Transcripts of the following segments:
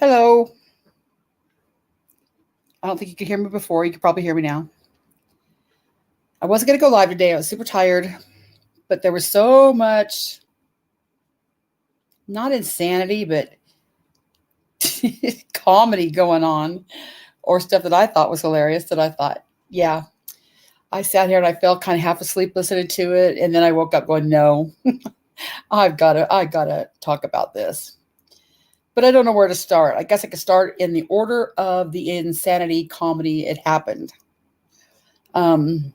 Hello. I don't think you could hear me before. You could probably hear me now. I wasn't going to go live today. I was super tired, but there was so much, not insanity, but comedy going on, or stuff that I thought was hilarious that I thought, yeah. I sat here and I felt kind of half asleep listening to it. And then I woke up going, no, I gotta talk about this. But I don't know where to start. I guess I could start in the order of the insanity comedy it happened. Um,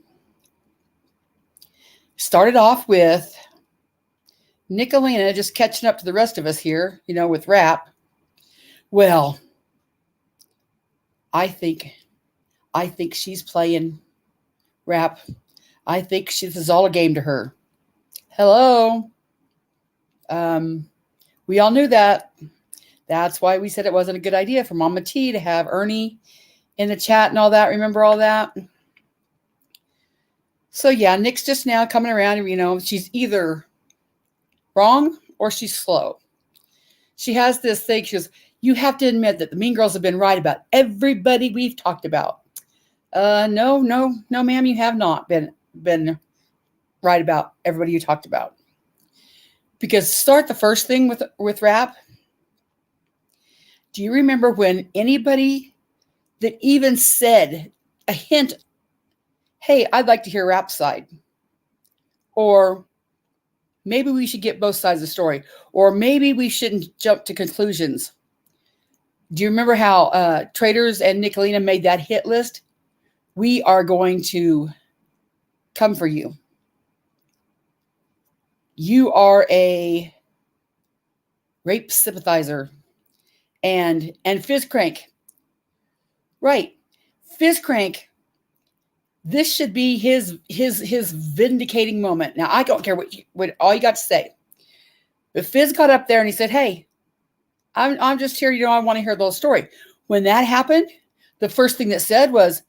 Started off with Nickalina just catching up to the rest of us here, with rap. Well, I think I think she's playing rap. I think this is all a game to her. Hello. Um, we all knew that. That's why we said it wasn't a good idea for Mama T to have Ernie in the chat and all that. Remember all that? So yeah, Nick's just now coming around. She's either wrong or she's slow. She has this thing. She goes, "You have to admit that the Mean Girls have been right about everybody we've talked about." No, ma'am, you have not been right about everybody you talked about. Because start the first thing with rap. Do you remember when anybody that even said a hint, "Hey, I'd like to hear rap side," or maybe we should get both sides of the story, or maybe we shouldn't jump to conclusions? Do you remember how Traders and Nickalina made that hit list? We are going to come for you. You are a rape sympathizer. And Fizz Crank. Right. Fizz Crank, this should be his vindicating moment. Now, I don't care what all you got to say. But Fizz got up there and he said, "Hey, I'm just here, I want to hear the whole story." When that happened, the first thing that said was,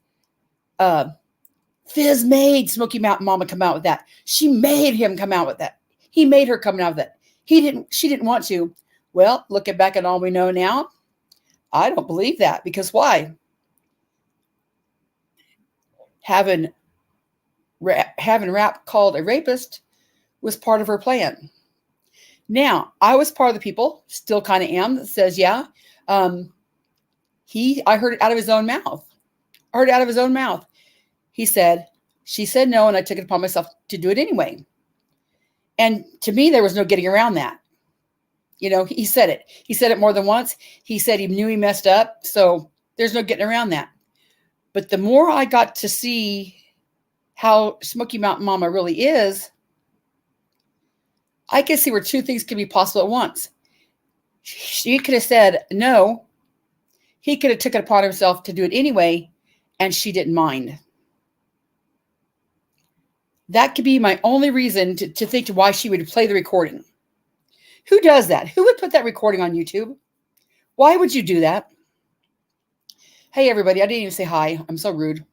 Fizz made Smoky Mountain Mama come out with that. She made him come out with that. He made her come out with that. She didn't want to. Well, looking back at all we know now, I don't believe that. Because why? Having rap called a rapist was part of her plan. Now, I was part of the people, still kind of am, that says, yeah, I heard it out of his own mouth. He said, "She said no, and I took it upon myself to do it anyway." And to me, there was no getting around that. He said it. He said it more than once. He said he knew he messed up. So there's no getting around that. But the more I got to see how Smoky Mountain Mama really is, I could see where two things could be possible at once. She could have said no. He could have took it upon himself to do it anyway, and she didn't mind. That could be my only reason to think why she would play the recording. Who does that? Who would put that recording on YouTube? Why would you do that? Hey, everybody. I didn't even say hi. I'm so rude.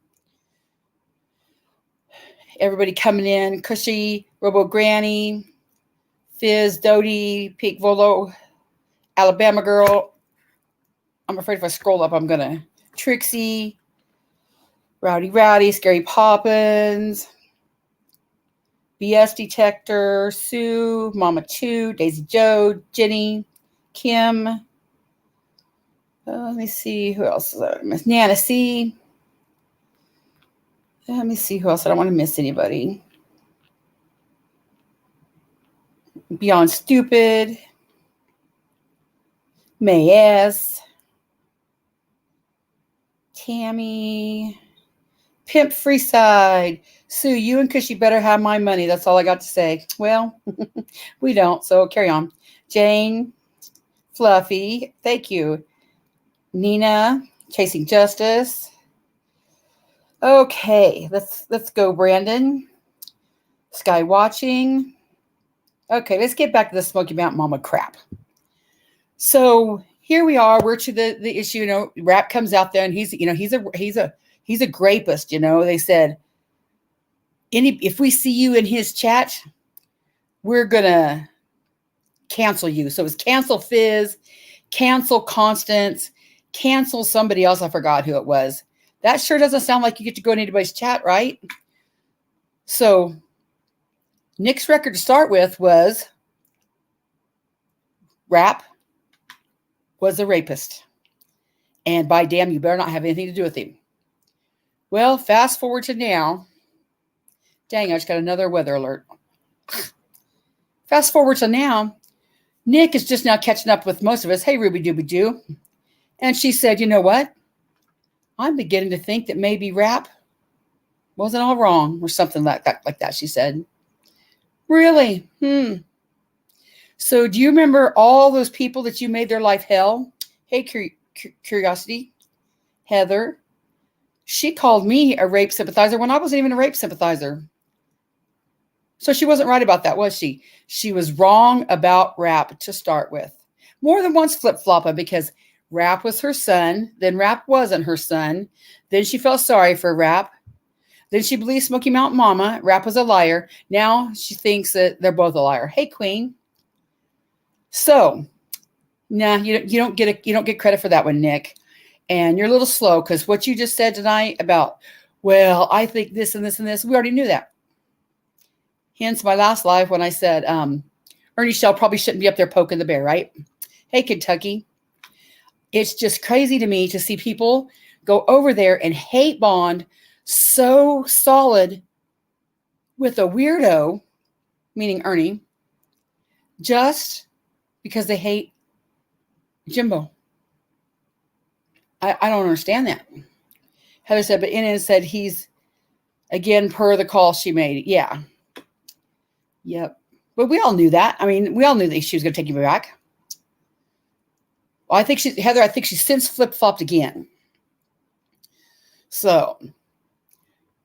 Everybody coming in. Cushy, Robo Granny, Fizz, Dodie, Pink Volo, Alabama Girl. I'm afraid if I scroll up, I'm going to. Trixie, Rowdy, Scary Poppins, BS Detector, Sue, Mama 2, Daisy Joe, Jenny, Kim. Let me see who else is there. Miss Nana C. Let me see who else. I don't want to miss anybody. Beyond Stupid, May S, Tammy, Pimp Freeside. Sue, you and Cushy better have my money. That's all I got to say. Well, we don't, so carry on. Jane, Fluffy, thank you. Nina, Chasing Justice. Okay, let's go, Brandon. Sky Watching. Okay, let's get back to the Smoky Mountain Mama crap. So here we are. We're to the issue. Rap comes out there, and he's a grapist. They said, if we see you in his chat, we're gonna cancel you. So it was cancel Fizz, cancel Constance, cancel somebody else. I forgot who it was. That sure doesn't sound like you get to go in anybody's chat, right? So Nick's record to start with was Rap was a rapist. And by damn, you better not have anything to do with him. Well, fast forward to now. Dang, I just got another weather alert. Fast forward to now. Nick is just now catching up with most of us. Hey, Ruby Dooby Doo. And she said, you know what? I'm beginning to think that maybe Rap wasn't all wrong or something like that, she said. Really? So do you remember all those people that you made their life hell? Hey, Curiosity. Heather. She called me a rape sympathizer when I wasn't even a rape sympathizer. So she wasn't right about that, was she? She was wrong about Rap to start with. More than once flip-flopping because Rap was her son. Then Rap wasn't her son. Then she felt sorry for Rap. Then she believed Smoky Mountain Mama. Rap was a liar. Now she thinks that they're both a liar. Hey, Queen. So, nah, you don't get credit for that one, Nick. And you're a little slow because what you just said tonight about, well, I think this and this and this, we already knew that. Hence my last live when I said Ernie Shell probably shouldn't be up there poking the bear, right? Hey, Kentucky. It's just crazy to me to see people go over there and hate bond so solid with a weirdo, meaning Ernie, just because they hate Jimbo. I don't understand that. Heather said, but Inan said he's, again, per the call she made. Yeah. Yep. But we all knew that. I mean, we all knew that she was going to take you back. Well, Heather, I think she's since flip-flopped again. So,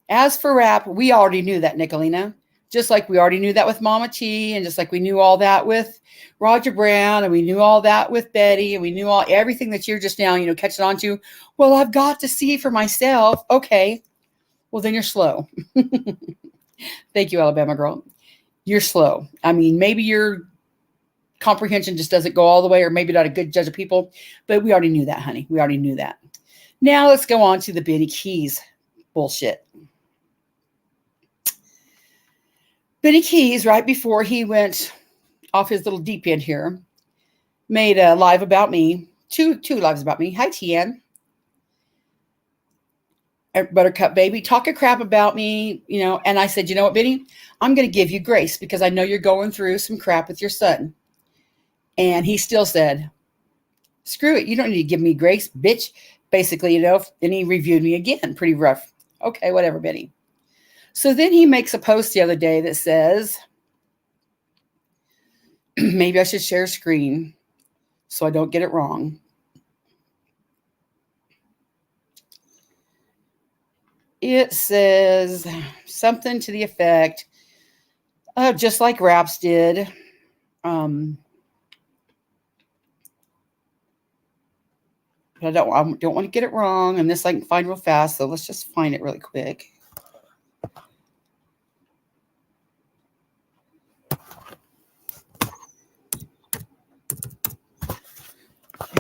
as for Rap, we already knew that, Nickalina. Just like we already knew that with Mama T, and just like we knew all that with Roger Brown, and we knew all that with Betty, and we knew everything that you're just now, catching on to. Well, I've got to see for myself. Okay. Well, then you're slow. Thank you, Alabama girl. You're slow. I mean, maybe your comprehension just doesn't go all the way, or maybe not a good judge of people, but we already knew that, honey. We already knew that. Now let's go on to the Benny Keyz bullshit. Benny Keyz, right before he went off his little deep end here, made a live about me, two lives about me. Hi, Tian. Buttercup baby, talking crap about me, and I said, you know what, Benny, I'm going to give you grace because I know you're going through some crap with your son. And he still said, screw it. You don't need to give me grace, bitch. Basically, then he reviewed me again. Pretty rough. Okay, whatever, Benny. So then he makes a post the other day that says, maybe I should share screen so I don't get it wrong. It says something to the effect of just like Raps did. But I don't want to get it wrong. And this I can find real fast. So let's just find it really quick.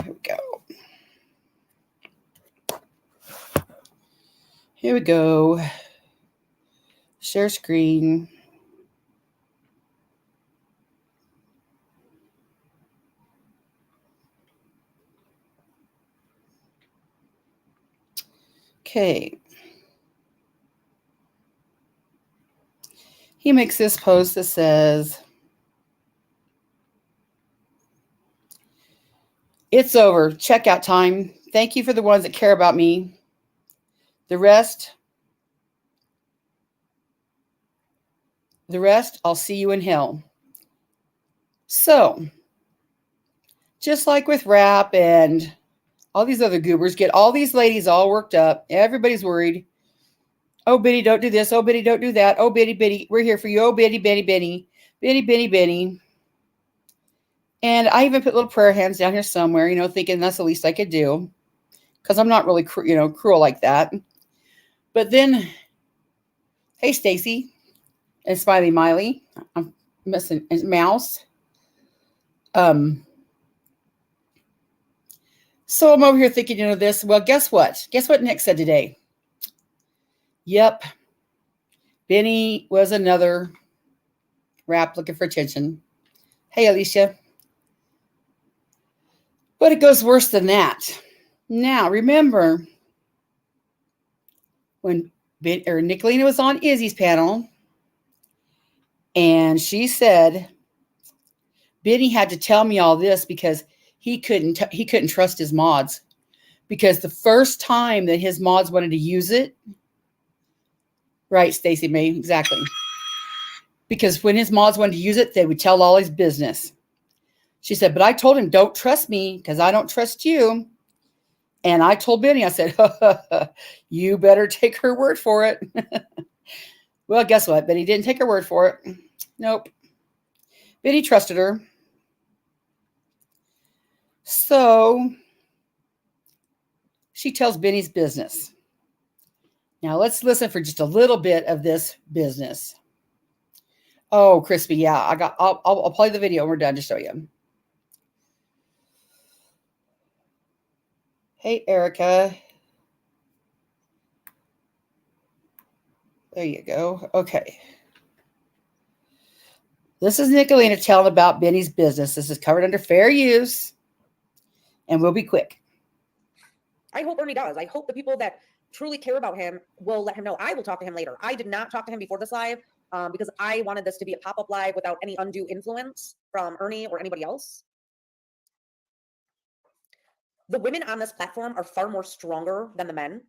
Here we go. Here we go. Share screen. Okay. He makes this post that says, it's over. Checkout time. Thank you for the ones that care about me. The rest, I'll see you in hell. So, just like with Rap and all these other goobers, get all these ladies all worked up. Everybody's worried. Oh, Biddy, don't do this. Oh, Biddy, don't do that. Oh, Biddy, Biddy, we're here for you. Oh, Biddy, Biddy, Biddy. Biddy, Biddy, Biddy. And I even put little prayer hands down here somewhere, thinking that's the least I could do. Because I'm not really, cruel like that. But then, hey, Stacy and Smiley Miley. I'm missing Mouse. So I'm over here thinking, this. Well, guess what? Guess what Nick said today? Yep. Benny was another rap looking for attention. Hey, Alicia. But it goes worse than that. Now, remember when Nickalina was on Izzy's panel, and she said Benny had to tell me all this because he couldn't trust his mods, because the first time that his mods wanted to use it, right, Stacey May, exactly. Because when his mods wanted to use it, they would tell all his business. She said, but I told him, don't trust me because I don't trust you. And I told Benny, I said, you better take her word for it. Well, guess what? Benny didn't take her word for it. Nope. Benny trusted her. So she tells Benny's business. Now let's listen for just a little bit of this business. Oh, Crispy, yeah, I'll play the video when we're done to show you. Hey, Erica. There you go. Okay. This is Nickalina telling about Benny's business. This is covered under fair use, and we'll be quick. I hope Ernie does. I hope the people that truly care about him will let him know. I will talk to him later. I did not talk to him before this live because I wanted this to be a pop-up live without any undue influence from Ernie or anybody else. The women on this platform are far more stronger than the men.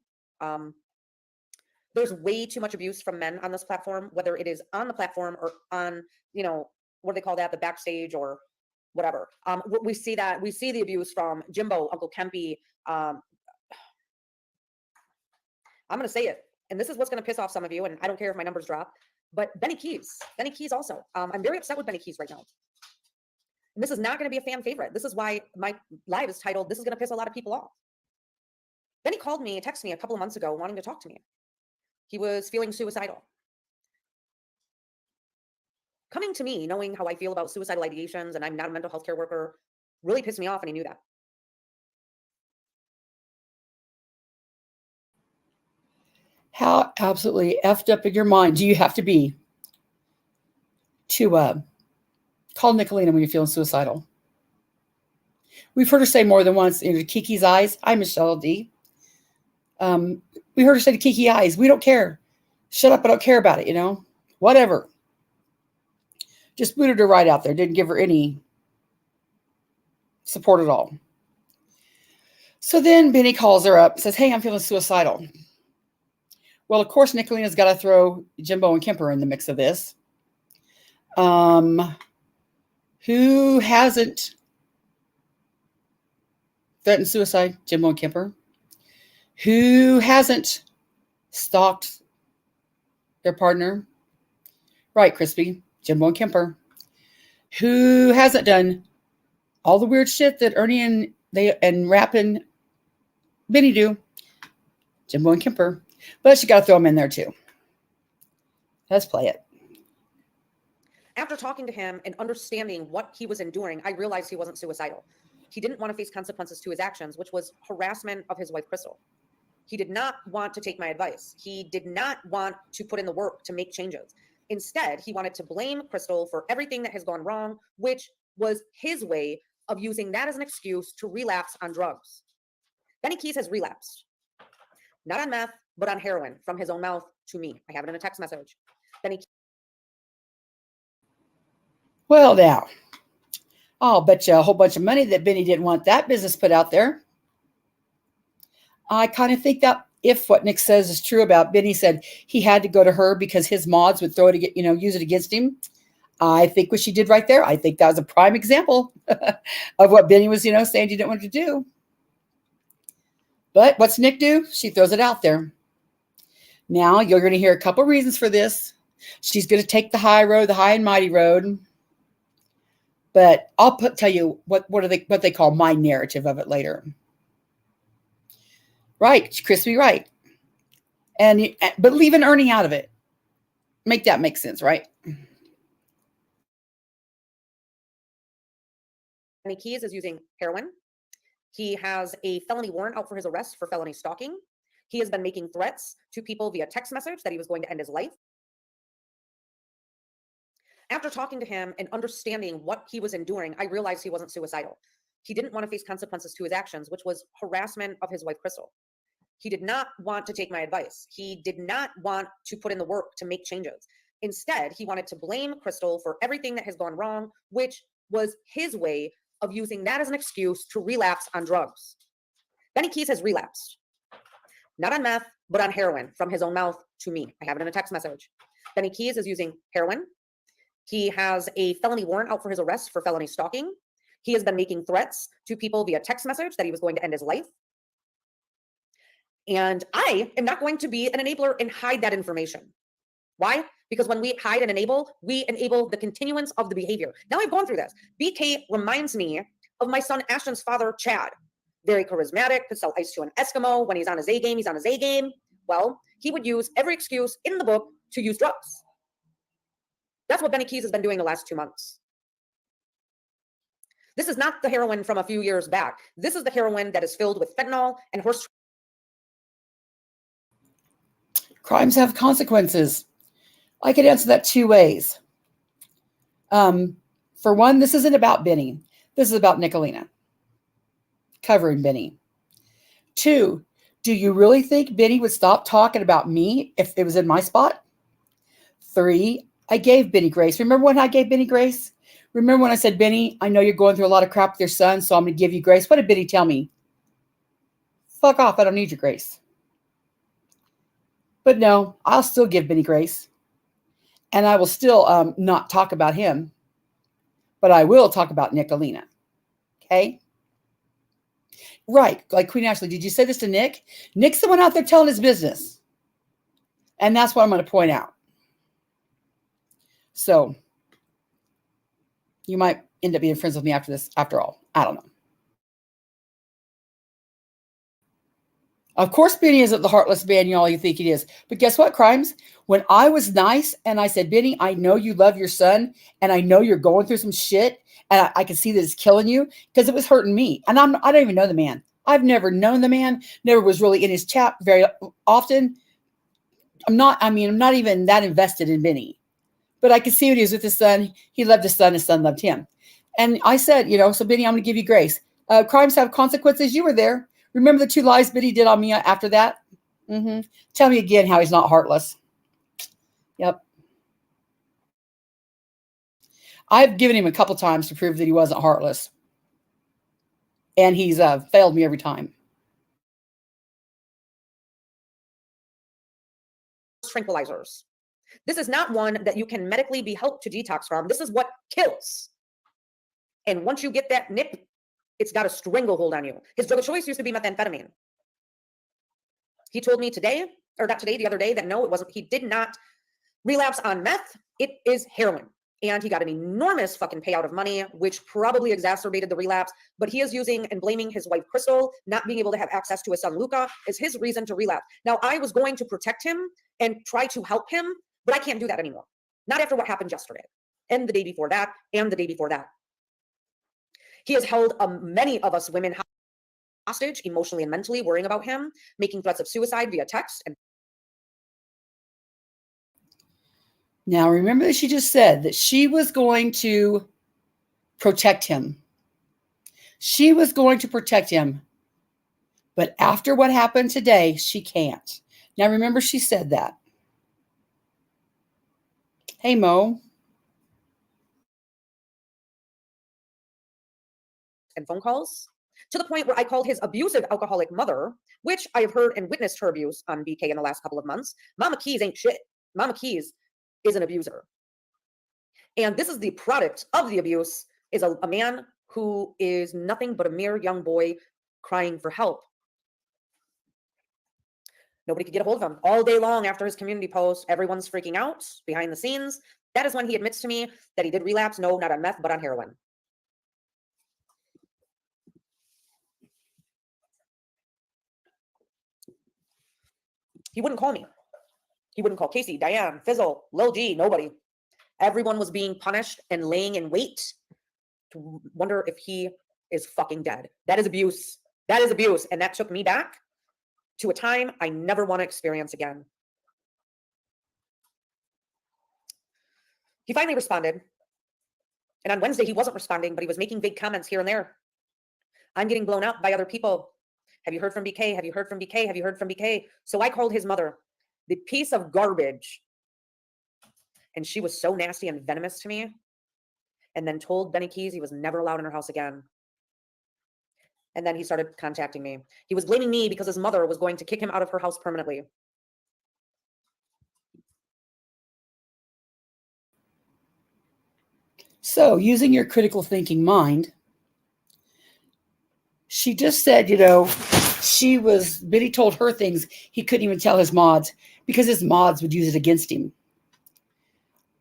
There's way too much abuse from men on this platform, whether it is on the platform or on, what do they call that? The backstage or whatever. We see the abuse from Jimbo, Uncle Kempy. I'm going to say it, and this is what's going to piss off some of you, and I don't care if my numbers drop, but Benny Keyz also. I'm very upset with Benny Keyz right now. And this is not going to be a fan favorite. This is why my live is titled, this is going to piss a lot of people off. Benny called me, texted me a couple of months ago wanting to talk to me. He was feeling suicidal. Coming to me, knowing how I feel about suicidal ideations, and I'm not a mental health care worker, really pissed me off, and he knew that. How absolutely effed up in your mind do you have to be to call Nickalina when you're feeling suicidal? We've heard her say more than once, Kiki's eyes. I'm Michelle D. We heard her say to Kiki eyes, we don't care. Shut up, I don't care about it, Whatever. Just booted her right out there. Didn't give her any support at all. So then Benny calls her up, says, hey, I'm feeling suicidal. Well, of course, Nickalina's got to throw Jimbo and Kemper in the mix of this. Who hasn't threatened suicide? Jimbo and Kemper. Who hasn't stalked their partner? Right, Crispy. Jimbo and Kemper. Who hasn't done all the weird shit that Ernie and Rap and Benny do? Jimbo and Kemper. But you got to throw them in there too. Let's play it. After talking to him and understanding what he was enduring, I realized he wasn't suicidal. He didn't want to face consequences to his actions, which was harassment of his wife, Crystal. He did not want to take my advice. He did not want to put in the work to make changes. Instead, he wanted to blame Crystal for everything that has gone wrong, which was his way of using that as an excuse to relapse on drugs. Benny Keyz has relapsed. Not on meth, but on heroin, from his own mouth to me. I have it in a text message. Benny. Well, now, I'll bet you a whole bunch of money that Benny didn't want that business put out there. I kind of think that if what Nick says is true about Benny said he had to go to her because his mods would throw it, use it against him. I think what she did right there, I think that was a prime example of what Benny was, saying he didn't want to do. But what's Nick do? She throws it out there. Now you're going to hear a couple reasons for this. She's going to take the high road, the high and mighty road. But I'll tell you what they call my narrative of it later. Right, Crispy, right. But leaving Ernie out of it. Make that make sense, right? Benny Keyz is using heroin. He has a felony warrant out for his arrest for felony stalking. He has been making threats to people via text message that he was going to end his life. After talking to him and understanding what he was enduring, I realized he wasn't suicidal. He didn't want to face consequences to his actions, which was harassment of his wife, Crystal. He did not want to take my advice. He did not want to put in the work to make changes. Instead, he wanted to blame Crystal for everything that has gone wrong, which was his way of using that as an excuse to relapse on drugs. Benny Keyz has relapsed. Not on meth, but on heroin, from his own mouth to me. I have it in a text message. Benny Keyz is using heroin. He has a felony warrant out for his arrest for felony stalking. He has been making threats to people via text message that he was going to end his life. And I am not going to be an enabler and hide that information. Why? Because when we hide and enable, we enable the continuance of the behavior. Now I've gone through this. BK reminds me of my son Ashton's father, Chad. Very charismatic, could sell ice to an Eskimo. When he's on his A game, he's on his A game. Well, he would use every excuse in the book to use drugs. That's what Benny Keyz has been doing the last 2 months. This is not the heroin from a few years back. This is the heroin that is filled with fentanyl and horse. Crimes have consequences. I could answer that 2 ways. For one, this isn't about Benny. This is about Nickalina. Covering Benny. 2, do you really think Benny would stop talking about me if it was in my spot? 3, I gave Benny grace. Remember when I gave Benny grace? Remember when I said, Benny, I know you're going through a lot of crap with your son, so I'm going to give you grace. What did Benny tell me? Fuck off. I don't need your grace. But no, I'll still give Benny grace. And I will still not talk about him. But I will talk about Nickalina. Okay? Right. Like Queen Ashley, did you say this to Nick? Nick's the one out there telling his business. And that's what I'm going to point out. So you might end up being friends with me after this, after all. I don't know. Of course, Benny isn't the heartless man you all you think he is. But guess what, Crimes? When I was nice and I said, Benny, I know you love your son and I know you're going through some shit and I can see that it's killing you because it was hurting me. And I don't even know the man. I've never known the man, never was really in his chat very often. I'm not even that invested in Benny. But I could see when he was with his son. He loved his son. His son loved him. And I said, so Benny, I'm going to give you grace. Crimes have consequences. You were there. Remember the 2 lies Benny did on me after that? Tell me again how he's not heartless. Yep. I've given him a couple times to prove that he wasn't heartless. And he's failed me every time. Tranquilizers. This is not one that you can medically be helped to detox from. This is what kills. And once you get that nip, it's got a stranglehold on you. His drug of choice used to be methamphetamine. He told me today, or not today, the other day, that no, it wasn't. He did not relapse on meth. It is heroin. And he got an enormous fucking payout of money, which probably exacerbated the relapse. But he is using and blaming his wife, Crystal, not being able to have access to his son, Luca, is his reason to relapse. Now, I was going to protect him and try to help him, but I can't do that anymore. Not after what happened yesterday and the day before that and the day before that. He has held many of us women hostage, emotionally and mentally, worrying about him, making threats of suicide via text. Now, remember that she just said that she was going to protect him. She was going to protect him. But after what happened today, she can't. Now, remember she said that. Hey, Mo. And phone calls to the point where I called his abusive alcoholic mother, which I have heard and witnessed her abuse on BK in the last couple of months. Mama Keyz ain't shit. Mama Keyz is an abuser. And this is the product of the abuse, is a man who is nothing but a mere young boy crying for help. Nobody could get a hold of him all day long after his community post. Everyone's freaking out behind the scenes. That is when he admits to me that he did relapse. No, not on meth, but on heroin. He wouldn't call me. He wouldn't call Casey, Diane, Fizzle, Lil G, nobody. Everyone was being punished and laying in wait to wonder if he is fucking dead. That is abuse. That is abuse. And that took me back to a time I never want to experience again. He finally responded. And on Wednesday, he wasn't responding, but he was making vague comments here and there. I'm getting blown up by other people. Have you heard from BK? Have you heard from BK? Have you heard from BK? So I called his mother, the piece of garbage. And she was so nasty and venomous to me. And then told Benny Keyz he was never allowed in her house again. And then he started contacting me. He was blaming me because his mother was going to kick him out of her house permanently. So, using your critical thinking mind, she just said, Biddy told her things he couldn't even tell his mods because his mods would use it against him.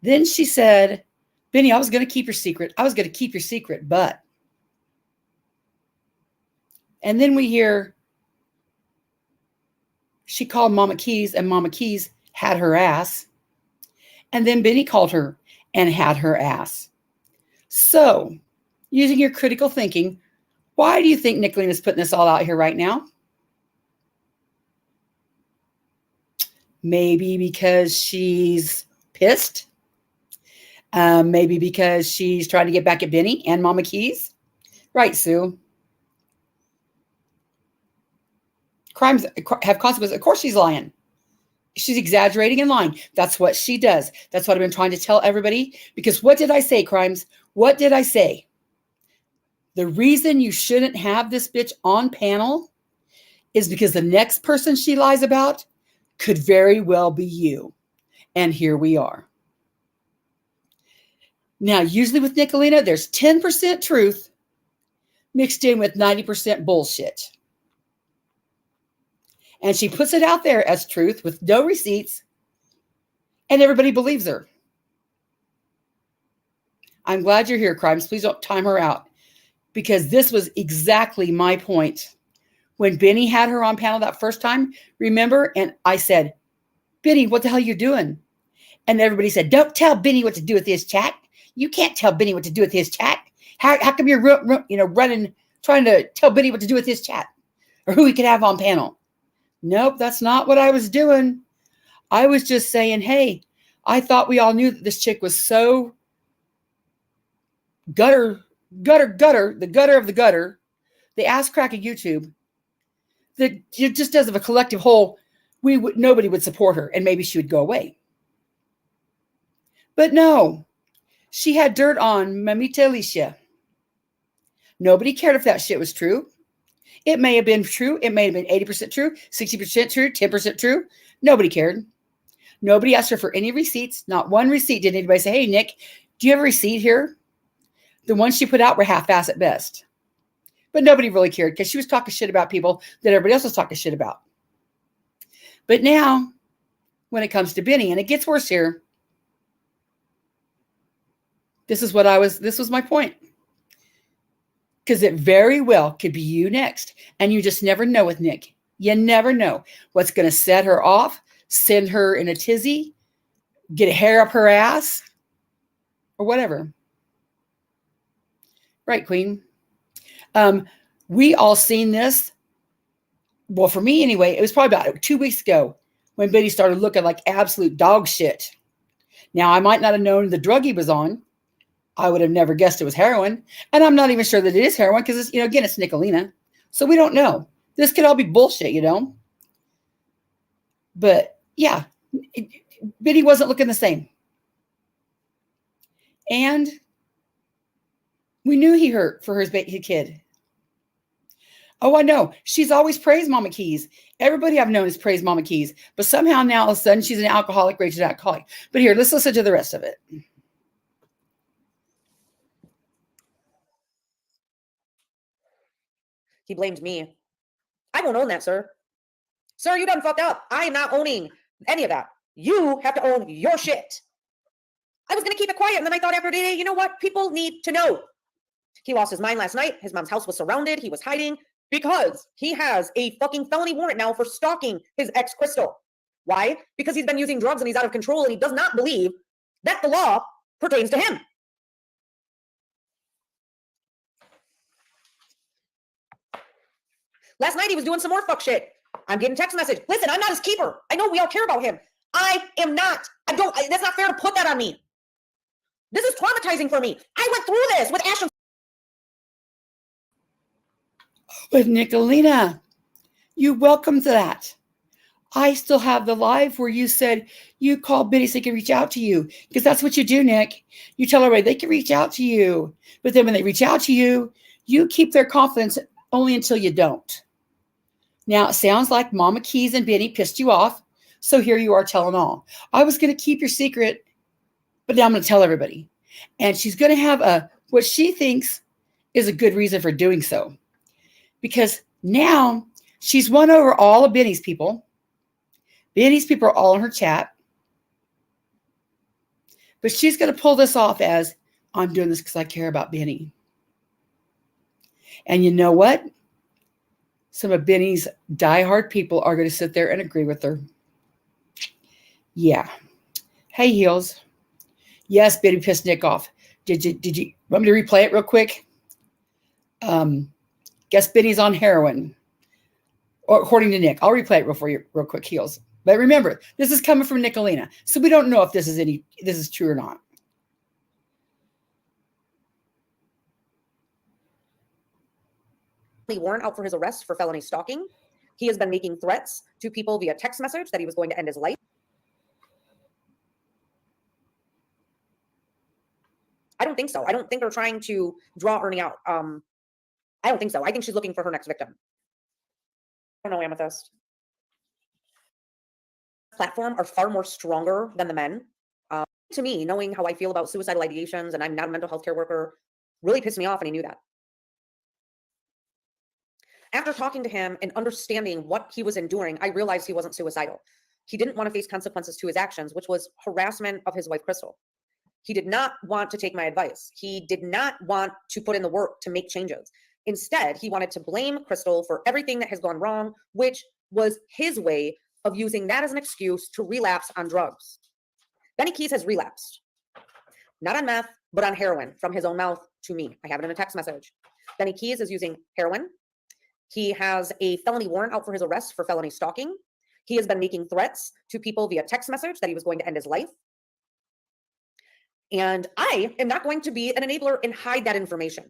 Then she said, Benny, I was going to keep your secret. I was going to keep your secret, but. And then we hear she called Mama Keyz and Mama Keyz had her ass. And then Benny called her and had her ass. So, using your critical thinking, why do you think Nickalina is putting this all out here right now? Maybe because she's pissed. Maybe because she's trying to get back at Benny and Mama Keyz. Right, Sue? Crimes have consequences. Of course she's lying. She's exaggerating and lying. That's what she does. That's what I've been trying to tell everybody. Because what did I say, Crimes? What did I say? The reason you shouldn't have this bitch on panel is because the next person she lies about could very well be you. And here we are. Now, usually with Nickalina, there's 10% truth mixed in with 90% bullshit. And she puts it out there as truth with no receipts, and everybody believes her. I'm glad you're here, Crimes. Please don't time her out, because this was exactly my point. When Benny had her on panel that first time, remember? And I said, Benny, what the hell are you doing? And everybody said, don't tell Benny what to do with his chat. You can't tell Benny what to do with his chat. How come you're running, trying to tell Benny what to do with his chat or who he could have on panel? Nope, that's not what I was doing. I was just saying, hey, I thought we all knew that this chick was so gutter, the gutter of the gutter, the ass crack of YouTube, that it just does of a collective whole, nobody would support her and maybe she would go away. But no, she had dirt on Mamita Alicia. Nobody cared if that shit was true. It may have been true. It may have been 80% true, 60% true, 10% true. Nobody cared. Nobody asked her for any receipts. Not one receipt did anybody say, hey, Nick, do you have a receipt here? The ones she put out were half-ass at best. But nobody really cared because she was talking shit about people that everybody else was talking shit about. But now, when it comes to Benny, and it gets worse here, this was my point. Because it very well could be you next. And you just never know with Nick. You never know what's going to set her off, send her in a tizzy, get a hair up her ass, or whatever. Right, Queen? We all seen this. Well, for me anyway, it was probably about 2 weeks ago when Benny started looking like absolute dog shit. Now, I might not have known the drug he was on. I would have never guessed it was heroin. And I'm not even sure that it is heroin because, again, it's Nickalina. So we don't know. This could all be bullshit, But, yeah, Benny wasn't looking the same. And we knew he hurt for his kid. Oh, I know. She's always praised Mama Keyz. Everybody I've known has praised Mama Keyz. But somehow now, all of a sudden, she's an alcoholic, raging alcoholic. But here, let's listen to the rest of it. He blamed me. I won't own that, sir. Sir, you done fucked up. I am not owning any of that. You have to own your shit. I was going to keep it quiet, and then I thought after today, you know what? People need to know. He lost his mind last night. His mom's house was surrounded. He was hiding because he has a fucking felony warrant now for stalking his ex, Crystal. Why? Because he's been using drugs and he's out of control, and he does not believe that the law pertains to him. Last night he was doing some more fuck shit. I'm getting text message. Listen, I'm not his keeper. I know we all care about him. I am not. That's not fair to put that on me. This is traumatizing for me. I went through this with Ashton. With Nickalina, you welcome to that. I still have the live where you said you call Biddy so they can reach out to you, because that's what you do, Nick. You tell everybody they can reach out to you, but then when they reach out to you, you keep their confidence only until you don't. Now, it sounds like Mama Keyz and Biddy pissed you off, so here you are telling all. I was going to keep your secret, but now I'm going to tell everybody. And she's going to have what she thinks is a good reason for doing so, because now she's won over all of Biddy's people. Biddy's people are all in her chat. But she's going to pull this off as, I'm doing this because I care about Biddy. And you know what? Some of Biddy's diehard people are going to sit there and agree with her. Yeah. Hey, Heels. Yes, Biddy pissed Nick off. Did you want me to replay it real quick? Guess Biddy's on heroin. Or according to Nick. I'll replay it real quick, Heels. But remember, this is coming from Nickalina, so we don't know if this is true or not. Warrant out for his arrest for felony stalking. He has been making threats to people via text message that he was going to end his life. I don't think so. I don't think they're trying to draw Ernie out. I don't think so. I think she's looking for her next victim. I don't know, Amethyst. Platform are far more stronger than the men. To me, knowing how I feel about suicidal ideations, and I'm not a mental health care worker, really pissed me off, and he knew that. After talking to him and understanding what he was enduring, I realized he wasn't suicidal. He didn't want to face consequences to his actions, which was harassment of his wife, Crystal. He did not want to take my advice. He did not want to put in the work to make changes. Instead, he wanted to blame Crystal for everything that has gone wrong, which was his way of using that as an excuse to relapse on drugs. Benny Keyz has relapsed. Not on meth, but on heroin, from his own mouth to me. I have it in a text message. Benny Keyz is using heroin. He has a felony warrant out for his arrest for felony stalking. He has been making threats to people via text message that he was going to end his life. And I am not going to be an enabler and hide that information.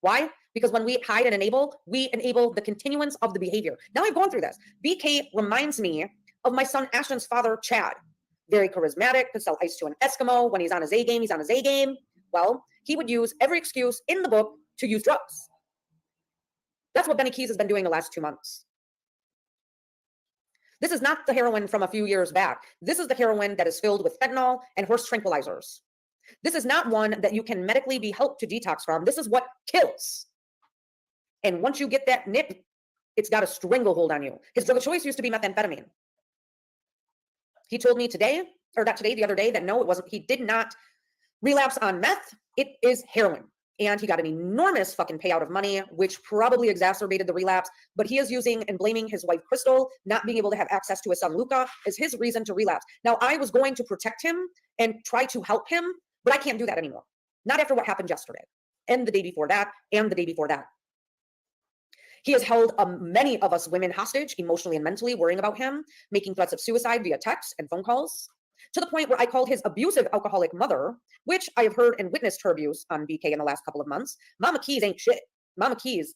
Why? Because when we hide and enable, we enable the continuance of the behavior. Now I've gone through this. BK reminds me of my son Ashton's father, Chad. Very charismatic, could sell ice to an Eskimo. When he's on his A game, he's on his A game. Well, he would use every excuse in the book to use drugs. That's what Benny Keyz has been doing the last 2 months. This is not the heroin from a few years back. This is the heroin that is filled with fentanyl and horse tranquilizers. This is not one that you can medically be helped to detox from. This is what kills. And once you get that nip, it's got a stranglehold on you. His drug of choice used to be methamphetamine. He told me today, or not today, the other day, that no, it wasn't. He did not relapse on meth. It is heroin. And he got an enormous fucking payout of money, which probably exacerbated the relapse. But he is using and blaming his wife, Crystal, not being able to have access to his son, Luca, as his reason to relapse. Now, I was going to protect him and try to help him, but I can't do that anymore. Not after what happened yesterday, and the day before that, and the day before that. He has held many of us women hostage, emotionally and mentally, worrying about him, making threats of suicide via text and phone calls, to the point where I called his abusive alcoholic mother, which I have heard and witnessed her abuse on BK in the last couple of months. Mama Keyz ain't shit. Mama Keyz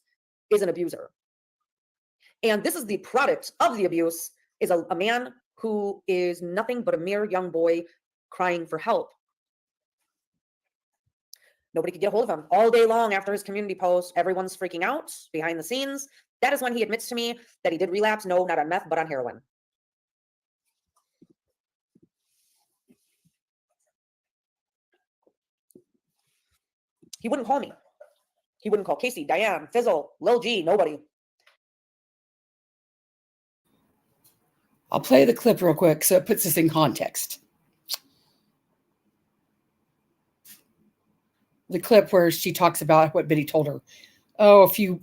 is an abuser. And this is the product of the abuse, is a man who is nothing but a mere young boy crying for help. Nobody could get a hold of him all day long after his community post. Everyone's freaking out behind the scenes. That is when he admits to me that he did relapse. No, not on meth, but on heroin. He wouldn't call me. He wouldn't call Casey, Diane, Fizzle, Lil G, nobody. I'll play the clip real quick so it puts this in context. The clip where she talks about what Biddy told her. Oh, a few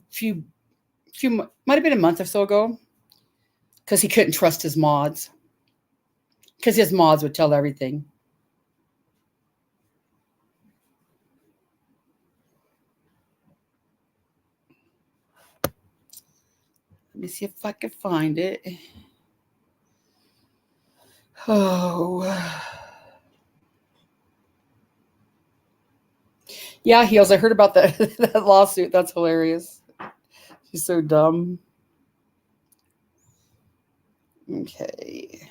might have been a month or so ago, because he couldn't trust his mods, because his mods would tell everything. me see if I can find it. Oh. Yeah, Heels. I heard about that, that lawsuit. That's hilarious. She's so dumb. Okay.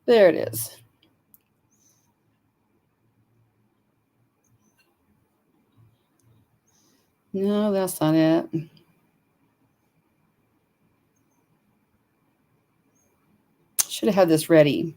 There it is. No, that's not it. Should have had this ready.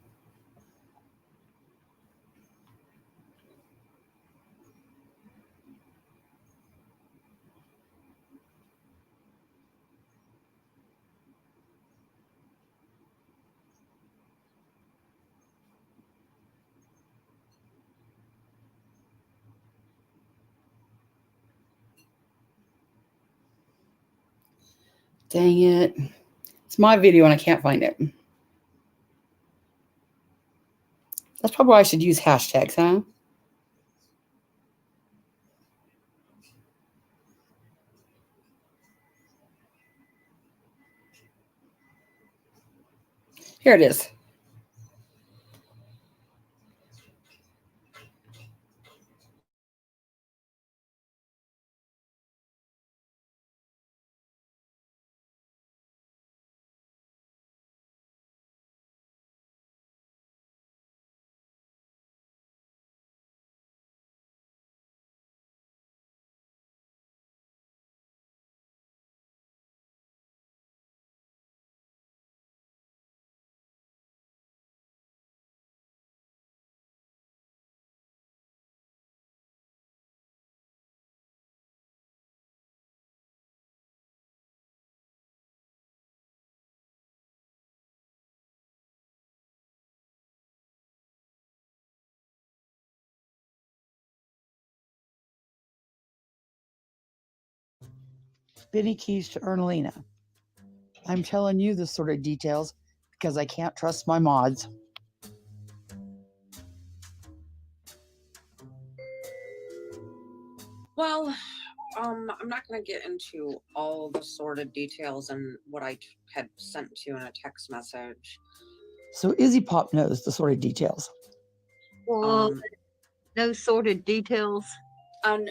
Dang it. It's my video and I can't find it. That's probably why I should use hashtags, huh? Here it is. Benny Keyz to Ernalina. I'm telling you the sort of details because I can't trust my mods. Well, I'm not going to get into all the sordid details and what I had sent to you in a text message. So Izzy Pop knows the sort of details. Well, no sordid details. On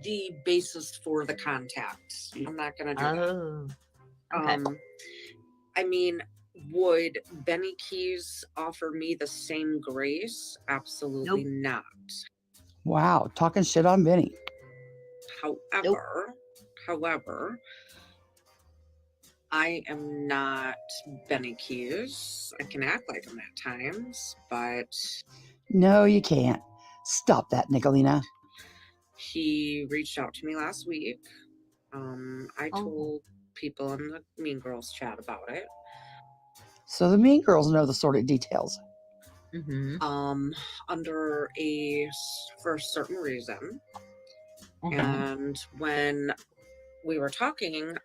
the basis for the contacts. I'm not going to do that. Okay. I mean, would Benny Keyz offer me the same grace? Absolutely not. Wow, talking shit on Benny. However, I am not Benny Keyz. I can act like him at times, but No, you can't. Stop that, Nickalina. he reached out to me last week. I told people in the Mean Girls chat about it. So the Mean Girls know the sort of details. Mm-hmm. For a certain reason. And when we were talking,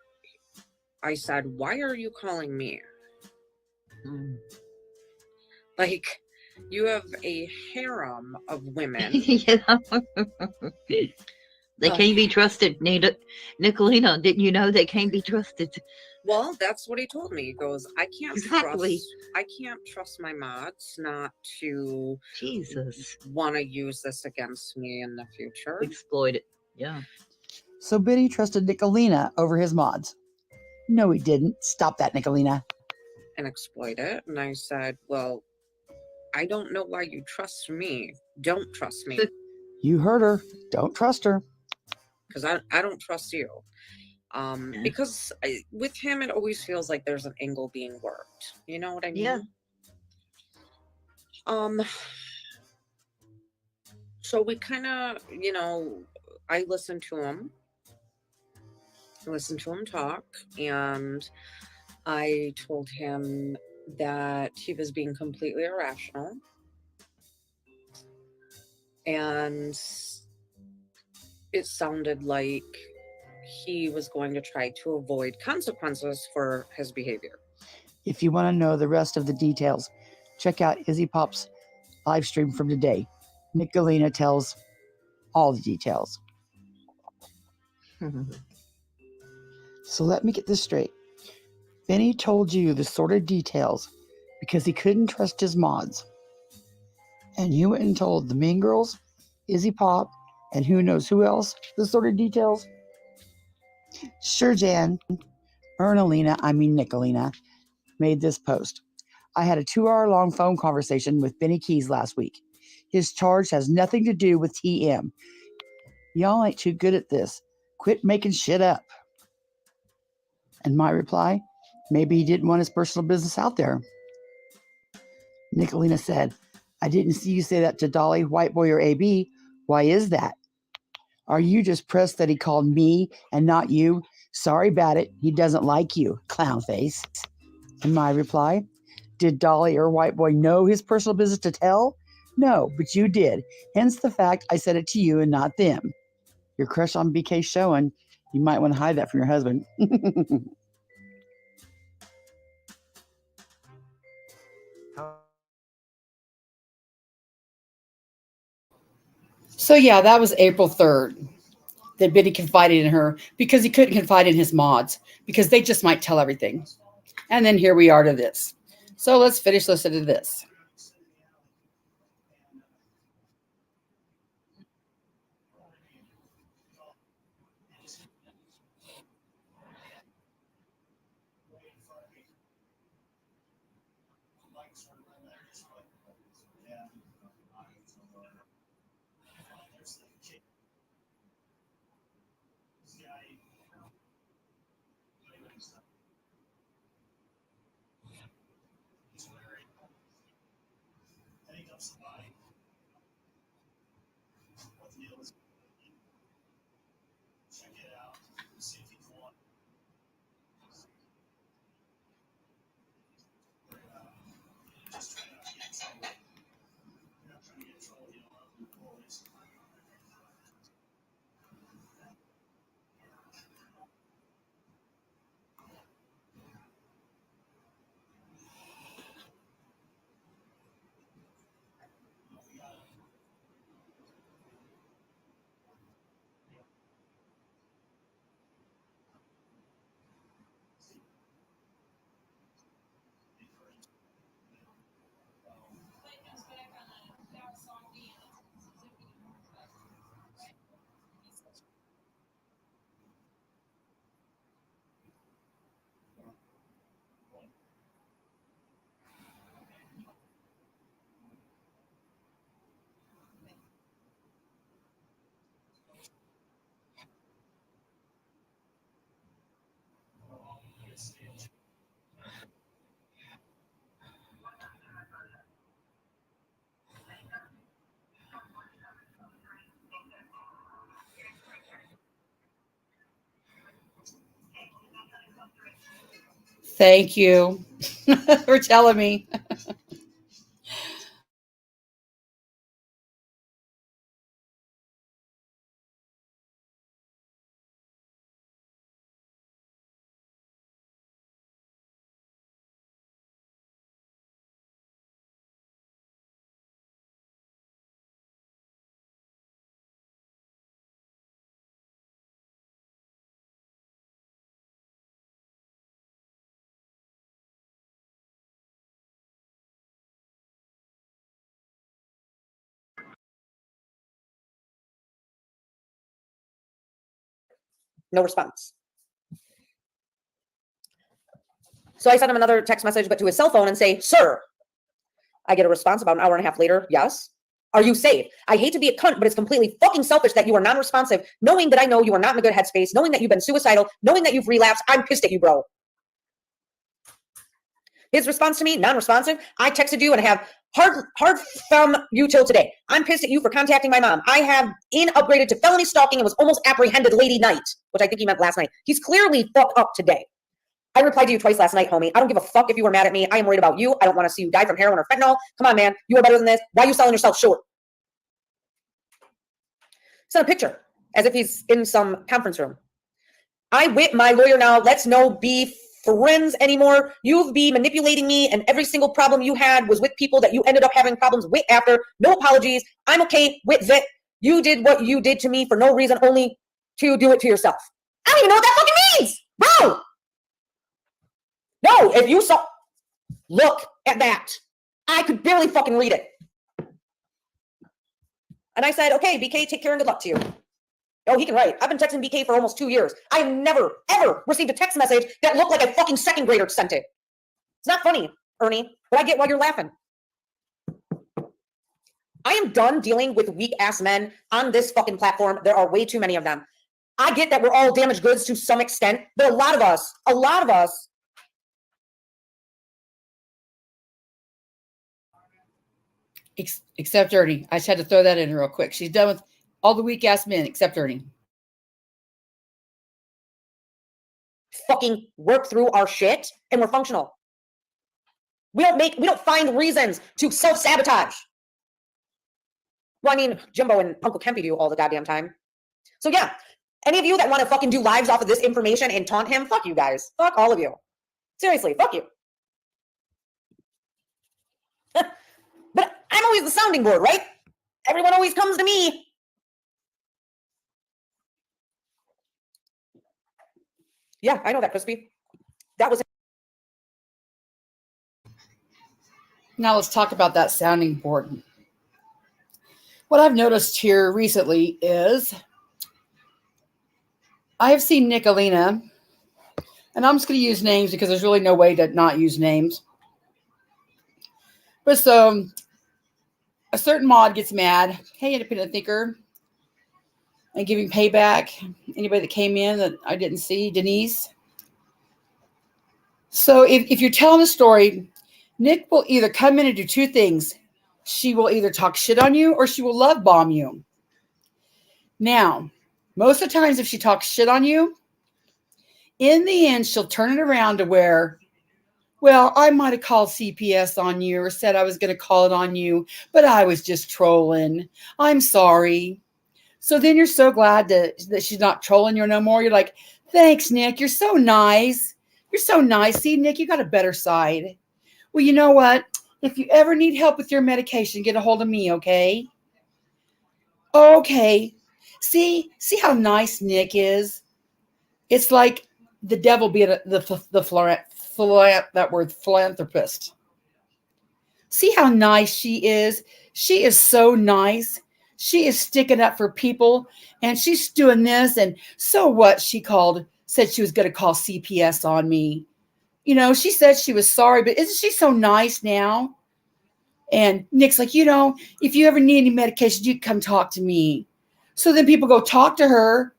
I said, "Why are you calling me?" Like, you have a harem of women. Yeah. They can't be trusted, Nickalina. Didn't you know they can't be trusted? Well, that's what he told me. He goes, I can't trust my mods not to want to use this against me in the future. Exploit it. Yeah. So Benny trusted Nickalina over his mods. No, he didn't. Stop that, Nickalina. And exploit it. And I said, well, I don't know why you trust me. Don't trust me. You heard her. Don't trust her. Because I don't trust you. Because with him, it always feels like there's an angle being worked. You know what I mean? Yeah. So we kind of, I listened to him. Talk, and I told him that he was being completely irrational. And it sounded like he was going to try to avoid consequences for his behavior. If you want to know the rest of the details, check out Izzy Pop's live stream from today. Nickalina tells all the details. So let me get this straight. Benny told you the sordid details because he couldn't trust his mods. And you went and told the Mean Girls, Izzy Pop, and who knows who else the sordid details? Sure, Jan. Nickalina, made this post. I had a 2-hour-long phone conversation with Benny Keyz last week. His charge has nothing to do with TM. Y'all ain't too good at this. Quit making shit up. And my reply, maybe he didn't want his personal business out there. Nickalina said, I didn't see you say that to Dolly, White Boy, or AB. Why is that? Are you just pressed that he called me and not you? Sorry about it. He doesn't like you, clown face. And my reply, did Dolly or White Boy know his personal business to tell? No, but you did. Hence the fact I said it to you and not them. Your crush on BK showing. You might want to hide that from your husband. So yeah, that was April 3rd that Benny confided in her because he couldn't confide in his mods because they just might tell everything. And then here we are to this. So let's finish listening to this. Thank you for telling me. No response. So I sent him another text message, but to his cell phone and say, sir. I get a response about an hour and a half later. Yes. Are you safe? I hate to be a cunt, but it's completely fucking selfish that you are non-responsive, knowing that I know you are not in a good headspace, knowing that you've been suicidal, knowing that you've relapsed. I'm pissed at you, bro. His response to me, non-responsive. I texted you and have hard from you till today. I'm pissed at you for contacting my mom. I have upgraded to felony stalking and was almost apprehended lady night, which I think he meant last night. He's clearly fucked up today. I replied to you twice last night, homie. I don't give a fuck if you were mad at me. I am worried about you. I don't want to see you die from heroin or fentanyl. Come on, man. You are better than this. Why are you selling yourself short? Send a picture as if he's in some conference room. I whip my lawyer now. Let's no beef friends anymore. You've been manipulating me, and every single problem you had was with people that you ended up having problems with after. No apologies. I'm okay with it. You did what you did to me for no reason, only to do it to yourself. I don't even know what that fucking means, bro. No, if you saw, look at that. I could barely fucking read it. And I said, okay, BK, take care and good luck to you. Oh, he can write. I've been texting BK for almost 2 years. I have never, ever received a text message that looked like a fucking second grader sent it. It's not funny, Ernie, but I get why you're laughing. I am done dealing with weak ass men on this fucking platform. There are way too many of them. I get that we're all damaged goods to some extent, but a lot of us, except Ernie. I just had to throw that in real quick. She's done with all the weak ass men except Ernie. fucking work through our shit and we're functional. We don't find reasons to self-sabotage. Well, I mean, Jimbo and Uncle Kempy do all the goddamn time. So yeah, any of you that want to fucking do lives off of this information and taunt him, fuck you guys. Fuck all of you. Seriously, fuck you. But I'm always the sounding board, right? Everyone always comes to me. Yeah, I know that, Crispy. That was. Now let's talk about that sounding board. What I've noticed here recently is I have seen Nickalina, and I'm just going to use names because there's really no way to not use names. But so a certain mod gets mad. Hey, independent thinker. And giving payback. Anybody that came in that I didn't see, Denise. So if you're telling a story, Nick will either come in and do two things. She will either talk shit on you or she will love bomb you. Now, most of the times if she talks shit on you, in the end, she'll turn it around to where, well, I might have called CPS on you or said I was going to call it on you, but I was just trolling. I'm sorry. So then you're so glad that she's not trolling you no more. You're like, thanks, Nick. You're so nice. You're so nice. See, Nick, you got a better side. Well, you know what? If you ever need help with your medication, get a hold of me, okay? Okay. See how nice Nick is? It's like the devil being that word philanthropist. See how nice she is? She is so nice. She is sticking up for people, and she's doing this. And so what? Said she was going to call CPS on me. You know, she said she was sorry, but isn't she so nice now? And Nick's like, you know, if you ever need any medication, you come talk to me. So then people go talk to her.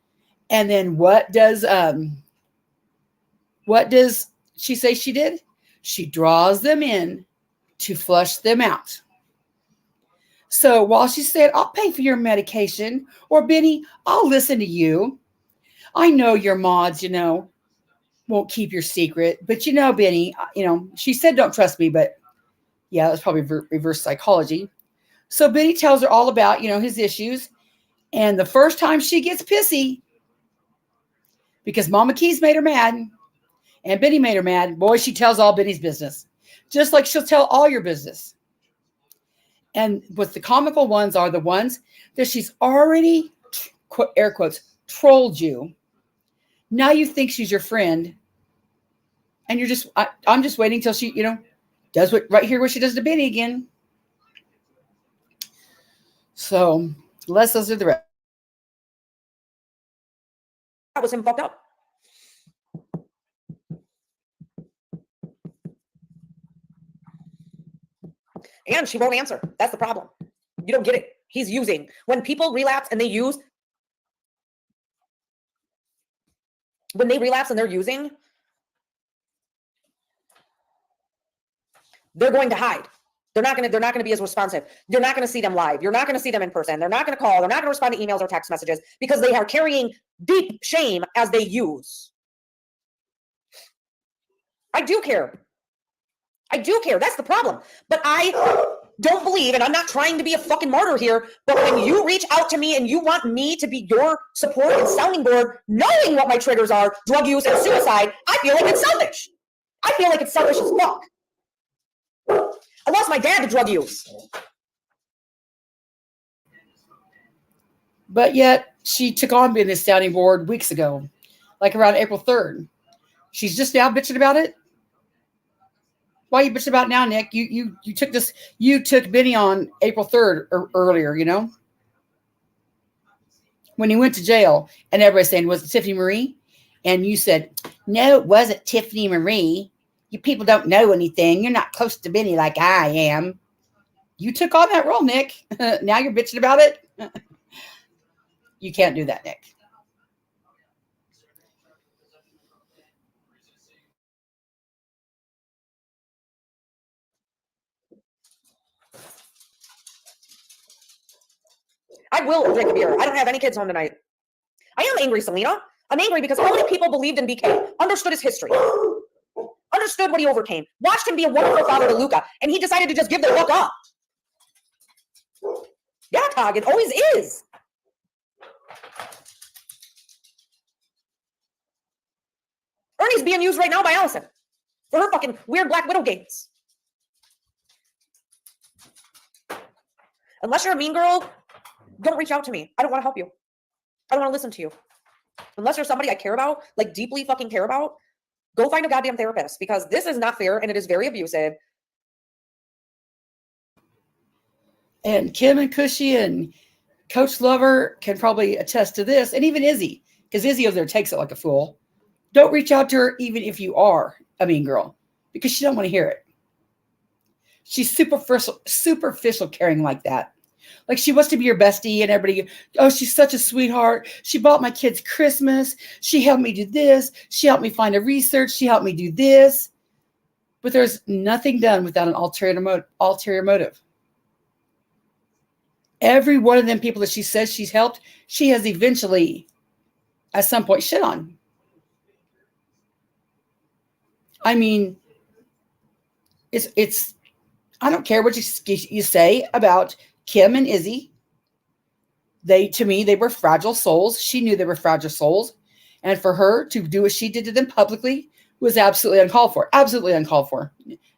And then what does she say she did? She draws them in to flush them out. So while she said, I'll pay for your medication, or Benny, I'll listen to you. I know your mods, you know, won't keep your secret. But you know, Benny, you know, she said, don't trust me, but yeah, that's probably reverse psychology. So Benny tells her all about, you know, his issues. And the first time she gets pissy, because Mama Keyz made her mad and Benny made her mad, boy, she tells all Benny's business. Just like she'll tell all your business. And what the comical ones are the ones that she's already, air quotes, trolled you. Now you think she's your friend. And you're just, I'm just waiting till she, you know, does what right here what she does to Benny again. So let's do the rest. That was him fucked up. And she won't answer. That's the problem. You don't get it. He's using. When people relapse and they use, when they relapse and they're using, they're going to hide. They're not going to be as responsive. You're not going to see them live. You're not going to see them in person. They're not going to call. They're not going to respond to emails or text messages because they are carrying deep shame as they use. I do care. I do care. That's the problem. But I don't believe, and I'm not trying to be a fucking martyr here, but when you reach out to me and you want me to be your support and sounding board, knowing what my triggers are, drug use and suicide, I feel like it's selfish. I feel like it's selfish as fuck. I lost my dad to drug use. But yet, she took on being this sounding board weeks ago, like around April 3rd. She's just now bitching about it. Why are you bitching about it now, Nick? You took Benny on April 3rd or earlier, you know? When he went to jail, and everybody's saying, was it Tiffany Marie? And you said, no, it wasn't Tiffany Marie. You people don't know anything. You're not close to Benny like I am. You took on that role, Nick. Now you're bitching about it? You can't do that, Nick. I will drink a beer. I don't have any kids home tonight. I am angry, Selena. I'm angry because how many people believed in BK, understood his history, understood what he overcame, watched him be a wonderful father to Luca, and he decided to just give the fuck up. Yeah, Tog, it always is. Ernie's being used right now by Allison for her fucking weird Black Widow games. Unless you're a mean girl, don't reach out to me. I don't want to help you. I don't want to listen to you. Unless you're somebody I care about, like deeply fucking care about, go find a goddamn therapist because this is not fair and it is very abusive. And Kim and Cushy and Coach Lover can probably attest to this. And even Izzy, because Izzy over there takes it like a fool. Don't reach out to her even if you are a mean girl because she don't want to hear it. She's superficial caring like that. Like she wants to be your bestie and everybody, oh, she's such a sweetheart. She bought my kids Christmas. She helped me do this. She helped me find a research. She helped me do this. But there's nothing done without an ulterior motive. Every one of them people that she says she's helped, she has eventually, at some point, shit on. I mean, it's. I don't care what you say about Kim and Izzy. To me, they were fragile souls. She knew they were fragile souls. And for her to do what she did to them publicly was absolutely uncalled for. Absolutely uncalled for.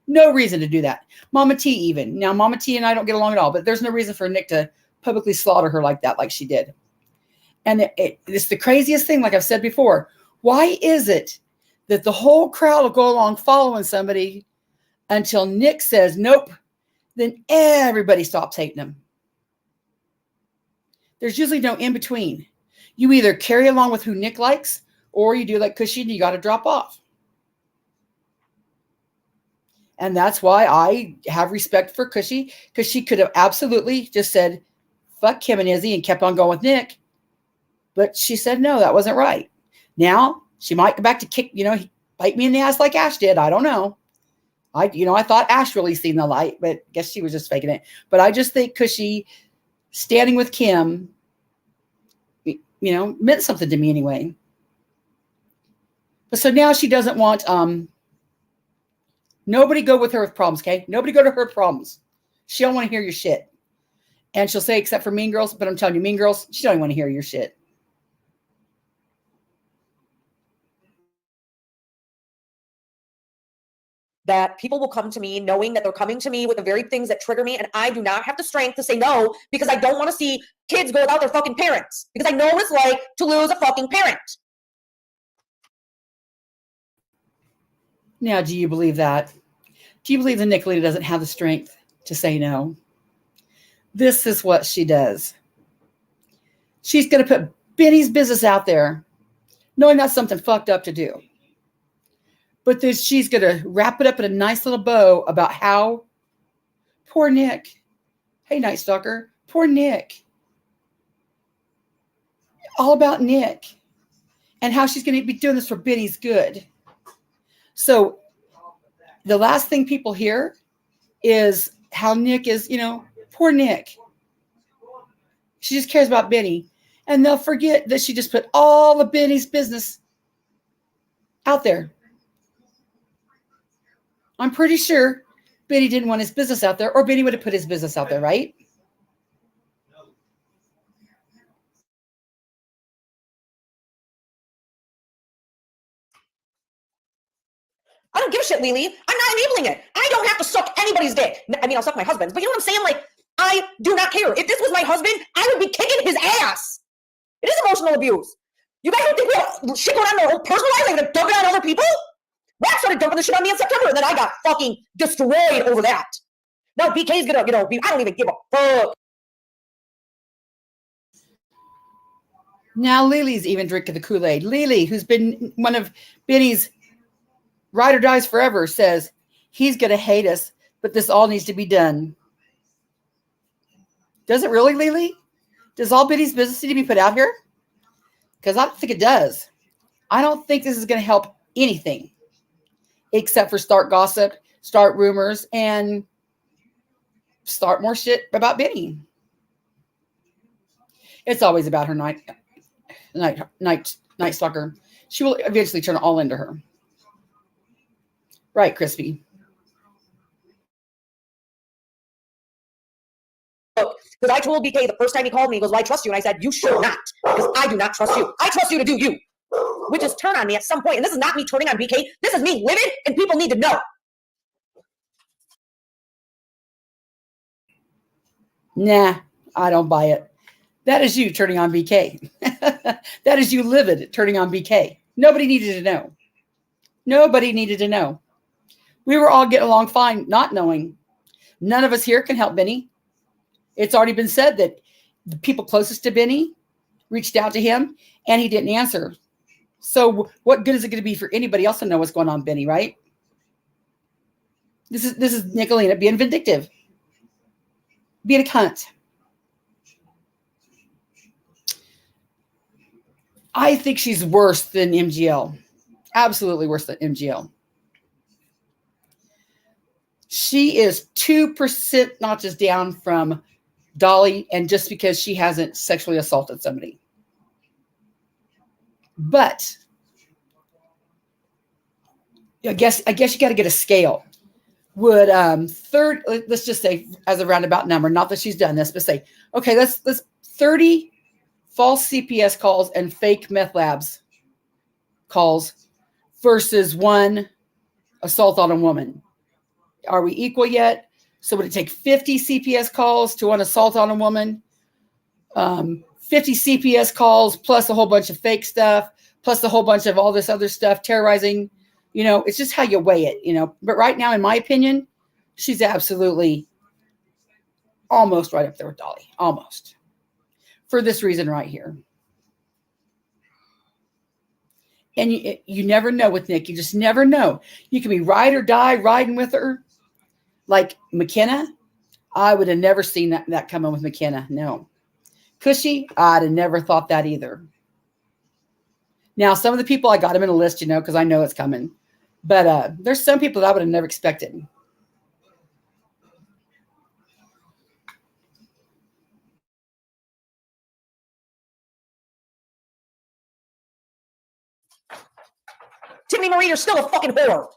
No reason to do that. Mama T even. Now, Mama T and I don't get along at all, but there's no reason for Nick to publicly slaughter her like that, like she did. And it's the craziest thing, like I've said before. Why is it that the whole crowd will go along following somebody until Nick says, nope, then everybody stops hating him? There's usually no in between. You either carry along with who Nick likes or you do like Cushy and you got to drop off. And that's why I have respect for Cushy, because she could have absolutely just said, fuck Kim and Izzy and kept on going with Nick. But she said, no, that wasn't right. Now she might go back to bite me in the ass like Ash did. I don't know. I thought Ash really seen the light, but guess she was just faking it. But I just think Cushy standing with Kim, meant something to me anyway. But so now she doesn't want, nobody go with her with problems, okay? Nobody go to her problems. She don't want to hear your shit. And she'll say, except for Mean Girls, but I'm telling you, Mean Girls, she don't even want to hear your shit. That people will come to me knowing that they're coming to me with the very things that trigger me, and I do not have the strength to say no because I don't want to see kids go without their fucking parents because I know what it's like to lose a fucking parent. Now, do you believe that? Do you believe that Nickalina doesn't have the strength to say no? This is what she does. She's going to put Benny's business out there, knowing that's something fucked up to do. But then she's going to wrap it up in a nice little bow about how poor Nick. Hey, Night Stalker. Poor Nick. All about Nick. And how she's going to be doing this for Benny's good. So the last thing people hear is how Nick is, poor Nick. She just cares about Benny. And they'll forget that she just put all of Benny's business out there. I'm pretty sure Benny didn't want his business out there, or Benny would have put his business out there, right? I don't give a shit, Lily. I'm not enabling it. I don't have to suck anybody's dick. I mean, I'll suck my husband's, but you know what I'm saying? Like, I do not care. If this was my husband, I would be kicking his ass. It is emotional abuse. You guys don't think we have shit going on in our own personal lives? Like, gonna dump it on other people? Wax started dumping the shit on me in September, and then I got fucking destroyed over that. Now BK's gonna, I don't even give a fuck. Now Lily's even drinking the Kool-Aid. Lily, who's been one of Benny's ride or dies forever, says he's going to hate us, but this all needs to be done. Does it really, Lily? Does all Benny's business need to be put out here? Because I don't think it does. I don't think this is going to help anything except for start gossip, start rumors, and start more shit about Benny. It's always about her night stalker. She will eventually turn all into her. Right, Crispy. Because I told BK the first time he called me, he goes, well, I trust you. And I said, you should not, because I do not trust you. I trust you to do you, which is turn on me at some point. And this is not me turning on BK. This is me living, and people need to know. Nah, I don't buy it. That is you turning on BK. That is you livid turning on BK. Nobody needed to know. Nobody needed to know. We were all getting along fine, not knowing. None of us here can help Benny. It's already been said that the people closest to Benny reached out to him and he didn't answer. So what good is it going to be for anybody else to know what's going on, Benny, right? This is Nickalina being vindictive. Being a cunt. I think she's worse than MGL. Absolutely worse than MGL. She is 2% notches down from Dolly, and just because she hasn't sexually assaulted somebody. But I guess you got to get a scale. Would let's just say as a roundabout number, not that she's done this, but say, okay, let's 30 false CPS calls and fake meth labs calls versus 1 assault on a woman. Are we equal yet? So would it take 50 CPS calls to 1 assault on a woman? 50 CPS calls plus a whole bunch of fake stuff, plus a whole bunch of all this other stuff, terrorizing. It's just how you weigh it, But right now, in my opinion, she's absolutely almost right up there with Dolly. Almost. For this reason right here. And you never know with Nick. You just never know. You can be ride or die riding with her. Like McKenna, I would have never seen that coming with McKenna. No. Cushy, I'd have never thought that either. Now, some of the people, I got them in a list, because I know it's coming. But there's some people that I would have never expected. Tiffany Marie, you're still a fucking whore.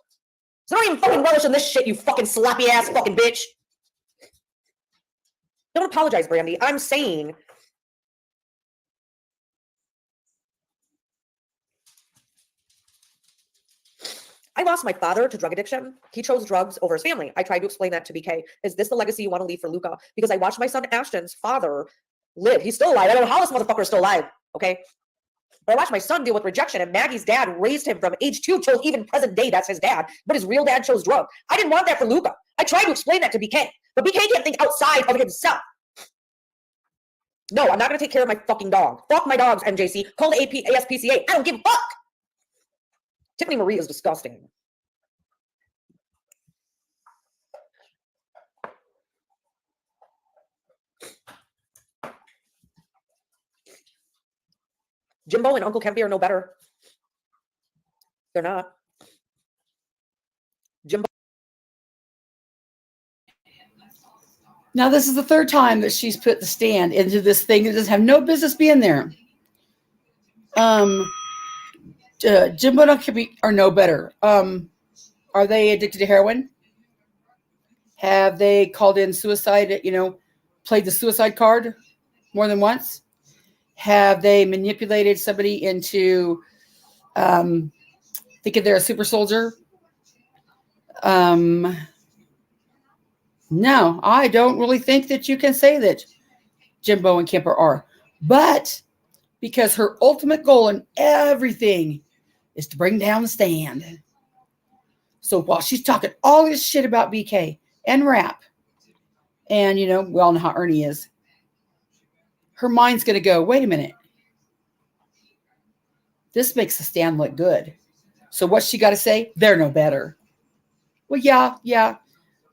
So don't even fucking relish in this shit, you fucking sloppy ass fucking bitch. Don't apologize, Brandy. I'm saying I lost my father to drug addiction. He chose drugs over his family. I tried to explain that to BK. Is this the legacy you want to leave for Luca? Because I watched my son Ashton's father live. He's still alive. I don't know how this motherfucker is still alive. Okay. But I watched my son deal with rejection, and Maggie's dad raised him from age 2 till even present day. That's his dad. But his real dad chose drugs. I didn't want that for Luca. I tried to explain that to BK. But BK can't think outside of himself. No, I'm not going to take care of my fucking dog. Fuck my dogs, MJC. Call the ASPCA. I don't give a fuck. Tiffany Marie is disgusting. Jimbo and Uncle Kempy are no better. They're not. Jimbo. Now, this is the 3rd time that she's put the stand into this thing that doesn't have no business being there. Jimbo and Uncle Kempy are no better. Are they addicted to heroin? Have they called in suicide, played the suicide card more than once? Have they manipulated somebody into thinking they're a super soldier? No, I don't really think that you can say that Jimbo and Kemper are. But because her ultimate goal in everything is to bring down the stand. So while she's talking all this shit about BK and rap, and, we all know how Ernie is, her mind's going to go, wait a minute. This makes the stand look good. So what's she got to say? They're no better. Well, yeah.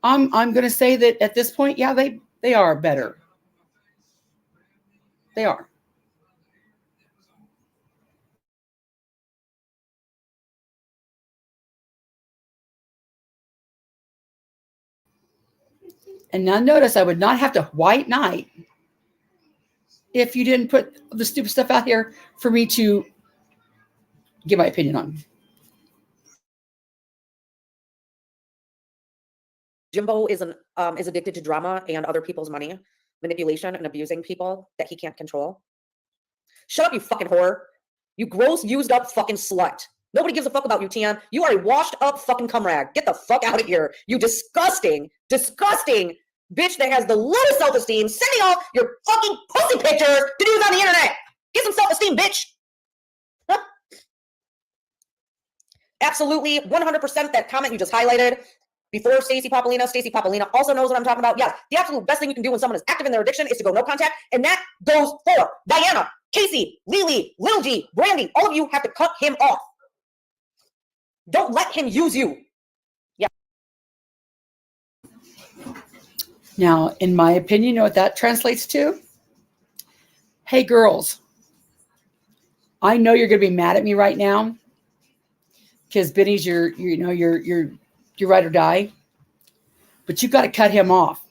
I'm going to say that at this point, yeah, they are better. They are. And now notice I would not have to white knight if you didn't put the stupid stuff out here for me to give my opinion on. Jimbo is addicted to drama and other people's money, manipulation, and abusing people that he can't control. Shut up, you fucking whore. You gross, used up fucking slut. Nobody gives a fuck about you, Tian. You are a washed up fucking cum rag. Get the fuck out of here. You disgusting bitch that has the lowest self-esteem, sending off your fucking pussy pictures to dudes on the internet. Get some self-esteem, bitch. Absolutely, 100% that comment you just highlighted before Stacey Papolina also knows what I'm talking about. Yes, the absolute best thing you can do when someone is active in their addiction is to go no contact, and that goes for Diana, Casey, Lily, Lil G, Brandy. All of you have to cut him off. Don't let him use you. Yeah. Now, in my opinion, you know what that translates to? Hey, girls, I know you're going to be mad at me right now because Benny's your ride or die, but you've got to cut him off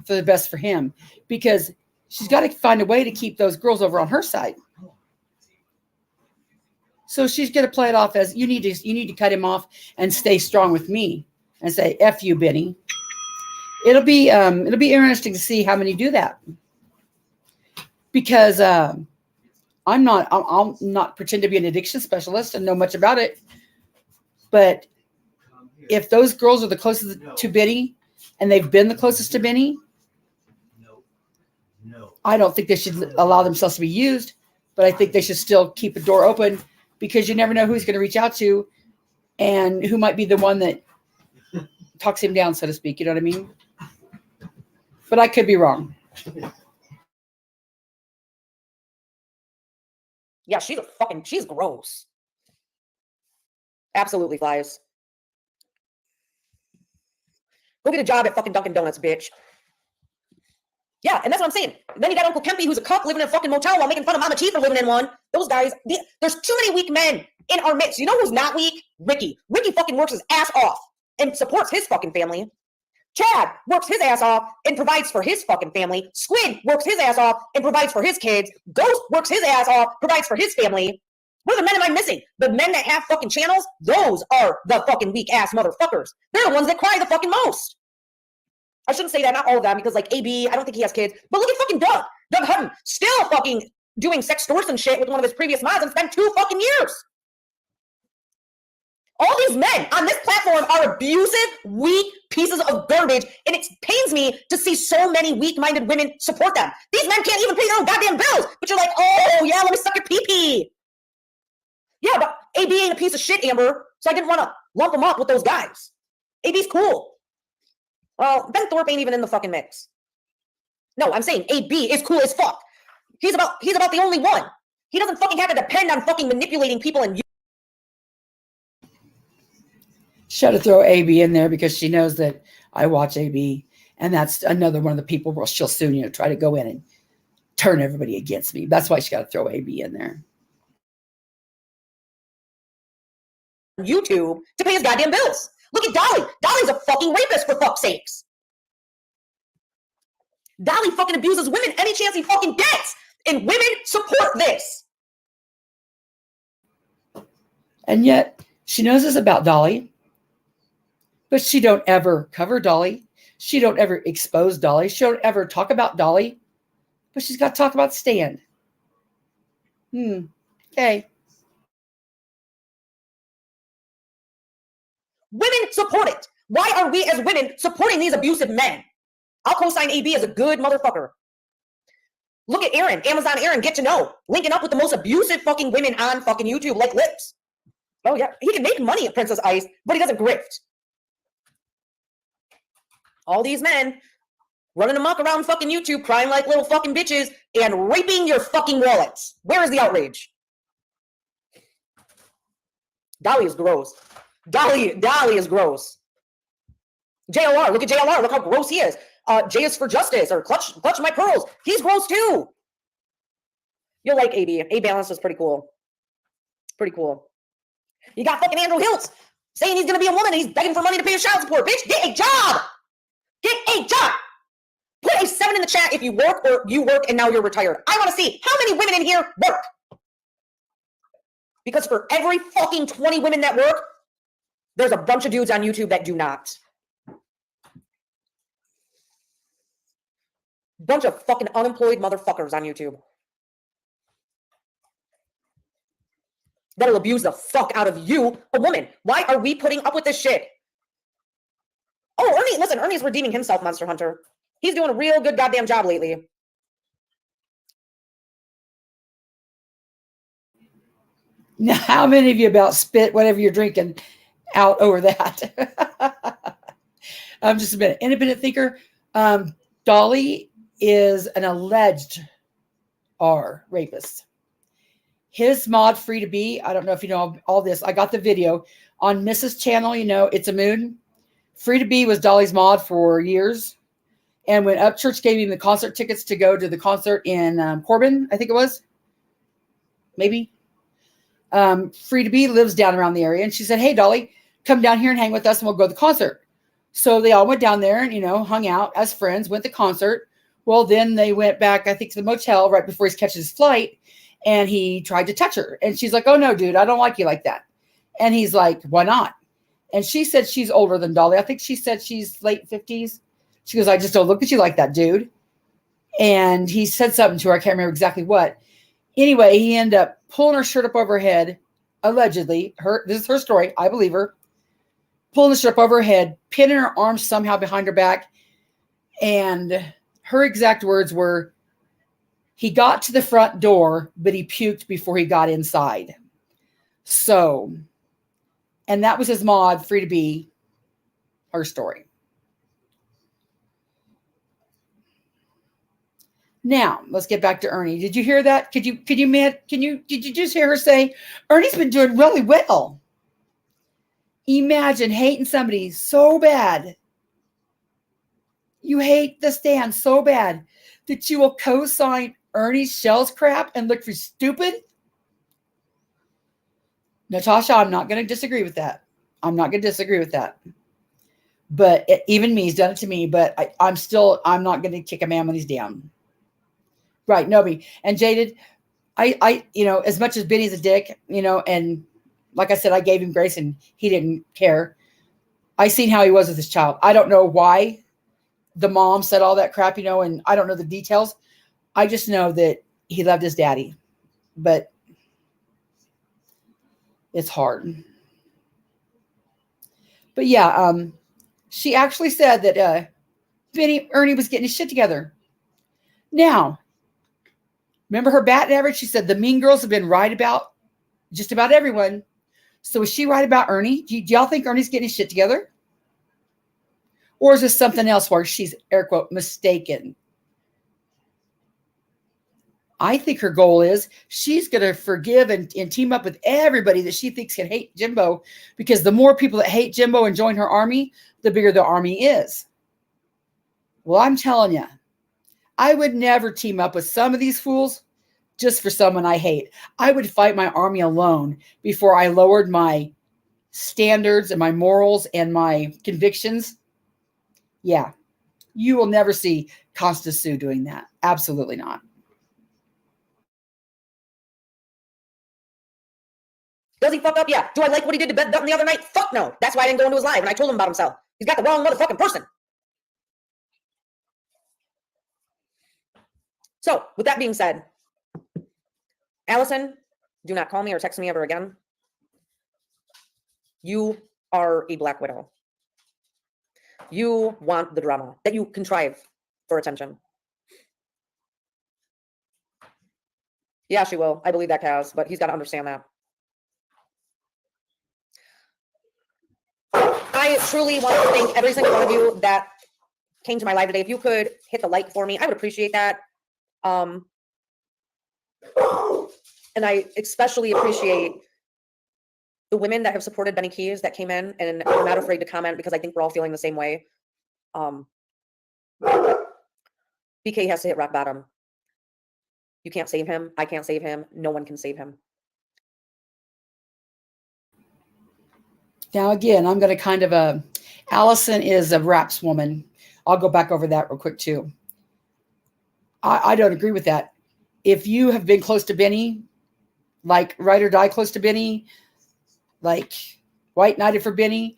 for the best for him, because she's got to find a way to keep those girls over on her side. So she's going to play it off as you need to cut him off and stay strong with me and say, F you, Benny. It'll be interesting to see how many do that, because I'll not pretend to be an addiction specialist and know much about it. But if those girls are the closest to Benny and they've been the closest to Benny, I don't think they should allow themselves to be used, but I think they should still keep a door open, because you never know who he's going to reach out to and who might be the one that talks him down, so to speak. You know what I mean? But I could be wrong. Yeah, she's gross. Absolutely, flies. Go get a job at fucking Dunkin' Donuts, bitch. Yeah, and that's what I'm saying. And then you got Uncle Kempy, who's a cuck living in a fucking motel while making fun of Mama T for living in one. Those guys, there's too many weak men in our midst. You know who's not weak? Ricky. Ricky fucking works his ass off and supports his fucking family. Chad works his ass off and provides for his fucking family. Squid works his ass off and provides for his kids. Ghost works his ass off, provides for his family. What other men am I missing? The men that have fucking channels, those are the fucking weak ass motherfuckers. They're the ones that cry the fucking most. I shouldn't say that, not all of them, because like AB, I don't think he has kids. But look at fucking Doug Hutton, still fucking doing sextortion shit with one of his previous mods and spent 2 fucking years. All these men on this platform are abusive, weak pieces of garbage, and it pains me to see so many weak-minded women support them. These men can't even pay their own goddamn bills, but you're like, oh, yeah, let me suck your pee-pee. Yeah, but AB ain't a piece of shit, Amber, so I didn't want to lump him up with those guys. AB's cool. Well, Ben Thorpe ain't even in the fucking mix. No, I'm saying AB is cool as fuck. He's about the only one. He doesn't fucking have to depend on fucking manipulating people and She had to throw AB in there because she knows that I watch AB, and that's another one of the people where she'll soon, try to go in and turn everybody against me. That's why she got to throw AB in there. YouTube to pay his goddamn bills. Look at Dolly. Dolly's a fucking rapist, for fuck's sakes. Dolly fucking abuses women any chance he fucking gets, and women support this. And yet, she knows this about Dolly, But she don't ever cover Dolly. She don't ever expose Dolly. She don't ever talk about Dolly. But she's got to talk about Stan. Okay. Women support it. Why are we as women supporting these abusive men? I'll co-sign AB as a good motherfucker. Look at Aaron, Amazon Aaron, get to know. Linking up with the most abusive fucking women on fucking YouTube like Lips. Oh yeah, he can make money at Princess Ice, but he doesn't grift. All these men running amok around fucking YouTube, crying like little fucking bitches, and raping your fucking wallets. Where is the outrage? Dolly is gross. Dolly is gross. JLR, look at JLR, look how gross he is. J is for Justice, or Clutch My Pearls. He's gross too. You'll like AB. A Balance is pretty cool. Pretty cool. You got fucking Andrew Hiltz saying he's gonna be a woman and he's begging for money to pay his child support. Bitch, get a job. Get a job. Put a 7 in the chat if you work or you work and now you're retired. I want to see how many women in here work. Because for every fucking 20 women that work, there's a bunch of dudes on YouTube that do not. Bunch of fucking unemployed motherfuckers on YouTube. That'll abuse the fuck out of you, a woman. Why are we putting up with this shit? Oh, Ernie, listen, Ernie's redeeming himself, Monster Hunter. He's doing a real good goddamn job lately. Now, how many of you about spit whatever you're drinking out over that? Just a minute. Independent thinker. Dolly is an alleged rapist. His mod Free to Be, I don't know if you know all this. I got the video on Mrs. Channel, It's a Moon. Free to Be was Dolly's mod for years. And when Upchurch gave him the concert tickets to go to the concert in Corbin, I think it was. Maybe. Free to Be lives down around the area. And she said, hey, Dolly, come down here and hang with us and we'll go to the concert. So they all went down there and, hung out as friends, went to the concert. Well, then they went back, I think, to the motel right before he catches his flight. And he tried to touch her. And she's like, oh, no, dude, I don't like you like that. And he's like, why not? And she said she's older than Dolly. I think she said she's late 50s. She goes, I just don't look at you like that, dude. And he said something to her. I can't remember exactly what. Anyway, he ended up pulling her shirt up over her head, allegedly. This is her story. I believe her. Pulling the shirt up over her head, pinning her arms somehow behind her back. And her exact words were, he got to the front door, but he puked before he got inside. So, and that was his mod, Free to Be, her story. Now, let's get back to Ernie. Did you hear that? Did you just hear her say, Ernie's been doing really well? Imagine hating somebody so bad. You hate the stand so bad that you will co-sign Ernie's shells crap and look for stupid? Natasha, I'm not going to disagree with that. I'm not going to disagree with that. But even me, he's done it to me, but I'm not going to kick a man when he's down. Right, nobody. And Jaded, I as much as Benny's a dick, and like I said, I gave him grace and he didn't care. I seen how he was with his child. I don't know why the mom said all that crap, and I don't know the details. I just know that he loved his daddy, but it's hard. But yeah, she actually said that Ernie was getting his shit together. Now, remember her batting average? She said the mean girls have been right about just about everyone. So is she right about Ernie? Do y'all think Ernie's getting his shit together? Or is this something else where she's, air quote, mistaken? I think her goal is she's going to forgive and team up with everybody that she thinks can hate Jimbo, because the more people that hate Jimbo and join her army, the bigger the army is. Well, I'm telling you, I would never team up with some of these fools just for someone I hate. I would fight my army alone before I lowered my standards and my morals and my convictions. Yeah, you will never see Constance Sue doing that. Absolutely not. Does he fuck up? Yeah. Do I like what he did to Ben Dutton the other night? Fuck no. That's why I didn't go into his live and I told him about himself. He's got the wrong motherfucking person. So, with that being said, Allison, do not call me or text me ever again. You are a Black Widow. You want the drama that you contrive for attention. Yeah, she will. I believe that, Keyz, but he's got to understand that. I truly want to thank every single one of you that came to my live today. If you could hit the like for me, I would appreciate that. And I especially appreciate the women that have supported Benny Keyz that came in and are not afraid to comment, because I think we're all feeling the same way. BK has to hit rock bottom. You can't save him. I can't save him. No one can save him. Now, again, I'm going to kind of Allison is a raps woman. I'll go back over that real quick too. I don't agree with that. If you have been close to Benny, like ride or die close to Benny, like white knighted for Benny,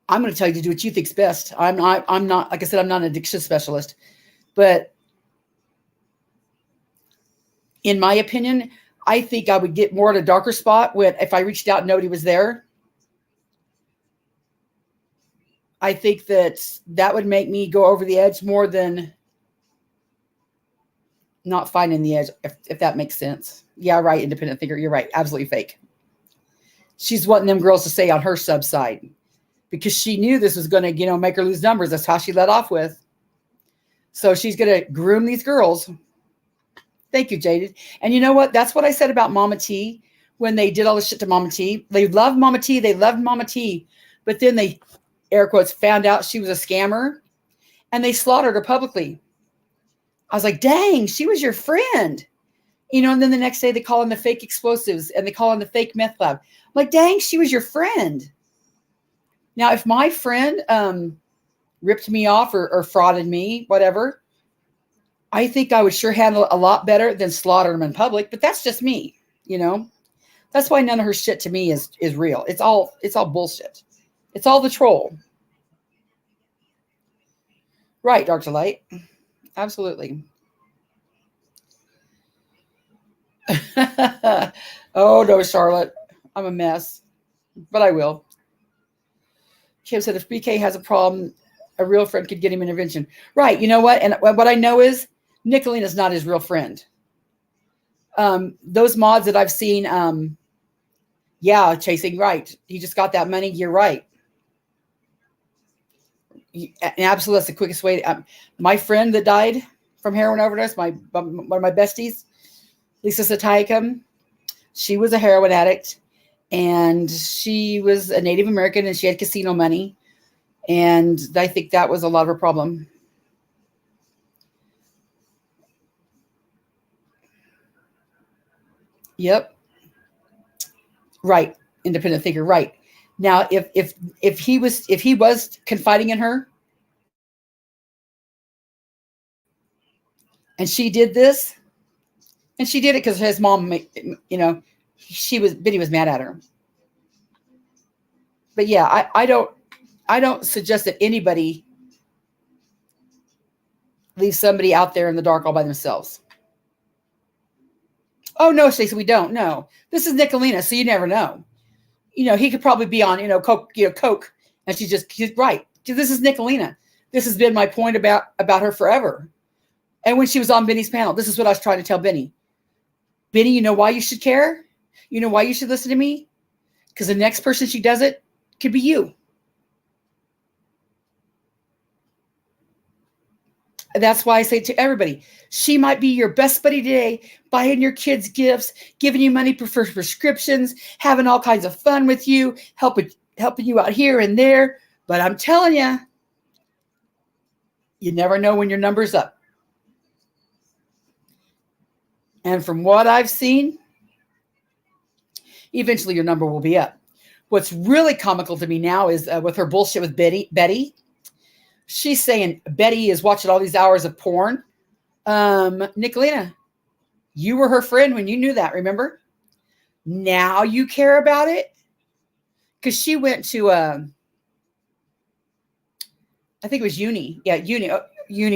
I'm going to tell you to do what you think's best. I'm not, like I said, I'm not an addiction specialist, but in my opinion, I think I would get more at a darker spot if I reached out and nobody was there. I think that would make me go over the edge more than not finding the edge, if that makes sense. Yeah, right, independent thinker. You're right. Absolutely fake. She's wanting them girls to stay on her sub side because she knew this was going to, make her lose numbers. That's how she let off with. So she's going to groom these girls. Thank you, Jaded. And you know what? That's what I said about Mama T when they did all this shit to Mama T. They loved Mama T. They loved Mama T. But then they, air quotes, found out she was a scammer and they slaughtered her publicly. I was like, dang, she was your friend. And then the next day they call in the fake explosives and they call in the fake meth lab. I'm like, dang, she was your friend. Now, if my friend ripped me off or frauded me, whatever, I think I would sure handle a lot better than slaughter them in public. But that's just me, That's why none of her shit to me is real. It's all bullshit. It's all the troll. Right, Dark to Light. Absolutely. Oh, no, Charlotte. I'm a mess. But I will. Kim said if BK has a problem, a real friend could get him intervention. Right. You know what? And what I know is Nickalina's not his real friend. Those mods that I've seen, yeah, chasing right. He just got that money. You're right. Absolutely, that's the quickest way. My friend that died from heroin overdose, one of my besties, Lisa Satayacum, she was a heroin addict, and she was a Native American, and she had casino money, and I think that was a lot of her problem. Yep. Right, independent thinker. Right. Now, if he was confiding in her, and she did this, and she did it because his mom, Benny was mad at her. But yeah, I don't suggest that anybody leave somebody out there in the dark all by themselves. Oh no, Stacey, we don't. No, this is Nickalina, so you never know. He could probably be on, coke, and she's right. This is Nickalina. This has been my point about her forever. And when she was on Benny's panel, this is what I was trying to tell Benny. Benny, you know why you should care? You know why you should listen to me? Because the next person she does it could be you. And that's why I say to everybody, she might be your best buddy today, buying your kids gifts, giving you money for prescriptions, having all kinds of fun with you, helping you out here and there. But I'm telling you, you never know when your number's up. And from what I've seen, eventually your number will be up. What's really comical to me now is with her bullshit with Betty. She's saying Betty is watching all these hours of porn. Nickalina, you were her friend when you knew that, remember? Now you care about it? Because she went to, I think it was Uni. Yeah, Uni,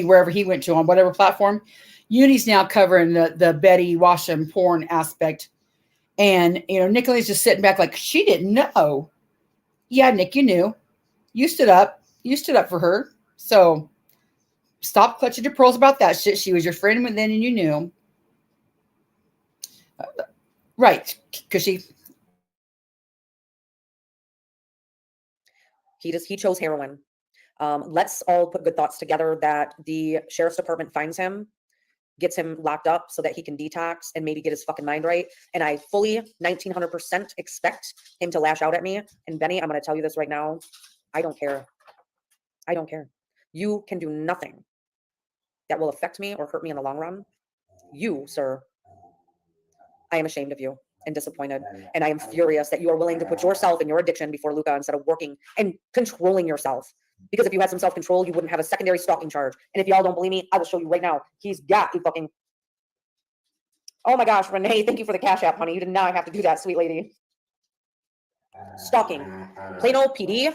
wherever he went to on whatever platform. Uni's now covering the Betty Washam porn aspect. And, Nickalina's just sitting back like, she didn't know. Yeah, Nick, you knew. You stood up. You stood up for her. So stop clutching your pearls about that shit. She was your friend then and you knew. Right. Because he chose heroin. Let's all put good thoughts together that the sheriff's department finds him, gets him locked up so that he can detox and maybe get his fucking mind right. And I fully 1900% expect him to lash out at me. And Benny, I'm going to tell you this right now. I don't care. I don't care. You can do nothing that will affect me or hurt me in the long run. You, sir, I am ashamed of you and disappointed. And I am furious that you are willing to put yourself and your addiction before Luca instead of working and controlling yourself. Because if you had some self-control, you wouldn't have a secondary stalking charge. And if y'all don't believe me, I will show you right now. He's got a fucking... Oh my gosh, Renee, thank you for the Cash App, honey. You did not have to do that, sweet lady. Stalking. Plano PD.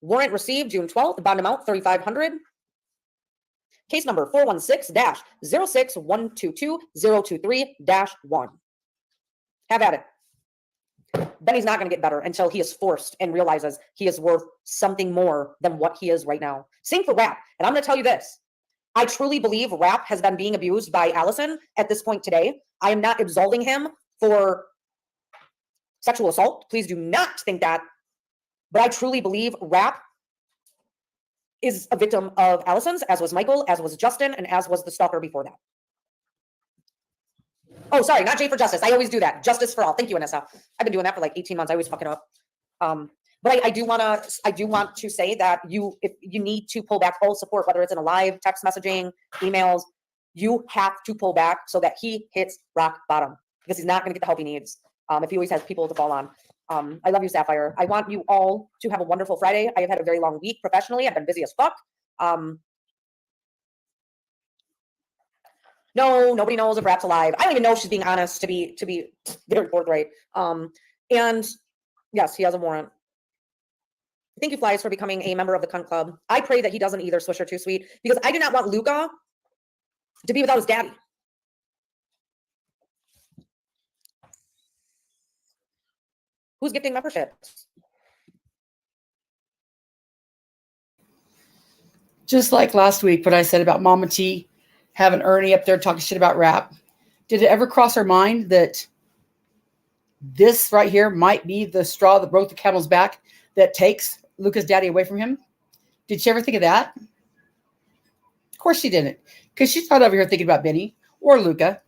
Warrant received June 12th. Bond amount $3,500. Case number 416-06122-023-1. Have at it. Benny's not going to get better until he is forced and realizes he is worth something more than what he is right now. Same for Rap. And I'm going to tell you this. I truly believe Rap has been being abused by Allison at this point today. I am not absolving him for sexual assault. Please do not think that. But I truly believe Rap is a victim of Allison's, as was Michael, as was Justin, and as was the stalker before that. Oh, sorry, not J for Justice. I always do that. Justice for all. Thank you, Anessa. I've been doing that for like 18 months. I always fuck it up. But I do want to say that if you need to pull back all support, whether it's in a live, text messaging, emails, you have to pull back so that he hits rock bottom because he's not going to get the help he needs if he always has people to fall on. I love you, Sapphire. I want you all to have a wonderful Friday. I have had a very long week professionally. I've been busy as fuck. No, nobody knows if Rap's alive. I don't even know if she's being honest, to be very forthright. And yes, he has a warrant. Thank you, Flies, for becoming a member of the Cunt Club. I pray that he doesn't either, Swish or Too Sweet, because I do not want Luca to be without his daddy. Who's gifting memberships? just like last week, what I said about Mama T having Ernie up there talking shit about Rap. Did it ever cross her mind that this right here might be the straw that broke the camel's back that takes Luca's daddy away from him? Did she ever think of that? Of course she didn't, because she's not over here thinking about Benny or Luca.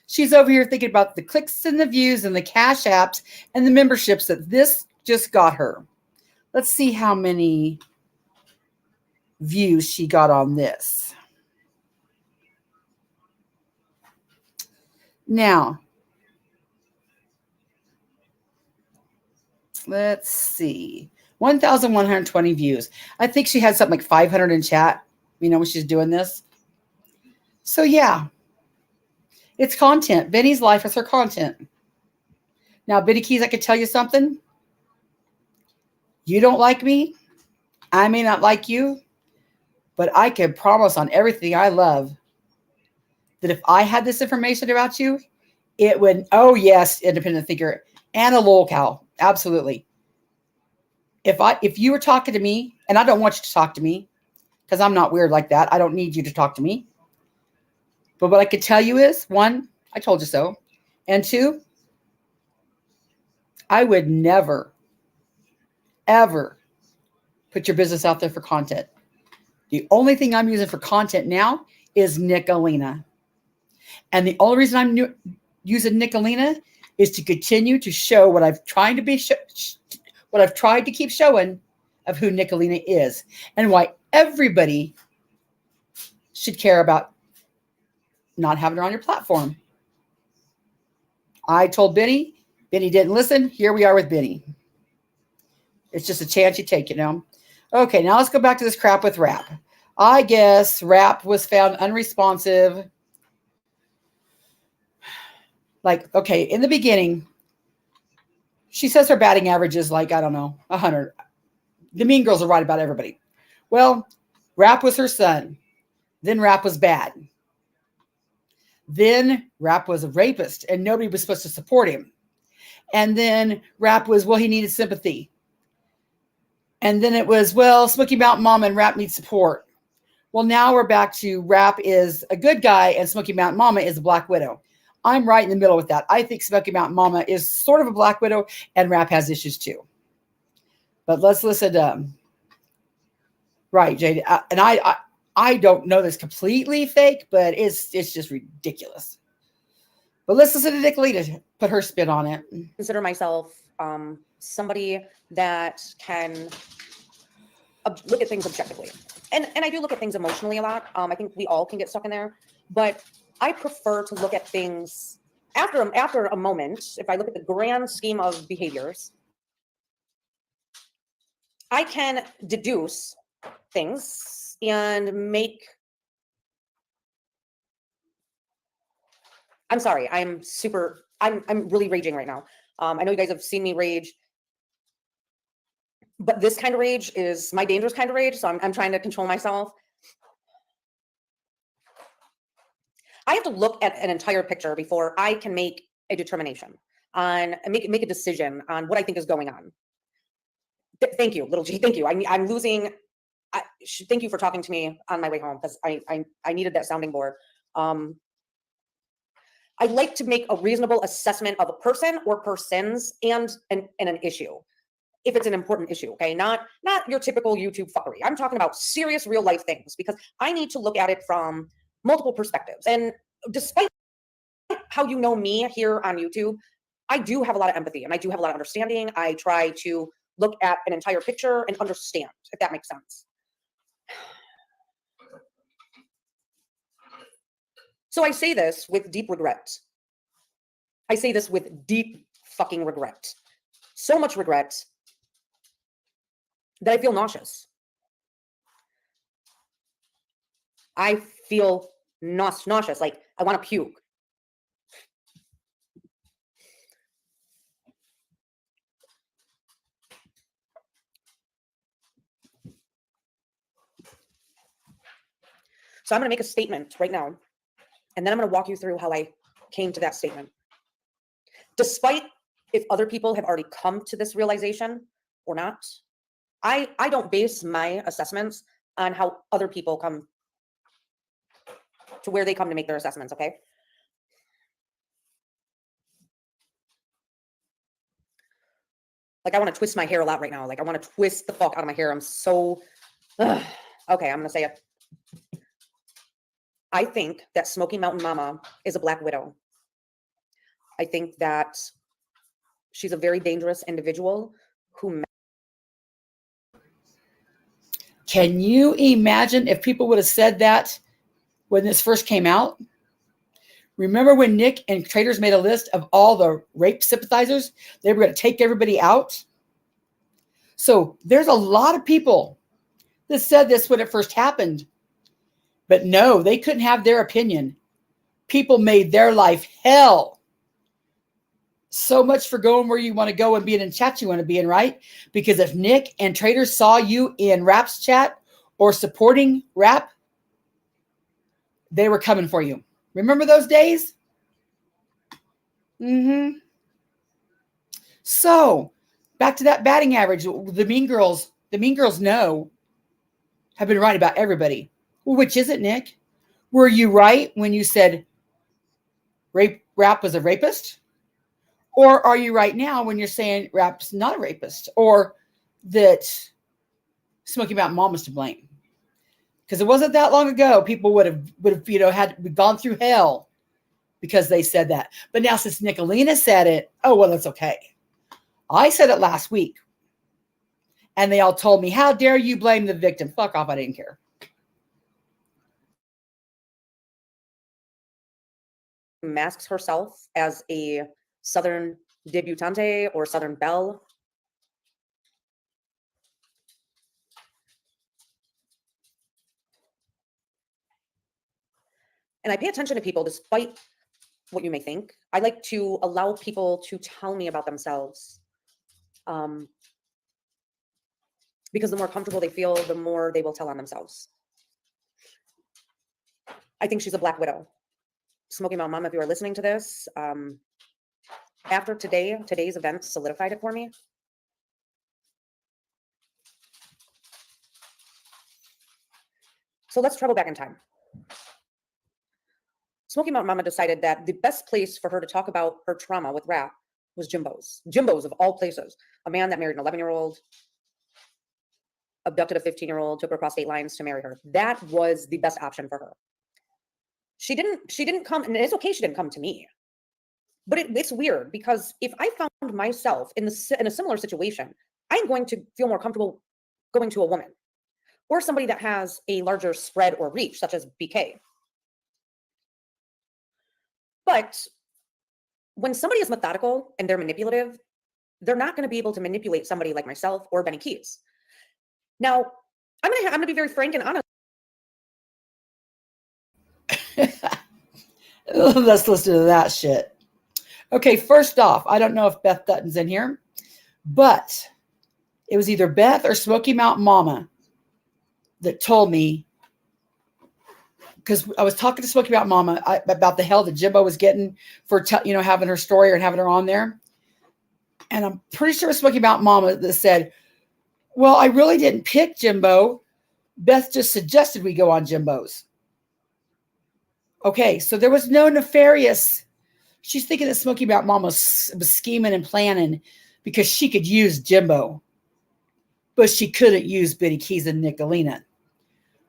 She's over here thinking about the clicks and the views and the cash apps and the memberships that this just got her. Let's see how many views she got on this. Now, let's see. 1,120 views. I think she had something like 500 in chat, when she's doing this. So, yeah. It's content. Benny's life is her content. Now, Benny Keyz, I could tell you something. You don't like me. I may not like you. But I can promise on everything I love that if I had this information about you, it would, oh, yes, independent thinker and a lolcow. Absolutely. If you were talking to me, and I don't want you to talk to me because I'm not weird like that. I don't need you to talk to me. But what I could tell you is, one, I told you so. And two, I would never, ever put your business out there for content. The only thing I'm using for content now is Nickalina. And the only reason I'm using Nickalina is to continue to show what I've tried to what I've tried to keep showing of who Nickalina is and why everybody should care about not having her on your platform. I told Benny. Benny didn't listen. Here we are with Benny. It's just a chance you take, Okay, now let's go back to this crap with Rap. I guess Rap was found unresponsive Like, okay, in the beginning, she says her batting average is like, I don't know, 100. The Mean Girls are right about everybody. Well, Rap was her son. Then Rap was bad. Then Rap was a rapist and nobody was supposed to support him. And then Rap was, well, he needed sympathy. And then it was, well, Smoky Mountain Mama and Rap need support. Well, now we're back to Rap is a good guy and Smoky Mountain Mama is a Black Widow. I'm right in the middle with that. I think Smoky Mountain Mama is sort of a Black Widow and Rap has issues too. But let's listen. Right, Jade. And I don't know this completely fake, but it's just ridiculous. But let's listen to Nickalina put her spin on it. Consider myself somebody that can look at things objectively. And I do look at things emotionally a lot. I think we all can get stuck in there. But I prefer to look at things after a moment. If I look at the grand scheme of behaviors, I can deduce things and make. I'm sorry. I'm really raging right now. I know you guys have seen me rage, but this kind of rage is my dangerous kind of rage. So I'm trying to control myself. I have to look at an entire picture before I can make a determination on make a decision on what I think is going on. Thank you, little G. Thank you. I'm losing. Thank you for talking to me on my way home because I needed that sounding board. I like to make a reasonable assessment of a person or persons and an issue, if it's an important issue. Okay, not your typical YouTube fuckery. I'm talking about serious real life things because I need to look at it from multiple perspectives. And despite how you know me here on YouTube, I do have a lot of empathy and I do have a lot of understanding. I try to look at an entire picture and understand, if that makes sense. So I say this with deep regret. I say this with deep fucking regret. So much regret that I feel nauseous. I feel nauseous, like I want to puke. So I'm going to make a statement right now, and then I'm going to walk you through how I came to that statement. Despite if other people have already come to this realization or not, I don't base my assessments on how other people come to where they come to make their assessments, okay? Like I want to twist my hair a lot right now. Like I want to twist the fuck out of my hair. I'm so, okay, I'm going to say it. I think that Smoky Mountain Mama is a Black Widow. I think that she's a very dangerous individual who. Can you imagine if people would have said that when this first came out? Remember when Nick and Traders made a list of all the rape sympathizers? They were going to take everybody out. So there's a lot of people that said this when it first happened. But no, they couldn't have their opinion. People made their life hell. So much for going where you want to go and being in chat you want to be in, right? Because if Nick and Traders saw you in Rap's chat or supporting Rap, they were coming for you. Remember those days? So back to that batting average. The Mean Girls know have been right about everybody. Well, which is it, Nick? Were you right when you said Rap was a rapist? Or are you right now when you're saying Rap's not a rapist or that Smoky Mountain Mama's to blame? Because it wasn't that long ago, people would have had gone through hell because they said that. But now since Nickalina said it, oh, well, that's okay. I said it last week. And they all told me, how dare you blame the victim? Fuck off, I didn't care. Masks herself as a Southern debutante or Southern belle. And I pay attention to people despite what you may think. I like to allow people to tell me about themselves. Because the more comfortable they feel, the more they will tell on themselves. I think she's a Black widow. Smoky Mountain Mama, if you are listening to this, after today's event solidified it for me. So let's travel back in time. Smoky Mountain Mama decided that the best place for her to talk about her trauma with rap was Jimbo's. Jimbo's of all places. A man that married an 11-year-old, abducted a 15-year-old, took her across state lines to marry her. That was the best option for her. She didn't come, and it's okay she didn't come to me. But it's weird because if I found myself in a similar situation, I'm going to feel more comfortable going to a woman or somebody that has a larger spread or reach, such as BK. But when somebody is methodical and they're manipulative, they're not going to be able to manipulate somebody like myself or Benny Keyz. Now, I'm going to be very frank and honest. Let's listen to that shit. Okay, first off, I don't know if Beth Dutton's in here, but it was either Beth or Smoky Mountain Mama that told me, because I was talking to Smoky Mountain Mama about the hell that Jimbo was getting for having her story and having her on there. And I'm pretty sure it was Smoky Mountain Mama that said, well, I really didn't pick Jimbo. Beth just suggested we go on Jimbo's. Okay, so there was no nefarious. She's thinking that Smoky Mountain Mama was scheming and planning because she could use Jimbo, but she couldn't use Benny Keyz and Nickalina.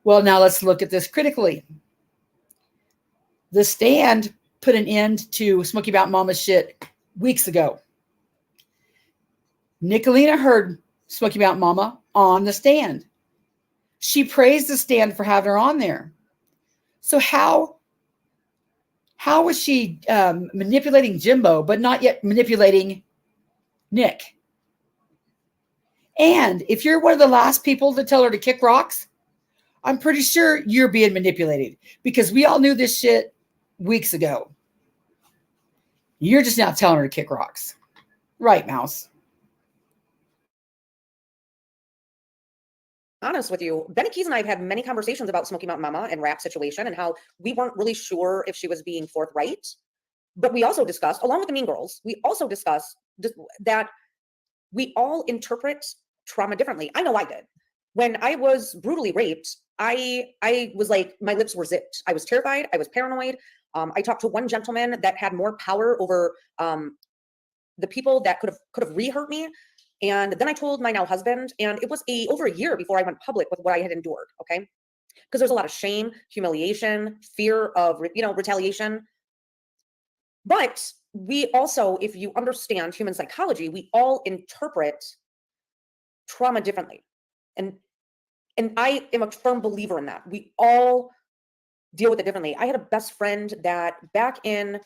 Well, now let's look at this critically. The Stand put an end to Smoky Mountain Mama's shit weeks ago. Nickalina heard Smoky Mountain Mama on The Stand. She praised The Stand for having her on there. So how was she manipulating Jimbo, but not yet manipulating Nick? And if you're one of the last people to tell her to kick rocks, I'm pretty sure you're being manipulated because we all knew this shit weeks ago. You're just now telling her to kick rocks. Right, Mouse? Honest with you, Benny Keyz and I have had many conversations about Smoky Mountain Mama and rap situation and how we weren't really sure if she was being forthright. But we also discussed, along with the Mean Girls, we also discussed that we all interpret trauma differently. I know I did. When I was brutally raped, I was like, my lips were zipped. I was terrified. I was paranoid. I talked to one gentleman that had more power over the people that could have re-hurt me. And then I told my now husband, and it was over a year before I went public with what I had endured. Okay. Because there's a lot of shame, humiliation, fear of, retaliation. But we also, if you understand human psychology, we all interpret trauma differently. And I am a firm believer in that. We all deal with it differently. I had a best friend that back in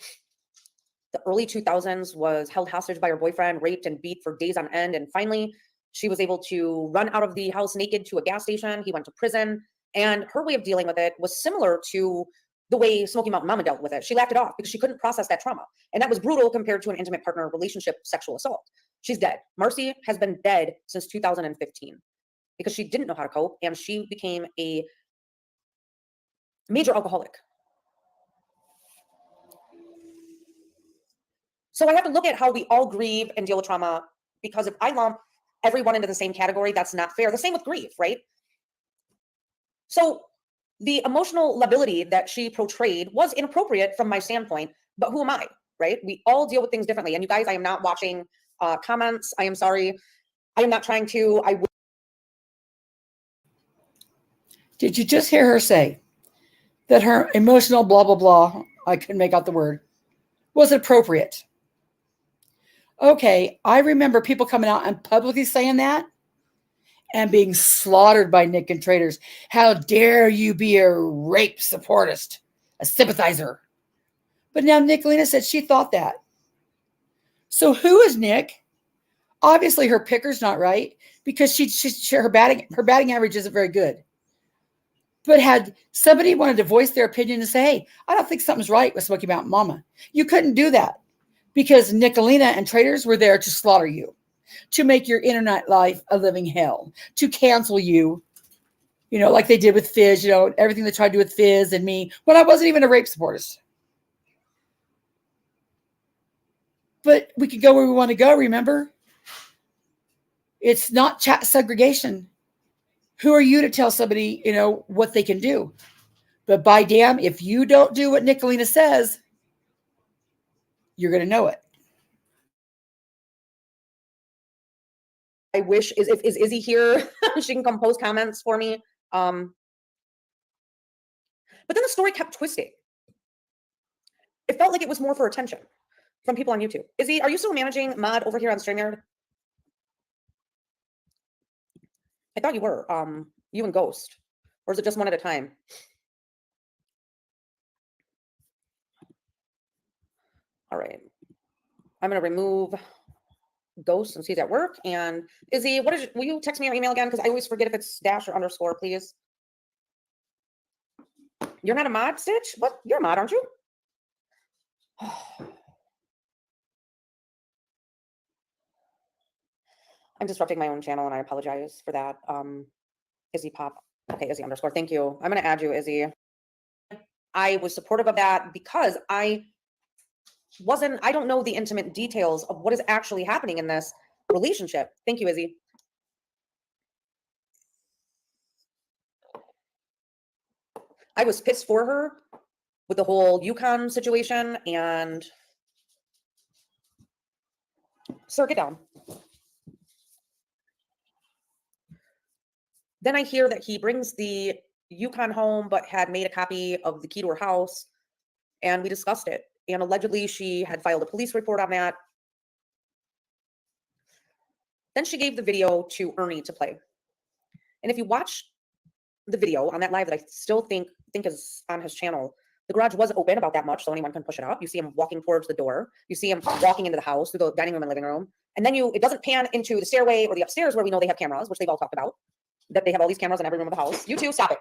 the early 2000s was held hostage by her boyfriend, raped and beat for days on end. And finally, she was able to run out of the house naked to a gas station. He went to prison. And her way of dealing with it was similar to the way Smoky Mountain Mama dealt with it. She laughed it off because she couldn't process that trauma. And that was brutal compared to an intimate partner relationship sexual assault. She's dead. Marcy has been dead since 2015 because she didn't know how to cope and she became a major alcoholic. So I have to look at how we all grieve and deal with trauma, because if I lump everyone into the same category, that's not fair. The same with grief, right? So the emotional lability that she portrayed was inappropriate from my standpoint, but who am I, right? We all deal with things differently. And you guys, I am not watching comments. I am sorry. I am not trying to. Did you just hear her say that her emotional blah, blah, blah, I couldn't make out the word, was appropriate? Okay, I remember people coming out and publicly saying that and being slaughtered by Nick and traders. How dare you be a rape supportist, a sympathizer? But now Nickalina said she thought that. So who is Nick? Obviously her picker's not right because her batting average isn't very good. But had somebody wanted to voice their opinion and say, hey, I don't think something's right with Smoky Mountain Mama, you couldn't do that because Nickalina and traitors were there to slaughter you, to make your internet life a living hell, to cancel you, like they did with Fizz, everything they tried to do with Fizz and me when I wasn't even a rape supporter. But we can go where we want to go, remember? It's not chat segregation. Who are you to tell somebody, what they can do? But by damn, if you don't do what Nickalina says, you're going to know it. I wish is Izzy here, she can come post comments for me. But then the story kept twisting. It felt like it was more for attention from people on YouTube. Izzy, are you still managing mod over here on StreamYard? I thought you were. You and Ghost. Or is it just one at a time? All right. I'm going to remove Ghost since he's at work. And Izzy, will you text me your email again? Because I always forget if it's dash or underscore, please. You're not a mod, Stitch? What? You're a mod, aren't you? I'm disrupting my own channel and I apologize for that. Izzy Pop. Okay, Izzy underscore. Thank you. I'm going to add you, Izzy. I was supportive of that because I don't know the intimate details of what is actually happening in this relationship. Thank you, Izzy. I was pissed for her with the whole Yukon situation and sir, get down. Then I hear that he brings the Yukon home, but had made a copy of the key to her house, and we discussed it. And allegedly, she had filed a police report on that. Then she gave the video to Ernie to play. And if you watch the video on that live that I still think is on his channel, the garage was open about that much, so anyone can push it up. You see him walking towards the door. You see him walking into the house through the dining room and living room. And then it doesn't pan into the stairway or the upstairs where we know they have cameras, which they've all talked about, that they have all these cameras in every room of the house. You two, stop it.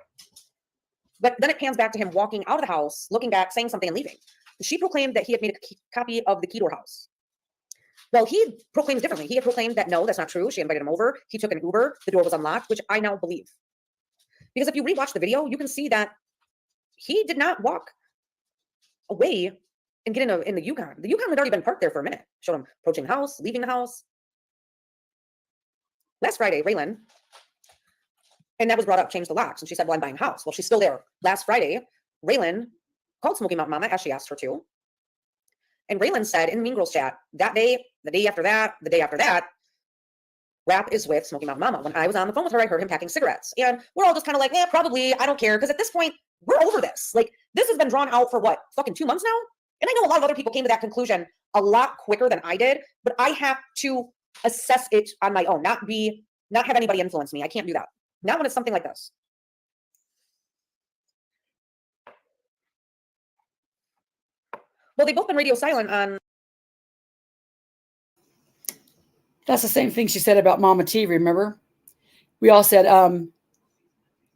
But then it pans back to him walking out of the house, looking back, saying something and leaving. She proclaimed that he had made a copy of the key to her house. Well, he proclaims differently. He had proclaimed that no, that's not true. She invited him over. He took an Uber. The door was unlocked, which I now believe. Because if you rewatch the video, you can see that he did not walk away and get in the Yukon. The Yukon had already been parked there for a minute. Showed him approaching the house, leaving the house. Last Friday, Raylan, and that was brought up, changed the locks. And she said, well, I'm buying a house. Well, she's still there. Last Friday, Raylan called Smoky Mountain Mama as she asked her to. And Raylan said in Mean Girls chat, that day, the day after that, the day after that, Rap is with Smoky Mountain Mama. When I was on the phone with her, I heard him packing cigarettes. And we're all just kind of like, yeah, probably, I don't care. Because at this point, we're over this. Like, this has been drawn out for what, fucking 2 months now? And I know a lot of other people came to that conclusion a lot quicker than I did, but I have to assess it on my own, not have anybody influence me. I can't do that. Not when it's something like this. Well, they've both been radio silent on. That's the same thing she said about Mama T, remember? We all said,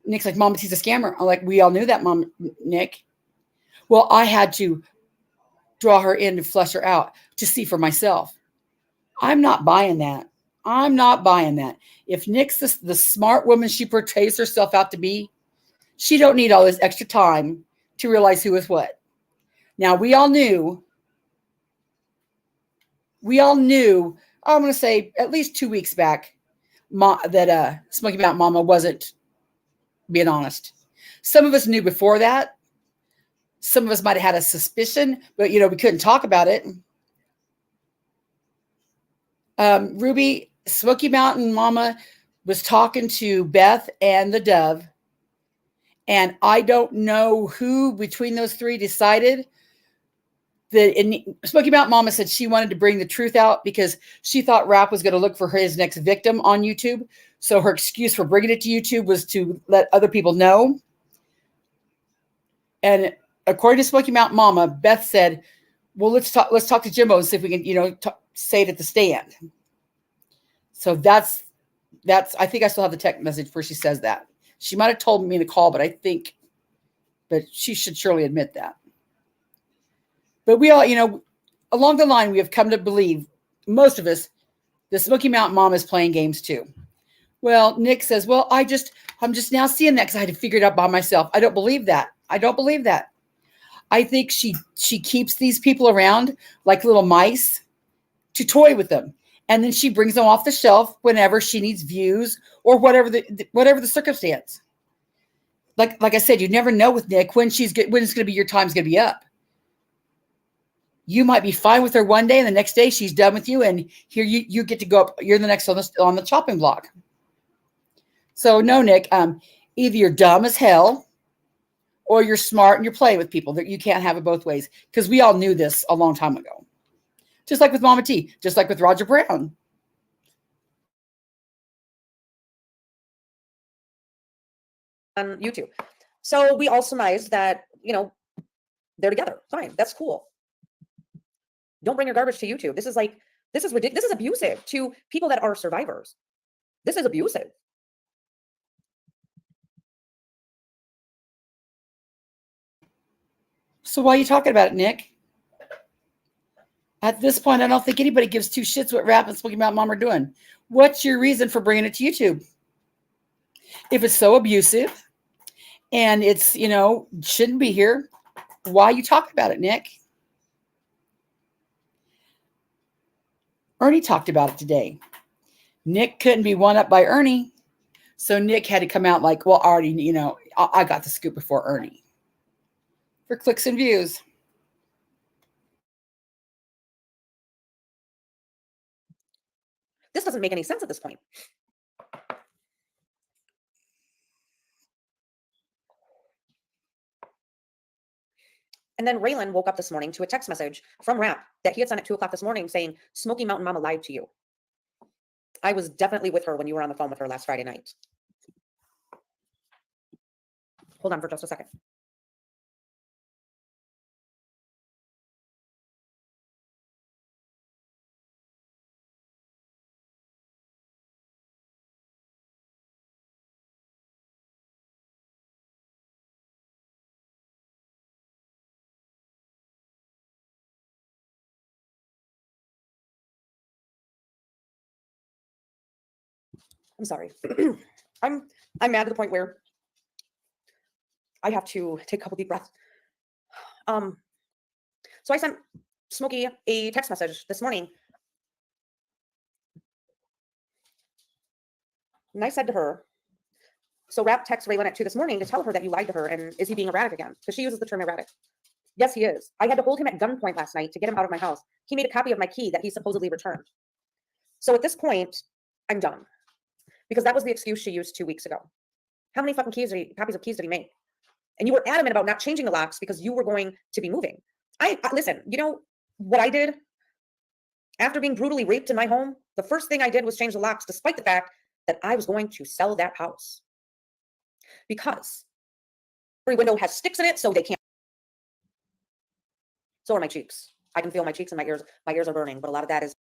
Nick's like, Mama T's a scammer. I'm like, we all knew that, Nick. Well, I had to draw her in and flush her out to see for myself. I'm not buying that. I'm not buying that. If Nick's the smart woman she portrays herself out to be, she don't need all this extra time to realize who is what. Now, we all knew, I'm going to say at least 2 weeks back, that Smoky Mountain Mama wasn't being honest. Some of us knew before that. Some of us might have had a suspicion, but, we couldn't talk about it. Ruby, Smoky Mountain Mama was talking to Beth and the Dove, and I don't know who between those three decided that. Smoky Mountain Mama said she wanted to bring the truth out because she thought Rap was going to look for his next victim on YouTube. So her excuse for bringing it to YouTube was to let other people know. And according to Smoky Mountain Mama, Beth said, well, let's talk to Jimbo and see if we can, say it at the stand. So that's, I think I still have the text message where she says that. She might have told me in a call, but she should surely admit that. But we all, along the line, we have come to believe, most of us, the Smoky Mountain Mom is playing games too. Well, Nick says, well, I'm just now seeing that because I had to figure it out by myself. I don't believe that. I think she keeps these people around like little mice to toy with them. And then she brings them off the shelf whenever she needs views or whatever the circumstance. Like I said, you never know with Nick when it's going to be your time's going to be up. You might be fine with her one day, and the next day she's done with you, and here you get to go up. You're the next on the chopping block. So no, Nick, either you're dumb as hell, or you're smart and you're playing with people. That you can't have it both ways, because we all knew this a long time ago. Just like with Mama T, just like with Roger Brown. On YouTube. So we all surmised that, they're together. Fine. That's cool. Don't bring your garbage to YouTube. This is ridiculous. This is abusive to people that are survivors. This is abusive. So why are you talking about it, Nick? At this point, I don't think anybody gives two shits what Rap and Smoky Mountain Mom are doing. What's your reason for bringing it to YouTube? If it's so abusive and it's, shouldn't be here, why are you talking about it, Nick? Ernie talked about it today. Nick couldn't be one up by Ernie. So Nick had to come out like, well, already, I got the scoop before Ernie. For clicks and views. This doesn't make any sense at this point. And then Raylan woke up this morning to a text message from Rap that he had sent at 2:00 this morning saying, Smoky Mountain Mama lied to you. I was definitely with her when you were on the phone with her last Friday night. Hold on for just a second. I'm sorry. I'm mad to the point where I have to take a couple deep breaths. So I sent Smokey a text message this morning. And I said to her, so Rap texts Raylan at 2 this morning to tell her that you lied to her, and is he being erratic again? Because she uses the term erratic. Yes, he is. I had to hold him at gunpoint last night to get him out of my house. He made a copy of my key that he supposedly returned. So at this point, I'm done. Because that was the excuse she used 2 weeks ago. How many fucking copies of keys did he make? And you were adamant about not changing the locks because you were going to be moving. Listen, you know what I did? After being brutally raped in my home, the first thing I did was change the locks, despite the fact that I was going to sell that house. Because every window has sticks in it, so they can't. So are my cheeks. I can feel my cheeks and my ears. My ears are burning, but a lot of that is.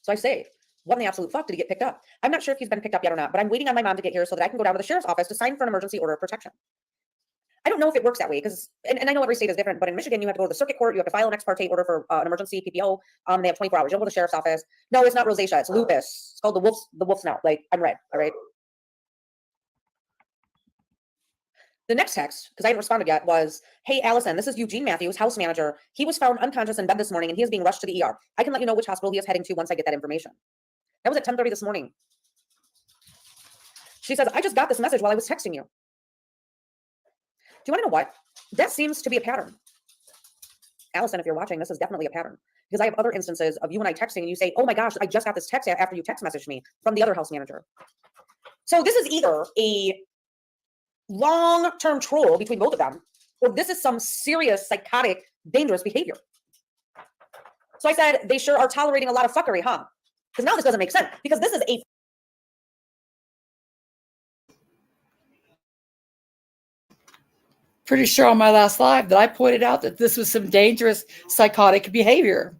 So I say, what in the absolute fuck did he get picked up? I'm not sure if he's been picked up yet or not, but I'm waiting on my mom to get here so that I can go down to the sheriff's office to sign for an emergency order of protection. I don't know if it works that way because, and I know every state is different, but in Michigan, you have to go to the circuit court. You have to file an ex parte order for an emergency PPO. They have 24 hours. You'll go to the sheriff's office. No, it's not rosacea. It's lupus. It's called the wolf snout. Like, I'm red. All right. The next text, because I hadn't responded yet, was, hey, Allison, this is Eugene Matthews, house manager. He was found unconscious in bed this morning and he is being rushed to the ER. I can let you know which hospital he is heading to once I get that information. That was at 10:30 this morning. She says, I just got this message while I was texting you. Do you want to know what? That seems to be a pattern. Allison, if you're watching, this is definitely a pattern. Because I have other instances of you and I texting and you say, oh my gosh, I just got this text after you text messaged me from the other house manager. So this is either a long-term troll between both of them, or this is some serious, psychotic, dangerous behavior. So I said, they sure are tolerating a lot of fuckery, huh? Because now this doesn't make sense. Because this is a pretty sure on my last live that I pointed out that this was some dangerous psychotic behavior.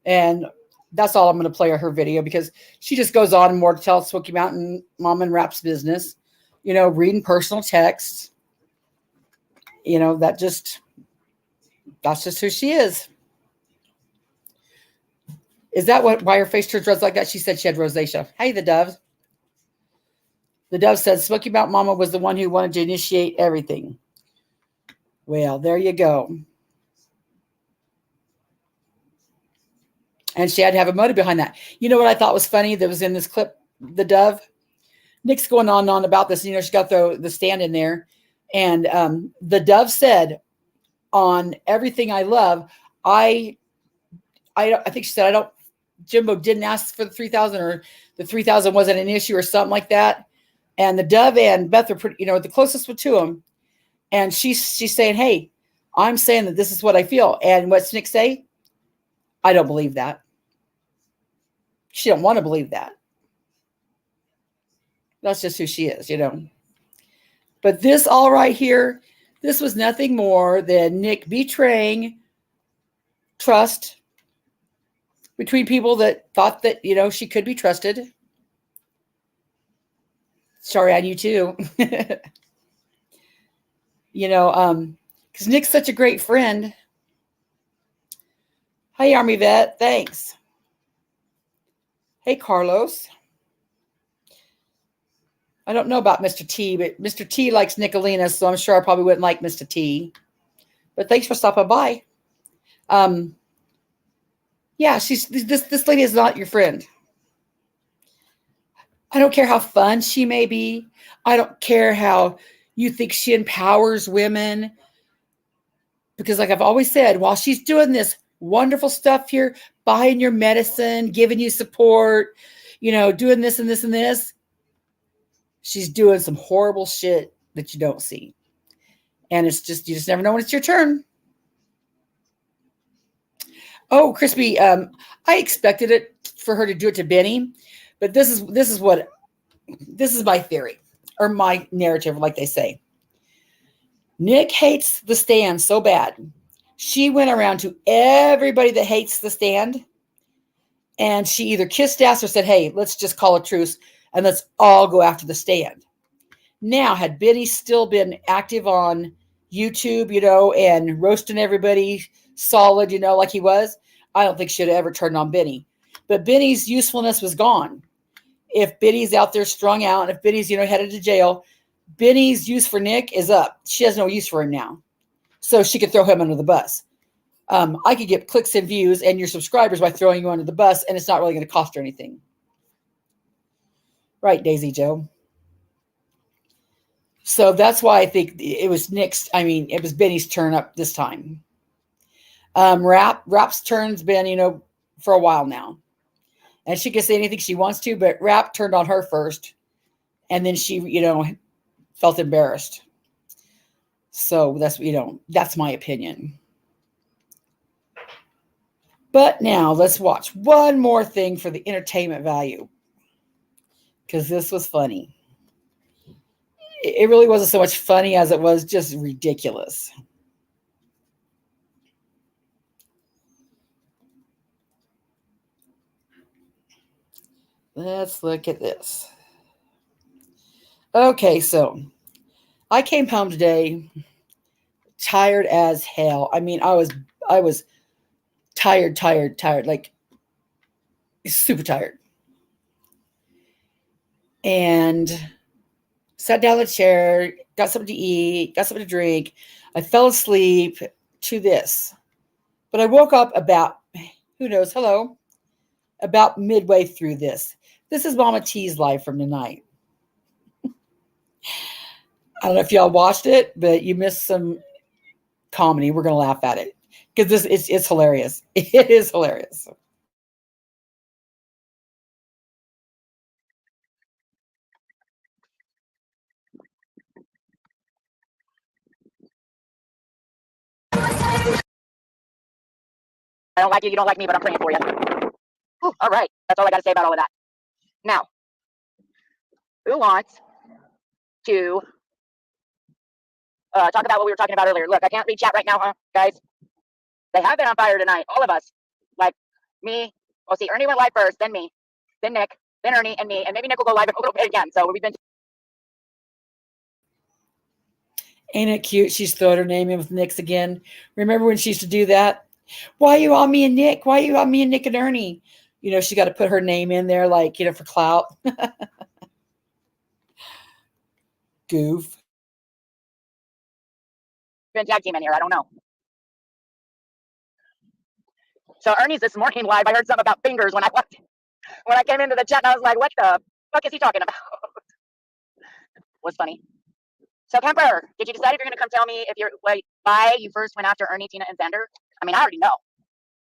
And That's all I'm going to play her video because she just goes on more to tell Smoky Mountain Mom and Rap's business, reading personal texts. That's just who she is. Is that why her face turns red like that? She said she had rosacea. Hey, the Dove. The Dove said Smoky Mountain Mama was the one who wanted to initiate everything. Well, there you go. And she had to have a motive behind that. You know what I thought was funny that was in this clip, the Dove? Nick's going on and on about this. She got the stand in there. And the Dove said, on Everything I Love, I think she said, Jimbo didn't ask for the 3,000 or the 3,000 wasn't an issue or something like that. And the Dove and Beth are pretty, the closest to him. And she's saying, hey, I'm saying that this is what I feel. And what's Nick say? I don't believe that. She don't want to believe that. That's just who she is, But this all right here, this was nothing more than Nick betraying trust between people that thought that, she could be trusted. Sorry on you too. Because Nick's such a great friend. Hey, Army Vet, thanks. Hey, Carlos. I don't know about Mr. T, but Mr. T likes Nickalina, so I'm sure I probably wouldn't like Mr. T. But thanks for stopping by. Yeah, this lady is not your friend. I don't care how fun she may be. I don't care how you think she empowers women. Because like I've always said, while she's doing this wonderful stuff here, buying your medicine, giving you support, doing this and this and this, she's doing some horrible shit that you don't see. And you just never know when it's your turn. Oh, Crispy, I expected it for her to do it to Benny, but this is my theory or my narrative, like they say. Nick hates the stand so bad. She went around to everybody that hates the stand, and she either kissed ass or said, hey, let's just call a truce and let's all go after the stand. Now, had Benny still been active on YouTube, and roasting everybody solid, like he was, I don't think she'd have ever turned on Benny. But Benny's usefulness was gone. If Benny's out there strung out, and if Benny's, headed to jail, Benny's use for Nick is up. She has no use for him now. So she could throw him under the bus. I could get clicks and views and your subscribers by throwing you under the bus, and it's not really going to cost her anything. Right, Daisy Joe? So that's why I think it was it was Benny's turn up this time. Rap's turn's been, for a while now. And she can say anything she wants to, but Rap turned on her first. And then she, felt embarrassed. So that's my opinion. But now let's watch one more thing for the entertainment value. Because this was funny. It really wasn't so much funny as it was just ridiculous. Let's look at this. Okay, so I came home today tired as hell. I mean, I was tired, like super tired. And sat down in the chair, got something to eat, got something to drink. I fell asleep to this. But I woke up about, about midway through this. This is Mama T's live from tonight. I don't know if y'all watched it, but you missed some comedy. We're going to laugh at it because it's hilarious. It is hilarious. I don't like you. You don't like me, but I'm praying for you. Whew, all right. That's all I got to say about all of that. Now, who wants to talk about what we were talking about earlier? Look, I can't read chat right now, huh, guys? They have been on fire tonight. All of us. Like me, Well, see, Ernie went live first, then me, then Nick, then Ernie, and me, and maybe Nick will go live a little bit again. So we've been. Ain't it cute? She's throwing her name in with Nick's again. Remember when she used to do that? Why are you on me and Nick? Why are you on me and Nick and Ernie? You know, she got to put her name in there, like, you know, for clout. Goof. Been tag team in here. I don't know. So Ernie's this morning live. I heard something about fingers when I came into the chat, and I was like, "What the fuck is he talking about?" Was funny. So Kemper, did you decide if you're going to come tell me if you're why you first went after Ernie, Tina, and Xander? I mean, I already know.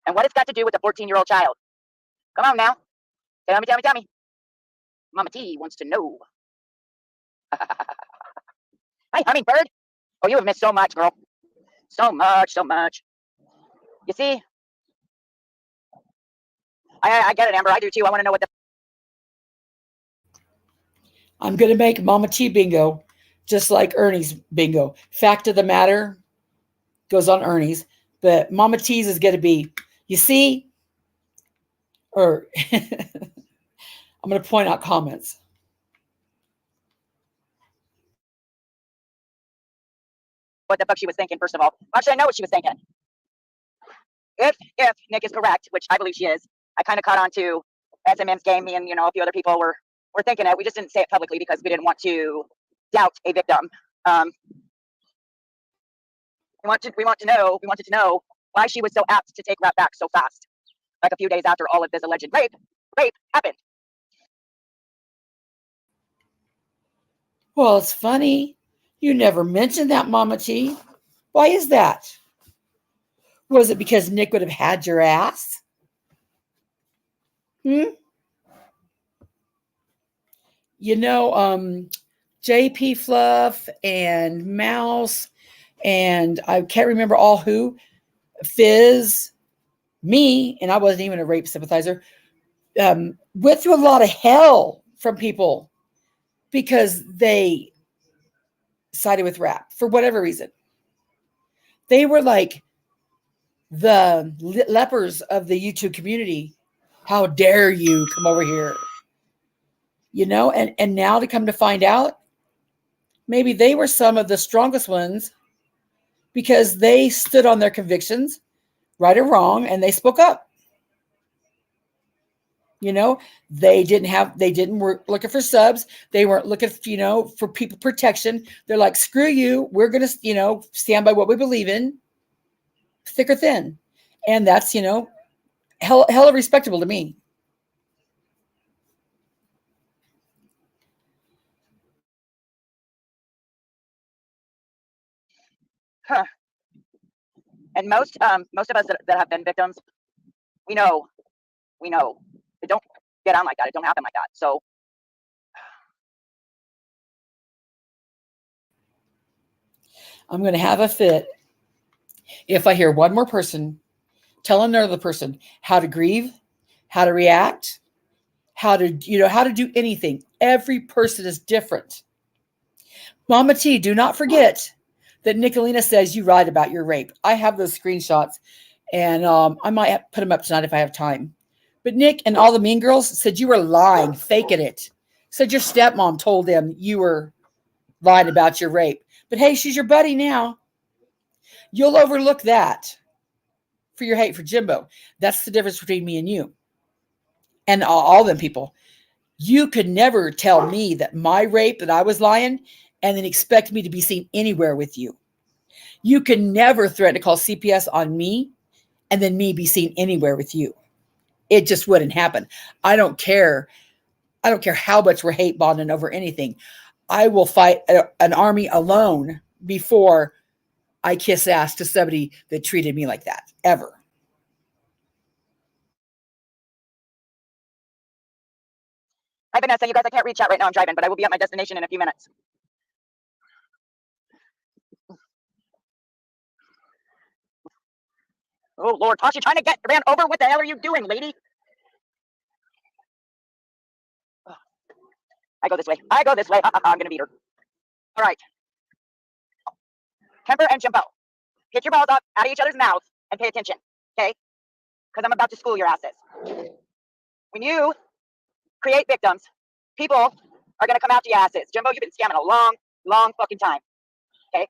And what it's got to do with a 14-year-old child? Come on now, tell me. Mama T wants to know. Hi, hummingbird. Oh, you have missed so much, girl. So much. You see, I get it, Amber. I do too. I want to know what the. I'm going to make Mama T bingo, just like Ernie's bingo. Fact of the matter goes on Ernie's, but Mama T's is going to be, you see, or I'm going to point out comments. What the fuck she was thinking, first of all. Actually, I know what she was thinking. If Nick is correct, which I believe she is, I kind of caught on to SMN's game. Me and a few other people were thinking it. We just didn't say it publicly because we didn't want to doubt a victim. We wanted to know why she was so apt to take Rap back so fast, like a few days after all of this alleged rape happened. Well, it's funny. You never mentioned that, Mama T. Why is that? Was it because Nick would have had your ass? You know, JP Fluff and Mouse, and I can't remember all who, Fizz, me, and I wasn't even a rape sympathizer, went through a lot of hell from people because they sided with Rap for whatever reason. They were like the lepers of the YouTube community. How dare you come over here? You know, and now to come to find out, maybe they were some of the strongest ones because they stood on their convictions, right or wrong, and they spoke up. You know, they weren't looking for subs. They weren't looking, for people protection. They're like, screw you. We're going to, stand by what we believe in, thick or thin. And that's, hella respectable to me. Huh. And most of us that have been victims, we know it don't get on like that. It don't happen like that. So I'm going to have a fit if I hear one more person tell another person how to grieve, how to react, how to do anything. Every person is different. Mama T, do not forget that Nickalina says you lied about your rape. I have those screenshots, and I might put them up tonight if I have time. But Nick and all the mean girls said you were lying, faking it. Said your stepmom told them you were lying about your rape. But hey, she's your buddy now. You'll overlook that for your hate for Jimbo. That's the difference between me and you. And all them people. You could never tell me that my rape, that I was lying, and then expect me to be seen anywhere with you. You can never threaten to call CPS on me and then me be seen anywhere with you. It just wouldn't happen. I don't care. I don't care how much we're hate bonding over anything. I will fight an army alone before I kiss ass to somebody that treated me like that, ever. Hi, Vanessa. You guys, I can't reach out right now. I'm driving, but I will be at my destination in a few minutes. Oh, Lord. Tosh, you trying to get ran over? What the hell are you doing, lady? I go this way. I'm going to beat her. All right. Kemper and Jimbo, get your balls up out of each other's mouths and pay attention, okay? Because I'm about to school your asses. when you create victims, people are going to come after your asses. Jimbo, you've been scamming a long, long fucking time. Okay?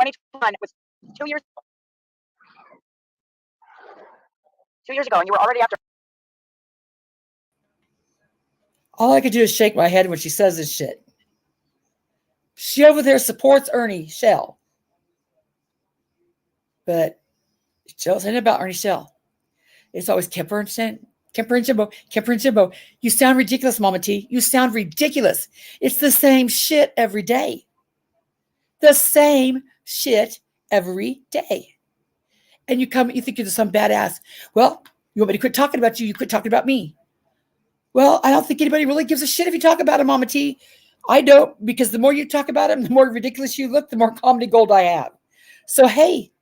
2021 was 2 years ago. 2 years ago, and you were already after. All I could do is shake my head when she says this shit. She over there supports Ernie Shell. But she don't say anything about Ernie Shell. It's always Kemper and Jimbo, Kemper and Jimbo. You sound ridiculous, Mama T. You sound ridiculous. It's the same shit every day. The same shit every day. And you think you're some badass. Well, you want me to quit talking about you? You quit talking about me. Well, I don't think anybody really gives a shit if you talk about him, Mama T. I don't, because the more you talk about him, the more ridiculous you look, the more comedy gold I have. So, hey,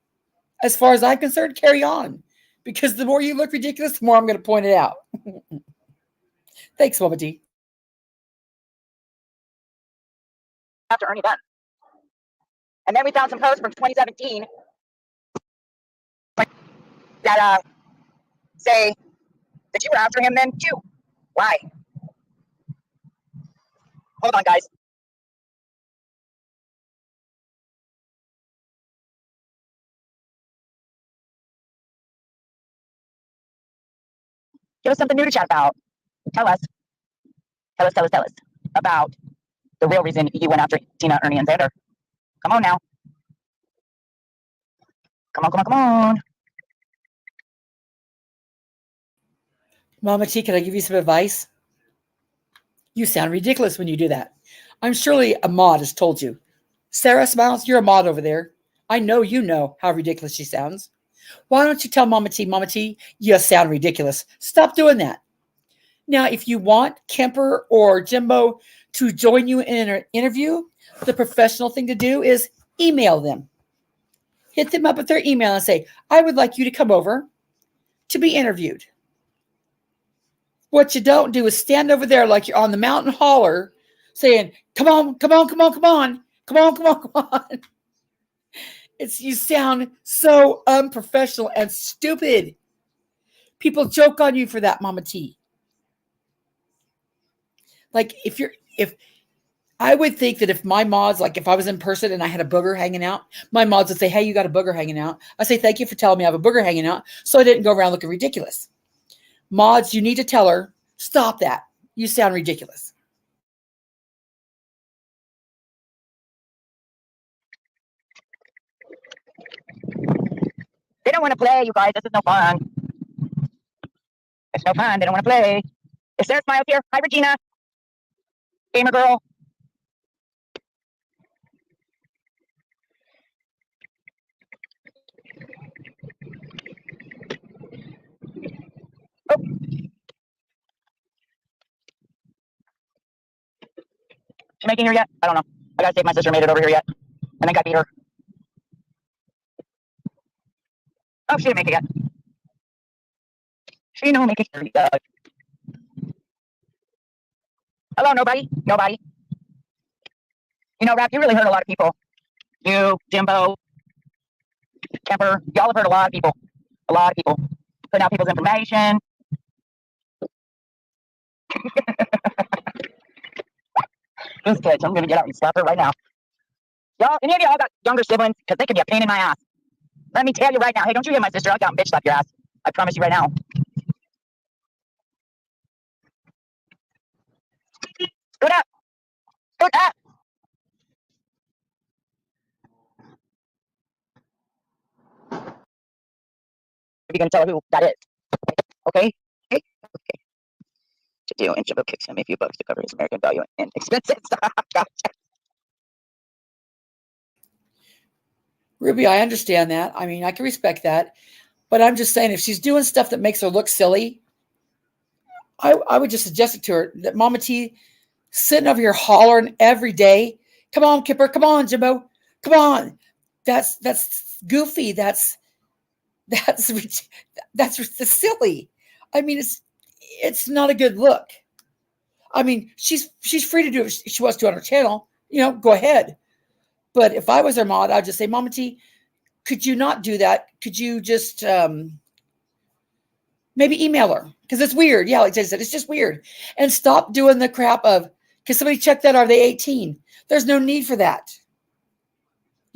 as far as I'm concerned, carry on. Because the more you look ridiculous, the more I'm going to point it out. Thanks, Mama T. After Ernie then. And then we found some posts from 2017 that say that you were after him then too. Why? Hold on, guys. Give us something new to chat about. Tell us about the real reason you went after Tina, Ernie, and Xander. Come on now. Come on. Mama T, can I give you some advice? You sound ridiculous when you do that. I'm surely a mod has told you. Sarah Smiles, you're a mod over there. I know you know how ridiculous she sounds. Why don't you tell Mama T, you sound ridiculous. Stop doing that. Now, if you want Kemper or Jimbo to join you in an interview, the professional thing to do is email them. Hit them up with their email and say, I would like you to come over to be interviewed. What you don't do is stand over there like you're on the mountain holler saying, come on. You sound so unprofessional and stupid. People joke on you for that, Mama T. Like if I would think that if my mods, like if I was in person and I had a booger hanging out, my mods would say, hey, you got a booger hanging out. I say, thank you for telling me I have a booger hanging out. So I didn't go around looking ridiculous. Mods, you need to tell her, stop that. You sound ridiculous. They don't want to play, you guys. This is no fun. It's no fun. They don't want to play. Is Sarah Smiles here? Hi, Regina. Gamer girl. Oh. She making here yet? I don't know. I gotta see if my sister made it over here yet. I think I beat her. Oh, she didn't make it yet. She don't make it here yet. Hello, nobody? Nobody? You know, Rap, you really hurt a lot of people. You, Jimbo, Kemper, y'all have hurt a lot of people. A lot of people. Putting out people's information. This bitch, I'm gonna get out and slap her right now. Y'all, any of y'all got younger siblings? Because they can be a pain in my ass. Let me tell you right now. Hey, don't you hit my sister. I'll get out and bitch slap your ass. I promise you right now. Scoot up. Scoot up. You're gonna tell her who that is. Okay? Okay? Okay. To do, and Jimbo kicks him a few bucks to cover his American value and expenses. Gotcha. Ruby, I understand that. I mean, I can respect that. But I'm just saying, if she's doing stuff that makes her look silly, I would just suggest it to her that Mama T sitting over here hollering every day. Come on, Kipper. Come on, Jimbo. Come on. That's goofy. That's silly. I mean, it's not a good look. I mean, she's free to do it if she wants to on her channel. You know, go ahead. But if I was her mod, I'd just say, Mama T, could you not do that? Could you just Maybe email her because it's weird. Yeah, like I said, it's just weird. And stop doing the crap of, can somebody check that? Are they 18? There's no need for that.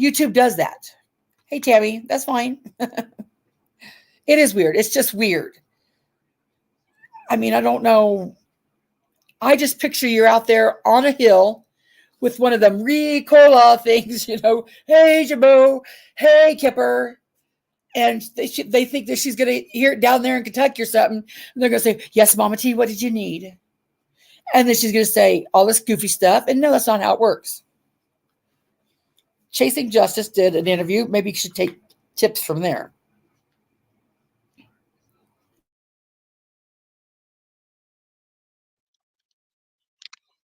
YouTube does that. Hey, Tammy, that's fine. It is weird. It's just weird. I mean, I don't know. I just picture you're out there on a hill with one of them Ricola things, you know, hey, Jimbo, hey, Kipper. And they think that she's going to hear it down there in Kentucky or something. And they're going to say, yes, Mama T, what did you need? And then she's going to say all this goofy stuff. And no, that's not how it works. Chasing Justice did an interview. Maybe you should take tips from there.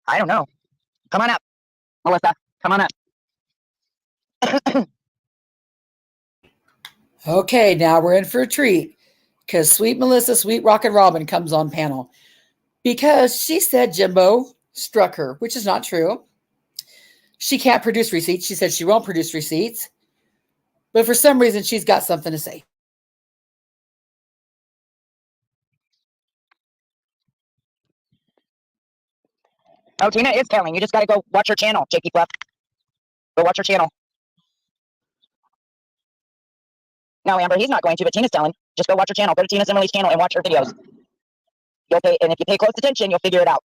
I don't know. Come on up, Melissa. Come on up. Okay, now we're in for a treat because Sweet Melissa, Sweet Rockin' Robin comes on panel because she said Jimbo struck her, which is not true. She can't produce receipts. She said she won't produce receipts, but for some reason, she's got something to say. Oh, Tina is telling. You just got to go watch her channel, Jakey Fluff. Go watch her channel. No, Amber, he's not going to, but Tina's telling. Just go watch her channel. Go to Tina Emily's channel and watch her videos. You'll pay, and if you pay close attention, you'll figure it out.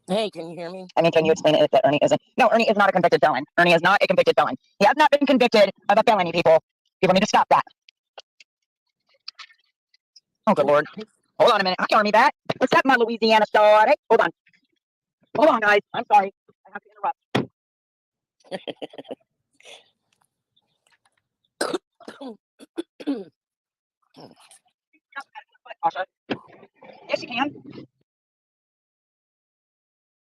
Hey, can you hear me? I mean, can you explain it if that Ernie isn't? No, Ernie is not a convicted felon. Ernie is not a convicted felon. He has not been convicted of a felony, people. People need to stop that. Oh, good Lord. Hold on a minute. I can't me back. What's up, my Louisiana star? Hey, hold on. Hold on, guys. I'm sorry. I have to interrupt. Yes, you can.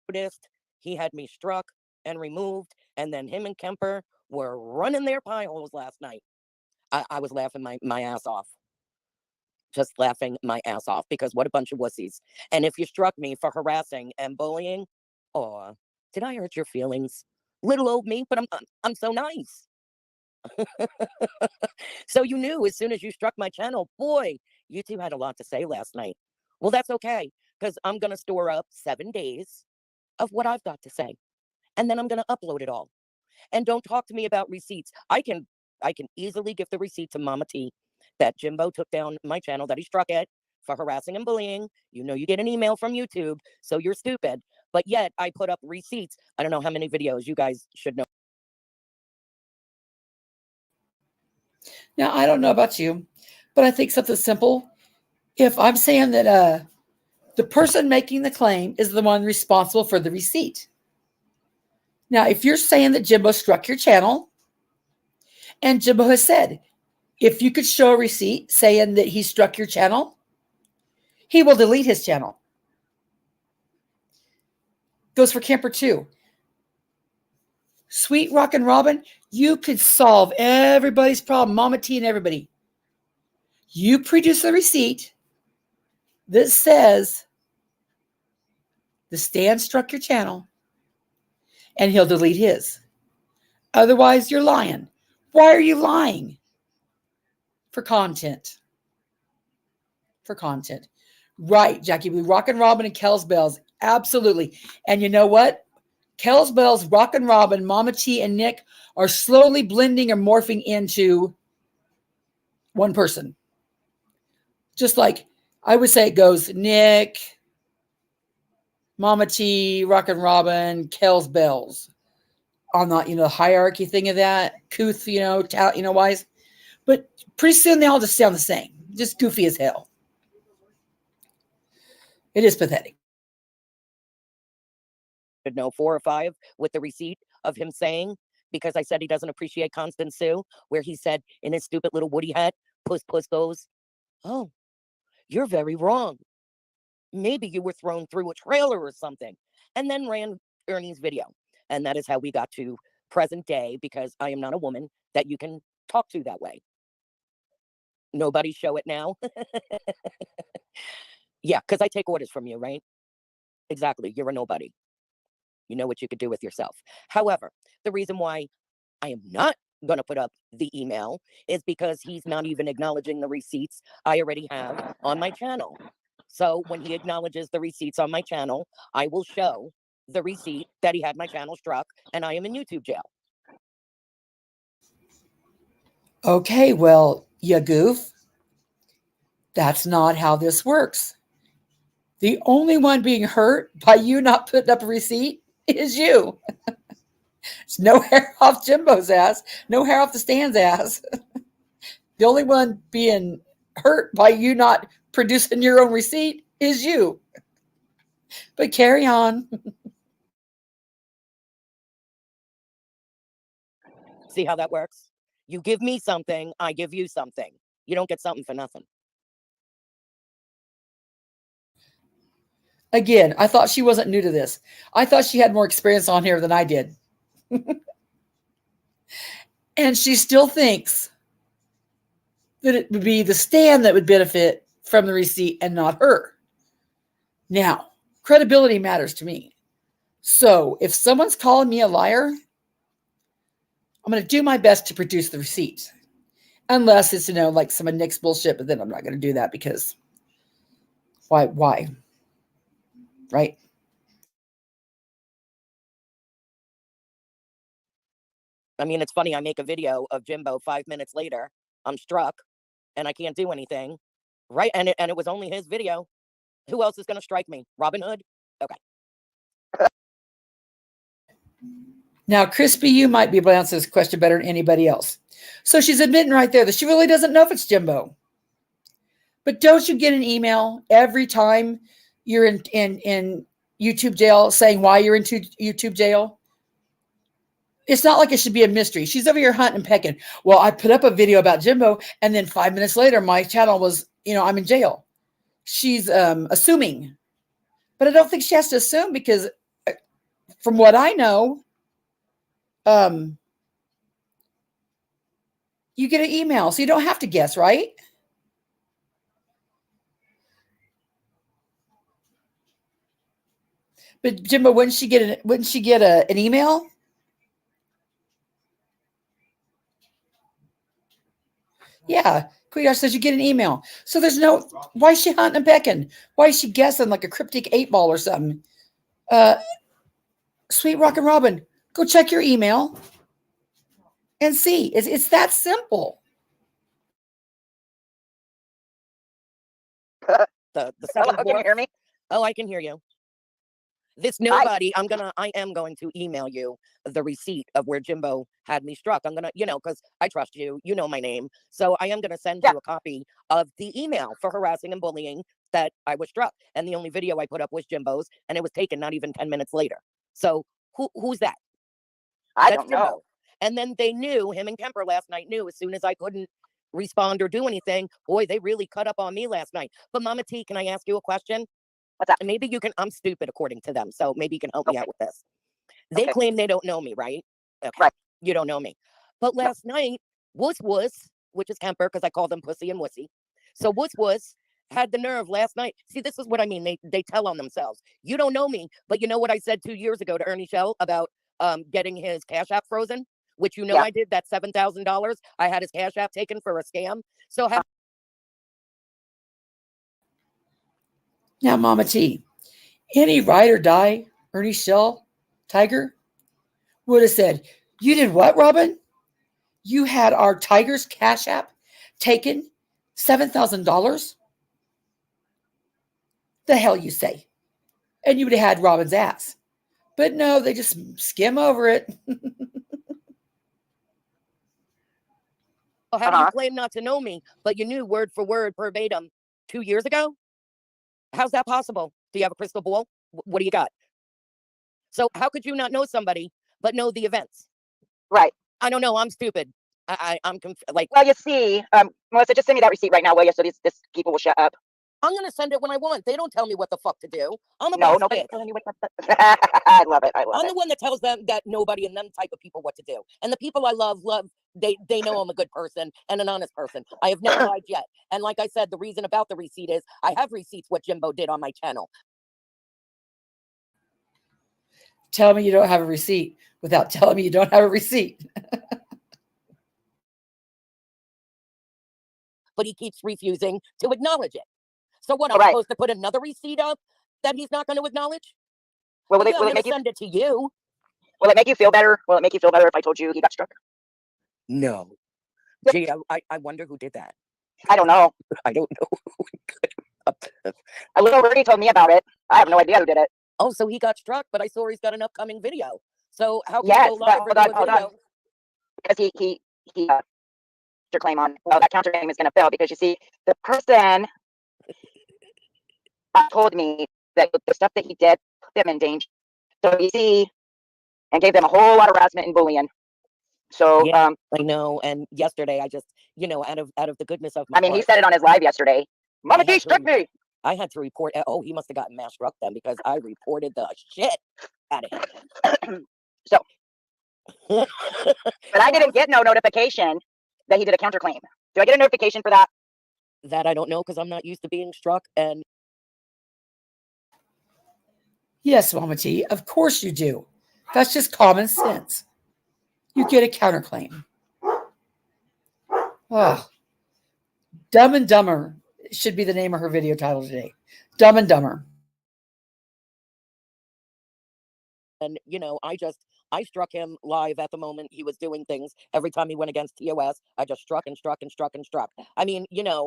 Noticed he had me struck and removed, and then him and Kemper were running their pie holes last night. I was laughing my ass off. Just laughing my ass off because what a bunch of wussies. And if you struck me for harassing and bullying, oh, did I hurt your feelings? Little old me, but I'm so nice. So you knew as soon as you struck my channel, boy, you two had a lot to say last night. Well, that's okay, because I'm going to store up 7 days of what I've got to say. And then I'm going to upload it all. And don't talk to me about receipts. I can easily give the receipt to Mama T that Jimbo took down my channel that he struck at for harassing and bullying. You know, you get an email from YouTube, so you're stupid. But yet I put up receipts. I don't know how many videos. You guys should know. Now, I don't know about you, but I think something simple. If I'm saying that the person making the claim is the one responsible for the receipt. Now, if you're saying that Jimbo struck your channel, and Jimbo has said, if you could show a receipt saying that he struck your channel, he will delete his channel. Goes for Kemper too. Sweet Rockin' Robin, you could solve everybody's problem, Mama T and everybody. You produce a receipt that says the Stan struck your channel, and he'll delete his. Otherwise, you're lying. Why are you lying? For content. For content. Right, Jackie Blue. Rockin' Robin and Keyz Bells. Absolutely. And you know what? Keyz Bells, Rockin' Robin, Mama T, and Nick are slowly blending or morphing into one person. Just like I would say it goes Nick, Mama T, Rockin' Robin, Keyz Bells. On the hierarchy thing of that, couth, wise. But pretty soon they all just sound the same. Just goofy as hell. It is pathetic. No, 4 or 5 with the receipt of him saying, because I said he doesn't appreciate Constant Sue, where he said in his stupid little Woody hat, puss goes, oh, you're very wrong. Maybe you were thrown through a trailer or something. And then ran Ernie's video. And that is how we got to present day, because I am not a woman that you can talk to that way. Nobody show it now. Yeah, because I take orders from you, right? Exactly. You're a nobody. You know what you could do with yourself. However, the reason why I am not going to put up the email is because he's not even acknowledging the receipts I already have on my channel. So when he acknowledges the receipts on my channel, I will show the receipt that he had my channel struck, and I am in YouTube jail. Okay, well, you goof. That's not how this works. The only one being hurt by you not putting up a receipt is you. It's no hair off Jimbo's ass, no hair off the stand's ass. The only one being hurt by you not producing your own receipt is you. But carry on. See how that works? You give me something, I give you something. You don't get something for nothing. Again, I thought she wasn't new to this. I thought she had more experience on here than I did. And she still thinks that it would be the stand that would benefit from the receipt and not her. Now, credibility matters to me. So if someone's calling me a liar, I'm going to do my best to produce the receipt. Unless it's, like some of Nick's bullshit, but then I'm not going to do that because why? Right? I mean, it's funny. I make a video of Jimbo 5 minutes later. I'm struck and I can't do anything. Right. And it was only his video. Who else is going to strike me? Robin Hood? Okay. Now, Crispy, you might be able to answer this question better than anybody else. So she's admitting right there that she really doesn't know if it's Jimbo. But don't you get an email every time you're in YouTube jail saying why you're in YouTube jail? It's not like it should be a mystery. She's over here hunting and pecking. Well, I put up a video about Jimbo, and then 5 minutes later, my channel was, I'm in jail. She's assuming. But I don't think she has to assume because from what I know, you get an email, so you don't have to guess, right? But Jimbo, wouldn't she get an email? Yeah, Queedosh says you get an email. So there's why is she hunting and pecking? Why is she guessing like a cryptic 8-ball or something? Sweet Rockin' Robin, go check your email and see. It's that simple. The Hello, second can you floor. hear me? Oh, I can hear you. This nobody, I am going to email you the receipt of where Jimbo had me struck. I'm going to, because I trust you, you know my name. So I am going to send you a copy of the email for harassing and bullying that I was struck. And the only video I put up was Jimbo's, and it was taken not even 10 minutes later. So who's that? That's don't know. Jimbo. And then they knew, him and Kemper last night knew as soon as I couldn't respond or do anything, boy, they really cut up on me last night. But Mama T, can I ask you a question? What's that? Maybe you can, I'm stupid according to them, so maybe you can help me out with this. They claim they don't know me, right? Okay. Right. You don't know me. But last night, Wuss, which is Kemper, because I call them Pussy and Wussy. So Wuss had the nerve last night. See, this is what I mean. They tell on themselves. You don't know me, but you know what I said 2 years ago to Ernie Shell about getting his Cash App frozen, which I did, that $7,000. I had his Cash App taken for a scam. So Now, Mama T, any ride or die, Ernie Shell, Tiger, would have said, you did what, Robin? You had our Tiger's Cash App taken $7,000? The hell you say? And you would have had Robin's ass. But no, they just skim over it. How do you claim not to know me, but you knew word for word, verbatim, 2 years ago? How's that possible? Do you have a crystal ball? What do you got? So how could you not know somebody, but know the events? Right. I don't know. I'm stupid. I'm like. Well, you see, Melissa, just send me that receipt right now, will you? So this people will shut up. I'm gonna send it when I want. They don't tell me what the fuck to do. I'm a no, nobody's telling you what to I love it. I'm the one that tells them that nobody and them type of people what to do. And the people I love. They know I'm a good person and an honest person. I have never lied yet. And like I said, the reason about the receipt is I have receipts what Jimbo did on my channel. Tell me you don't have a receipt without telling me you don't have a receipt. but he keeps refusing to acknowledge it. So what, Oh, I'm right. supposed to put another receipt up that he's not going to acknowledge? Well, Yeah, I'm will it going make to you send it to you. will it make you feel better? Will it make you feel better if I told you he got struck? No. Yep. Gee, I wonder who did that. I don't know. I don't know. A little birdie told me about it. I have no idea who did it. Oh, so he got struck, but I saw he's got an upcoming video. So how can Yes, he go live or do a hold on. video? Because he your claim on, well, that counterclaim is going to fail because you see, the person told me that the stuff that he did put them in danger. So you see, and gave them a whole lot of harassment and bullying. So Yeah, I know. And yesterday, I just, out of the goodness of my I mean, he heart, said it on his live yesterday. Mama Keyz struck me. I had to report. Oh, he must have gotten mass struck then because I reported the shit out of him. So, but I didn't get no notification that he did a counterclaim. Do I get a notification for that? That I don't know because I'm not used to being struck. And Yes, Mama T, of course you do. That's just common sense. You get a counterclaim. Oh, Dumb and Dumber should be the name of her video title today. Dumb and Dumber. And, I struck him live at the moment he was doing things. Every time he went against TOS, I just struck and struck and struck and struck. I mean,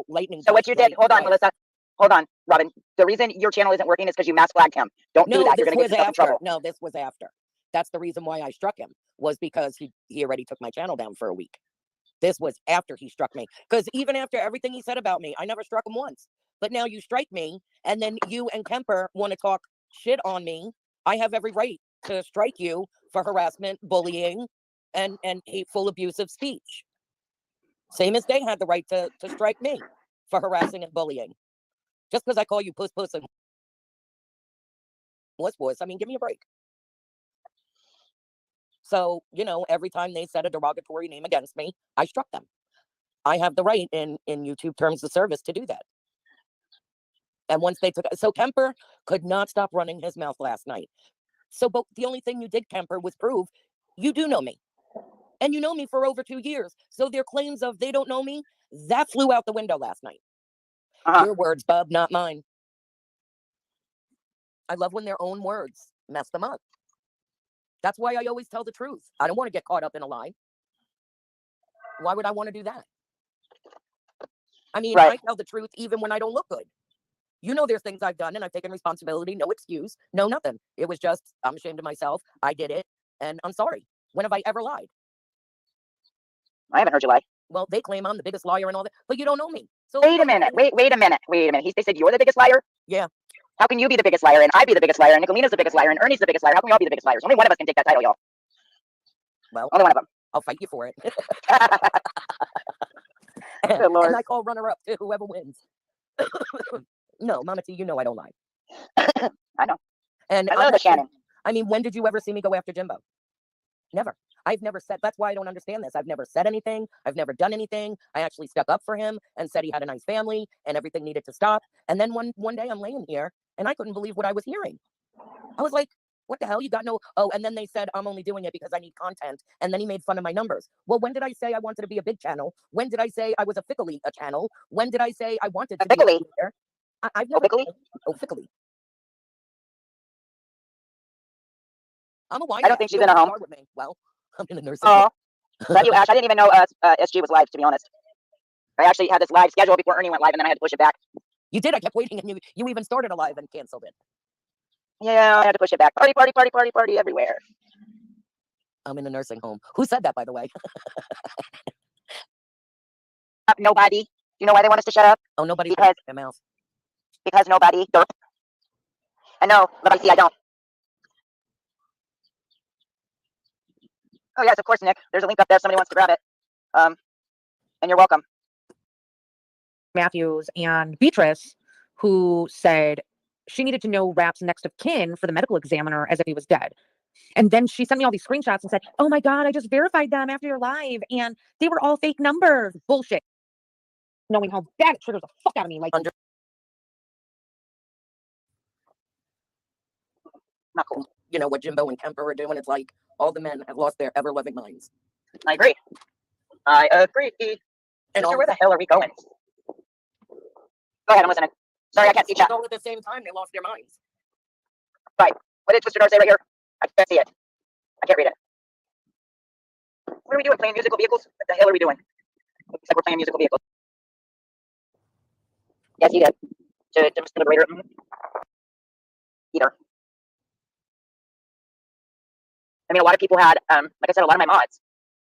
lightning. So what you did, hold on, Melissa. Hold on, Robin. The reason your channel isn't working is because you mass flagged him. Don't do that. You're going to get yourself in trouble. No, this was after. That's the reason why I struck him, was because he already took my channel down for a week. This was after he struck me. Because even after everything he said about me, I never struck him once. But now you strike me, and then you and Kemper want to talk shit on me. I have every right to strike you for harassment, bullying, and hateful, abusive speech. Same as they had the right to strike me for harassing and bullying. Just because I call you puss and wuss, I mean, give me a break. So, every time they said a derogatory name against me, I struck them. I have the right in YouTube terms of service to do that. And once they took it, so Kemper could not stop running his mouth last night. So, but the only thing you did, Kemper, was prove you do know me. And you know me for over 2 years. So their claims of they don't know me, that flew out the window last night. Your words, bub, not mine. I love when their own words mess them up. That's why I always tell the truth. I don't want to get caught up in a lie. Why would I want to do that? I mean, I tell the truth even when I don't look good. There's things I've done and I've taken responsibility. No excuse. No, nothing. It was just, I'm ashamed of myself. I did it. And I'm sorry. When have I ever lied? I haven't heard you lie. Well, they claim I'm the biggest liar and all that, but you don't know me. So wait a minute. Wait a minute. They said you're the biggest liar? Yeah. How can you be the biggest liar and I be the biggest liar and Nickalina's the biggest liar and Ernie's the biggest liar? How can we all be the biggest liars? Only one of us can take that title, y'all. Well, only one of them. I'll fight you for it. Good Lord. And I call runner up to whoever wins. No, Mama T, I don't lie. I know. And I love the Shannon. I mean, when did you ever see me go after Jimbo? Never. I've never said, that's why I don't understand this. I've never said anything. I've never done anything. I actually stuck up for him and said he had a nice family and everything needed to stop. And then one day I'm laying here and I couldn't believe what I was hearing. I was like, what the hell? You got no, oh, and then they said, I'm only doing it because I need content. And then he made fun of my numbers. Well, when did I say I wanted to be a big channel? When did I say I was a Fickly a channel? When did I say I wanted to be a leader? I've never. Oh, Fickly. I'm a white. I don't think she's in her home. With me. Well, I'm in the nursing home. Love you, Ash. I didn't even know SG was live, to be honest. I actually had this live schedule before Ernie went live, and then I had to push it back. You did. I kept waiting, and you even started a live and canceled it. Yeah, I had to push it back. Party everywhere. I'm in a nursing home. Who said that, by the way? Nobody. You know why they want us to shut up? Oh, nobody. Because their mouth. Because nobody. Derp. I know, but I don't. Oh yes, of course, Nick. There's a link up there if somebody wants to grab it. And you're welcome. Matthews and Beatrice, who said she needed to know Rap's next of kin for the medical examiner as if he was dead. And then she sent me all these screenshots and said, oh my God, I just verified them after your live and they were all fake numbers. Bullshit. Knowing how bad it triggers the fuck out of me. Like, not cool. You know what Jimbo and Kemper are doing? It's like all the men have lost their ever-loving minds. I agree. And Sister, where the hell are we going? Go ahead, I'm listening. Sorry, I can't see chat. All at the same time, they lost their minds. Right. What did Twister Door say right here? I can't see it. I can't read it. What are we doing? Playing musical vehicles? What the hell are we doing? Looks like we're playing musical vehicles. Yes, he did. To Mr. Liberator. Either. I mean, a lot of people had, like I said, a lot of my mods,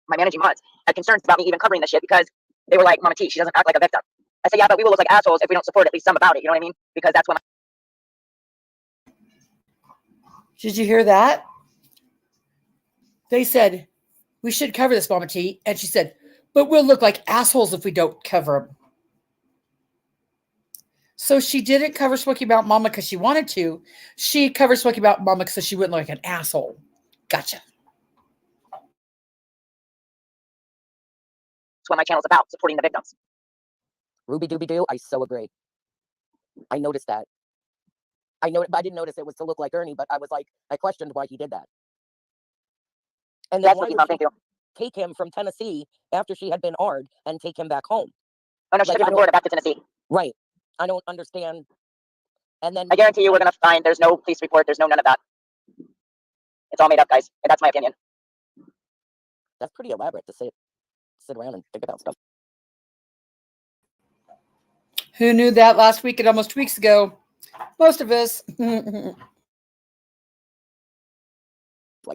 my managing mods, had concerns about me even covering this shit because they were like, Mama T, she doesn't act like a victim. I said, yeah, but we will look like assholes if we don't support at least some about it. You know what I mean? Because that's what. Did you hear that? They said, we should cover this, Mama T. And she said, but we'll look like assholes if we don't cover them. So she didn't cover Smoky Mountain Mama because she wanted to. She covered Smoky Mountain Mama so she wouldn't look like an asshole. Gotcha. That's what my channel is about, supporting the victims. Ruby dooby doo, I so agree. I noticed that. I didn't notice it was to look like Ernie, but I was like, I questioned why he did that. And then Yes, why Smoky would Mom, she thank you. take him from Tennessee after she had been AR'd and take him back home? Oh no, she Like, took him I from don't- Florida back to Tennessee. Right. I don't understand. And then I guarantee you we're gonna find there's no police report, there's no none of that. It's all made up, guys. And that's my opinion. that's pretty elaborate to sit around and think about stuff. Who knew that last week and almost 2 weeks ago? Most of us. Like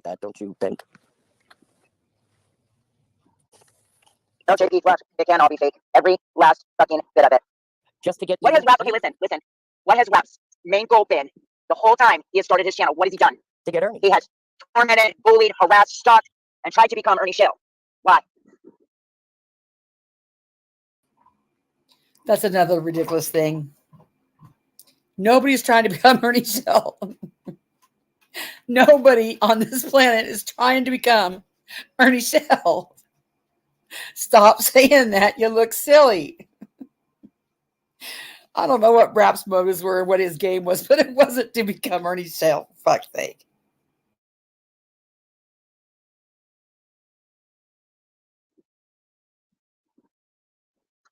that, don't you think? No, JP, flash. It can all be fake. Every last fucking bit of it. Just to get What has Raps, okay, listen. What has Raps' main goal been the whole time he has started his channel? What has he done? to get Ernie. He has tormented, bullied, harassed, stalked, and tried to become Ernie Shale. Why? That's another ridiculous thing. Nobody's trying to become Ernie Shell. Nobody on this planet is trying to become Ernie Shell. Stop saying that. You look silly. I don't know what Rap's motives were, what his game was, but it wasn't to become Ernie Shell. Fuck's sake.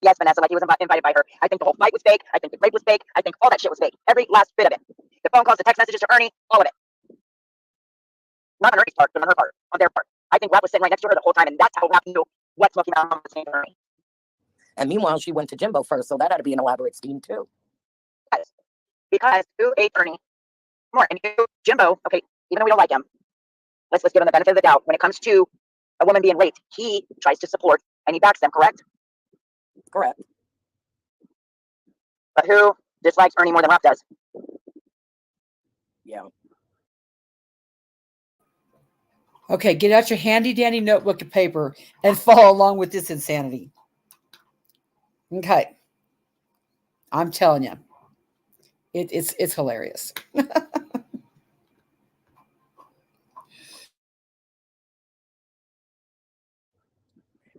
Yes, Vanessa, like he was invited by her. I think the whole fight was fake. I think the rape was fake. I think all that shit was fake. Every last bit of it. The phone calls, the text messages to Ernie, all of it. Not on Ernie's part, but on her part, on their part. I think Rap was sitting right next to her the whole time, and that's how Rap knew what Smoky Mountain was saying to Ernie. And meanwhile, she went to Jimbo first, so that had to be an elaborate scheme too. Yes. Because who ate Ernie more? And Jimbo, okay, even though we don't like him, let's give him the benefit of the doubt. When it comes to a woman being raped, he tries to support and he backs them, correct? Correct. But who dislikes Ernie more than Rap does? Yeah. Okay, get out your handy dandy notebook and paper and follow along with this insanity. Okay. I'm telling you. It's hilarious.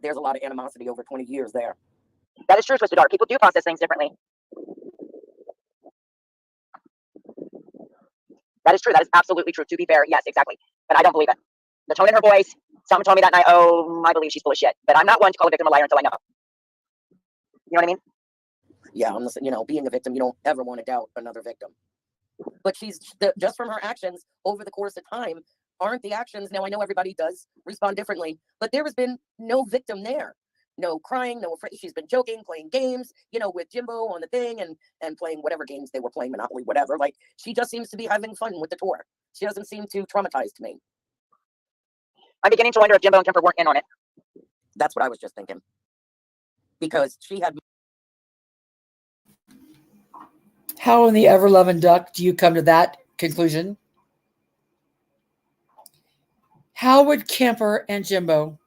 There's a lot of animosity over 20 years there. That is true, Twisted Dark. People do process things differently. That is true. That is absolutely true. To be fair, yes, exactly. But I don't believe it. The tone in her voice, someone told me that night, oh, I believe she's full of shit. But I'm not one to call a victim a liar until I know. You know what I mean? Yeah, I'm listening, being a victim, you don't ever want to doubt another victim. But just from her actions over the course of time, aren't the actions, now I know everybody does respond differently, but there has been no victim there. No crying, no afraid. She's been joking, playing games, with Jimbo on the thing and playing whatever games they were playing, Monopoly, whatever. Like, she just seems to be having fun with the tour. She doesn't seem too traumatized to me. I'm beginning to wonder if Jimbo and Kemper weren't in on it. That's what I was just thinking. Because she had... How in the ever-loving duck do you come to that conclusion? How would Kemper and Jimbo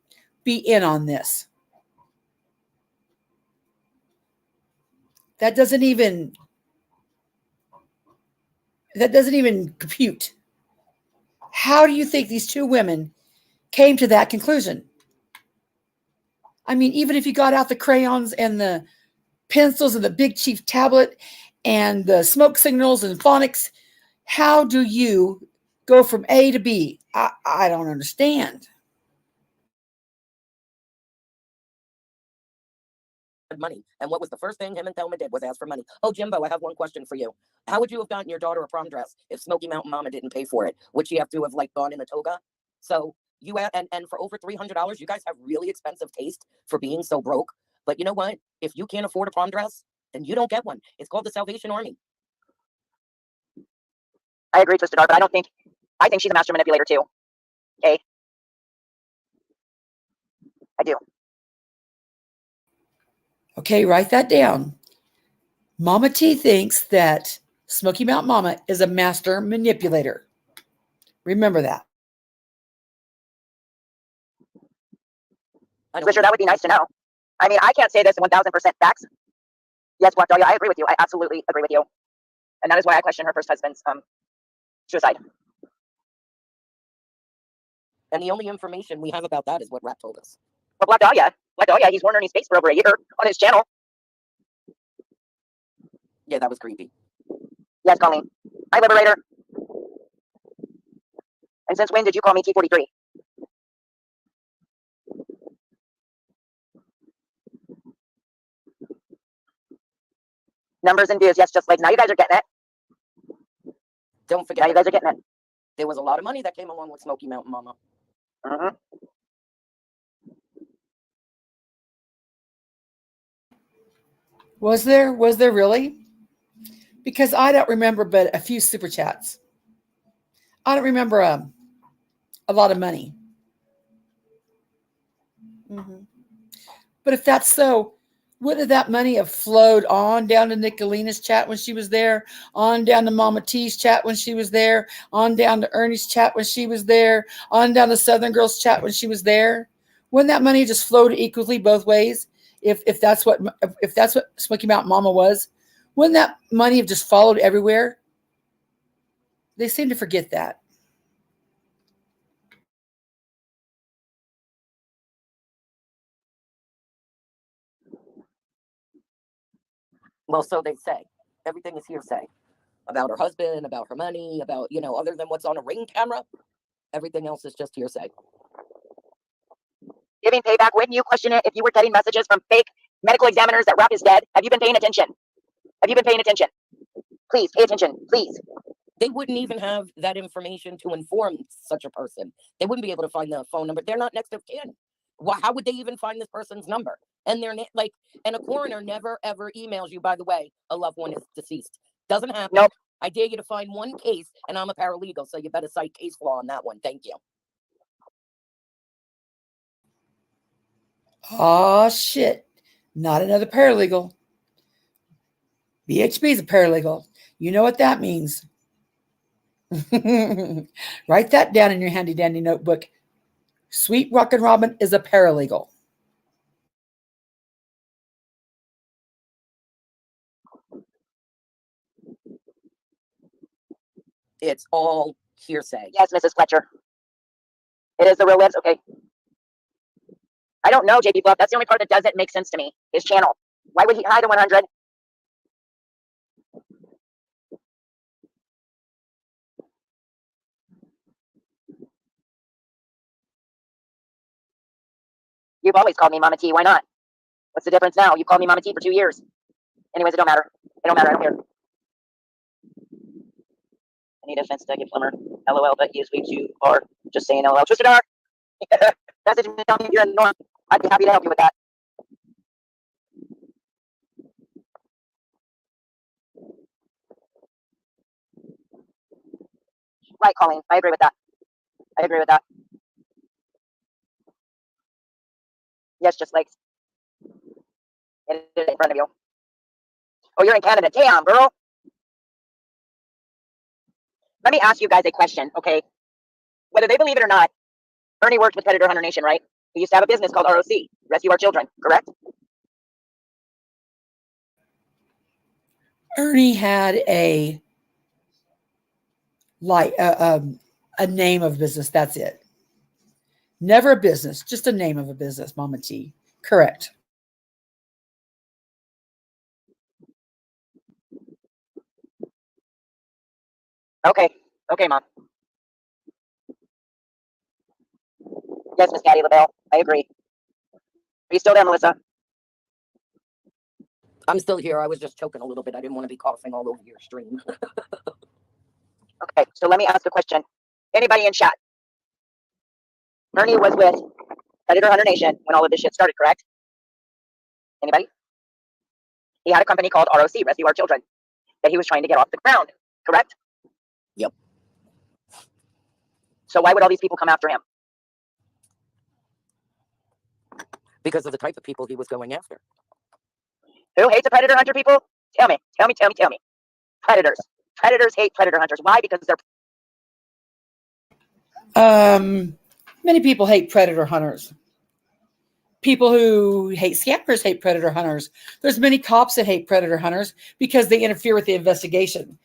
be in on this? That doesn't even compute. How do you think these two women came to that conclusion? I mean, even if you got out the crayons and the pencils and the Big Chief tablet and the smoke signals and phonics, how do you go from A to B? I don't understand. money. And what was the first thing him and Thelma did was ask for money. Oh, Jimbo, I have one question for you. How would you have gotten your daughter a prom dress if Smoky Mountain Mama didn't pay for it? Would she have to have like gone in a toga? So you and for over $300, you guys have really expensive taste for being so broke. But you know what? If you can't afford a prom dress, then you don't get one. It's called the Salvation Army. I agree, Twisted Art, but I think she's a master manipulator too. Okay? I do. Okay, write that down. Mama T thinks that Smoky Mountain Mama is a master manipulator. Remember that. Twister, that would be nice to know. I mean, I can't say this 1000% facts. Yes, Black Dahlia, I agree with you. I absolutely agree with you. And that is why I question her first husband's suicide. And the only information we have about that is what Rap told us. Well, Black Dahlia, he's worn Ernie's face for over a year on his channel. Yeah, that was creepy. Yes, Colleen. Hi, Liberator. And since when did you call me T43? Numbers and views, yes, just like now you guys are getting it. Don't forget, now you guys are getting it. There was a lot of money that came along with Smoky Mountain Mama. Mm-hmm. Was there really? Because I don't remember but a few super chats. I don't remember a lot of money. Mm-hmm. But if that's so, wouldn't that money have flowed on down to Nickalina's chat when she was there, on down to Mama T's chat when she was there, on down to Ernie's chat when she was there, on down to Southern Girls chat when she was there? Wouldn't that money just flowed equally both ways? If that's what Smoky Mountain Mama was, wouldn't that money have just followed everywhere? They seem to forget that. Well, so they say. Everything is hearsay. About her husband, about her money, about, other than what's on a Ring camera, everything else is just hearsay. Giving payback, wouldn't you question it if you were getting messages from fake medical examiners that Rap is dead? Have you been paying attention? Have you been paying attention? Please, pay attention, please. They wouldn't even have that information to inform such a person. They wouldn't be able to find the phone number. They're not next of kin. How would they even find this person's number? And they're and a coroner never ever emails you, by the way, a loved one is deceased. Doesn't happen. Nope. I dare you to find one case, and I'm a paralegal, so you better cite case law on that one. Thank you. Oh, shit. Not another paralegal. BHB is a paralegal. You know what that means. Write that down in your handy dandy notebook. Sweet Rockin' Robin is a paralegal. It's all hearsay. Yes, Mrs. Fletcher. It is the real lives, okay. I don't know, JP Fluff. That's the only part that doesn't make sense to me. His channel. Why would he hide the 100? You've always called me Mama T. Why not? What's the difference now? You've called me Mama T for 2 years. Anyways, it don't matter. It don't matter. I don't care. I need a fence to get plumber. LOL, but he is way too far. Just saying LOL. Twisted Art. Message me, tell me you're in the north. I'd be happy to help you with that. Right, Colleen. I agree with that. I agree with that. Yes, just like it is in front of you. Oh, you're in Canada. Damn, girl. Let me ask you guys a question, okay? Whether they believe it or not, Ernie worked with Predator Hunter Nation, right? He used to have a business called ROC, Rescue Our Children, correct? Ernie had a name of business. That's it. Never a business, just a name of a business, Mama T. Correct. Okay. Okay, Mom. Yes, Miss Patty LaBelle. I agree. Are you still there, Melissa? I'm still here. I was just choking a little bit. I didn't want to be coughing all over your stream. Okay, so let me ask a question. Anybody in chat? Ernie was with Predator Hunter Nation when all of this shit started, correct? Anybody? He had a company called ROC, Rescue Our Children, that he was trying to get off the ground, correct? Yep. So why would all these people come after him? Because of the type of people he was going after. Who hates the predator hunter people? Tell me. Predators. Predators hate predator hunters. Why? Because they're Many people hate predator hunters. People who hate scammers hate predator hunters. There's many cops that hate predator hunters because they interfere with the investigation.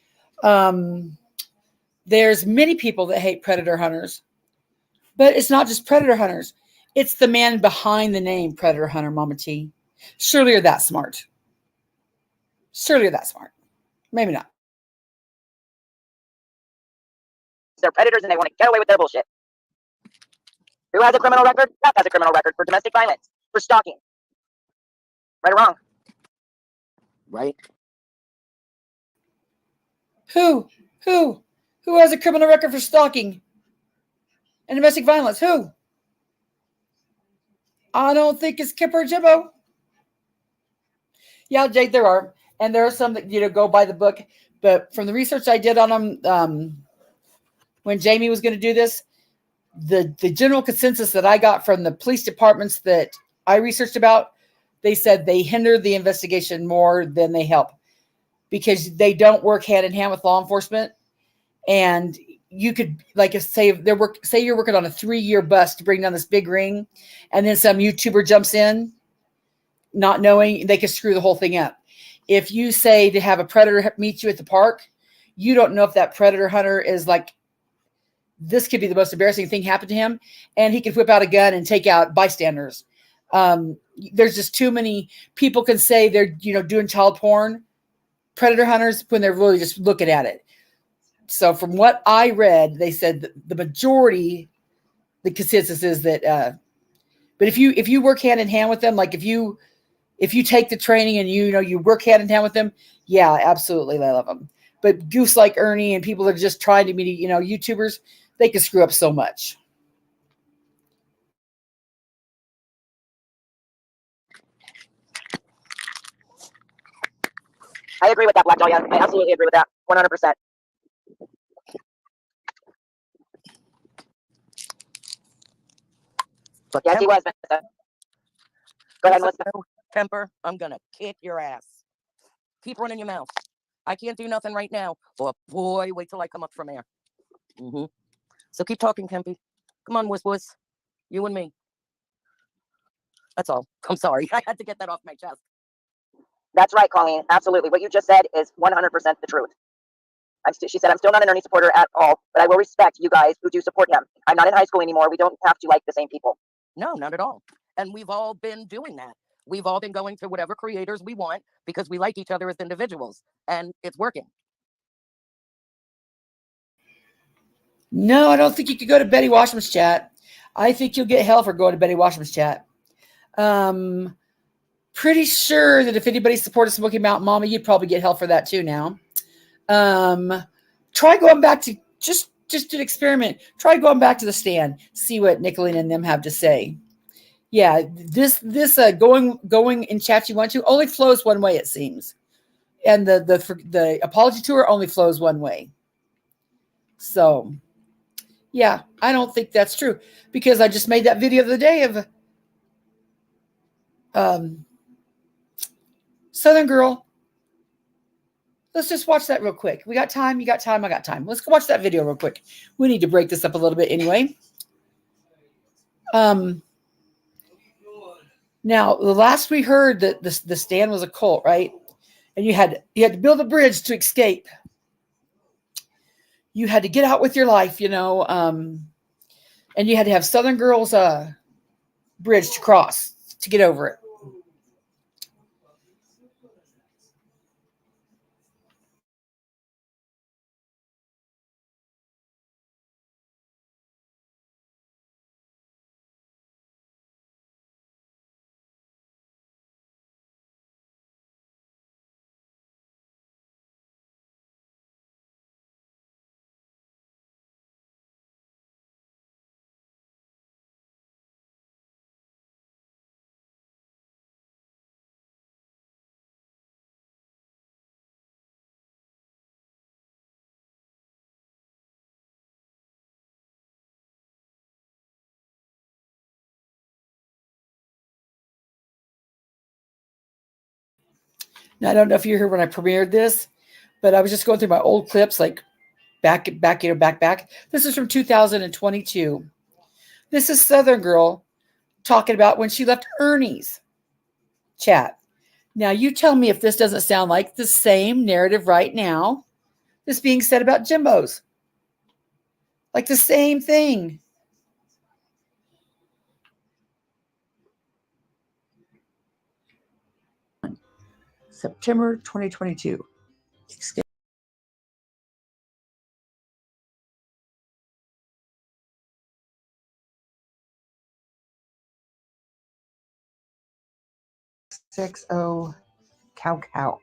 There's many people that hate predator hunters, but it's not just predator hunters. It's the man behind the name Predator Hunter, Mama T. Surely you're that smart. Surely you're that smart. Maybe not. they're predators and they want to get away with their bullshit. Who has a criminal record? Beth has a criminal record for domestic violence, for stalking. Right or wrong? Right? Who has a criminal record for stalking and domestic violence? Who? I don't think it's Kipper Jimbo. Yeah, Jake, there are. And there are some that, go by the book. But from the research I did on them, when Jamie was going to do this, the general consensus that I got from the police departments that I researched about, they said they hinder the investigation more than they help because they don't work hand in hand with law enforcement. And you could, say you're working on a 3-year bust to bring down this big ring, and then some YouTuber jumps in, not knowing, they could screw the whole thing up. If you say to have a predator meet you at the park, you don't know if that predator hunter is this could be the most embarrassing thing happen to him, and he could whip out a gun and take out bystanders. There's just too many people can say they're, doing child porn, predator hunters, when they're really just looking at it. So from what I read, they said the majority, the consensus is that, but if you work hand in hand with them, if you take the training and you work hand in hand with them, yeah, absolutely, they love them. But goose like Ernie and people that are just trying to be, YouTubers, they can screw up so much. I agree with that, Black Dahlia. I absolutely agree with that. 100%. But Yes, he was. Go ahead, Melissa. Temper, I'm going to kick your ass. Keep running your mouth. I can't do nothing right now. But boy, wait till I come up from air. So keep talking, Kempy. Come on, Wuss. You and me. That's all. I'm sorry. I had to get that off my chest. That's right, Colleen. Absolutely. What you just said is 100% the truth. She said, I'm still not an Ernie supporter at all, but I will respect you guys who do support him. I'm not in high school anymore. We don't have to like the same people. No, not at all. And we've all been doing that. We've all been going to whatever creators we want because we like each other as individuals, and it's working. No, I don't think you could go to Betty Washam's chat. I think you'll get hell for going to Betty Washam's chat. Pretty sure that if anybody supported Smoky Mountain Mama, you'd probably get hell for that too now. Try going back to just an experiment. Try going back to the stand. See what Nickalina and them have to say. Yeah, this going in chat you want to only flows one way, it seems. And the apology tour only flows one way. So yeah, I don't think that's true because I just made that video the other day of Southern Girl. Let's just watch that real quick. We got time. You got time. I got time. Let's go watch that video real quick. We need to break this up a little bit anyway. Now, the last we heard that the stand was a cult, right? And you had to build a bridge to escape. You had to get out with your life, and you had to have Southern Girl's bridge to cross to get over it. Now, I don't know if you're here when I premiered this, but I was just going through my old clips, like back. This is from 2022. This is Southern Girl talking about when she left Ernie's chat. Now, you tell me if this doesn't sound like the same narrative right now that's being said about Jimbo's. Like the same thing. September 2022. XO Cow.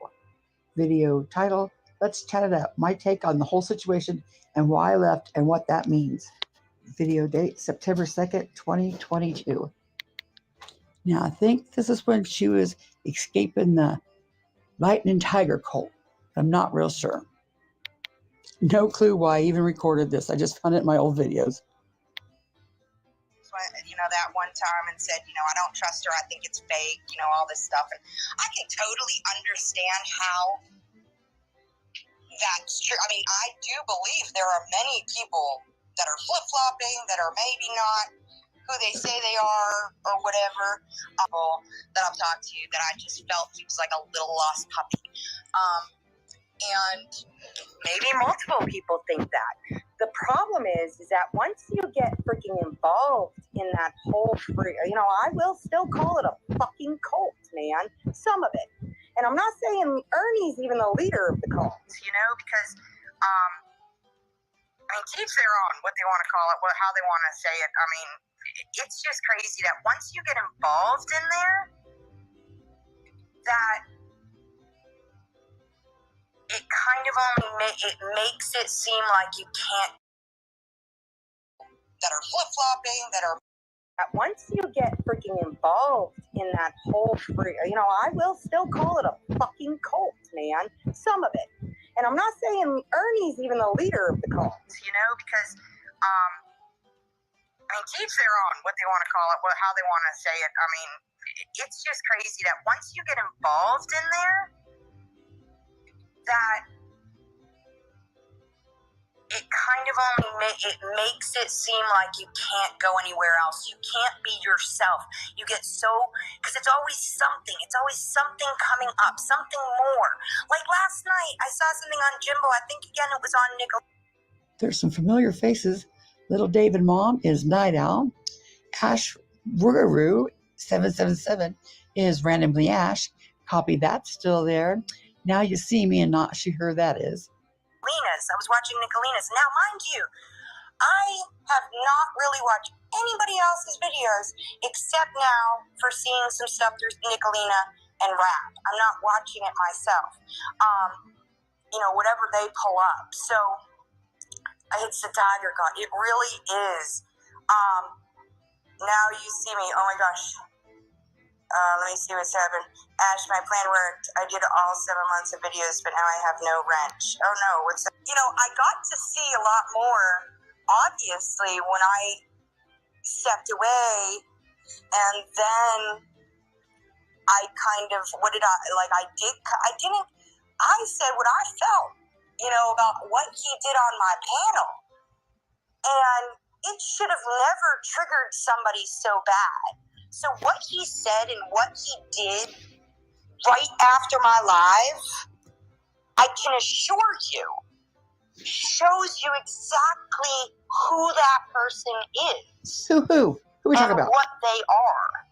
Video title, let's chat it up. My take on the whole situation and why I left and what that means. Video date, September 2nd, 2022. Now, I think this is when she was escaping the Lightning Tiger cult. I'm not real sure. No clue why I even recorded this. I just found it in my old videos. That one time and said, I don't trust her. I think it's fake, all this stuff. And I can totally understand how that's true. I mean, I do believe there are many people that are flip-flopping, that are maybe not who they say they are or whatever. That I've talked to that I just felt he was like a little lost puppy. And maybe multiple people think that. The problem is that once you get freaking involved in that whole I will still call it a fucking cult, man. Some of it. And I'm not saying Ernie's even the leader of the cult, because to each their own, what they want to call it, how they want to say it. I mean, it's just crazy that once you get involved in there, that it kind of only makes it seem like you can't, that are flip-flopping, that are, once you get freaking involved in that whole I will still call it a fucking cult, man. Some of it. And I'm not saying Ernie's even the leader of the cult, because to each their own, what they want to call it, how they want to say it. I mean, it's just crazy that once you get involved in there, that it kind of only makes it seem like you can't go anywhere else. You can't be yourself. You get so, because it's always something coming up, something more. Like last night, I saw something on Jimbo. I think again it was on Nickalina. There's some familiar faces. Little David Mom is Night Owl. Ash Ruguru 777 is Randomly Ash. Copy that's still there. Now you see me and not she her that is. I was watching Nickalina's. Now, mind you, I have not really watched anybody else's videos except now for seeing some stuff through Nickalina and Rap. I'm not watching it myself. Whatever they pull up. So, it's the Tiger God. It really is. Now you see me. Oh my gosh. Let me see what's happened. Ash, my plan worked. I did all 7 months of videos, but now I have no wrench. Oh no, what's that? I got to see a lot more, obviously, when I stepped away, and then I kind of, I said what I felt, about what he did on my panel. And it should have never triggered somebody so bad. So what he said and what he did right after my live, I can assure you, shows you exactly who that person is. Who? Who are we talking about? What they are.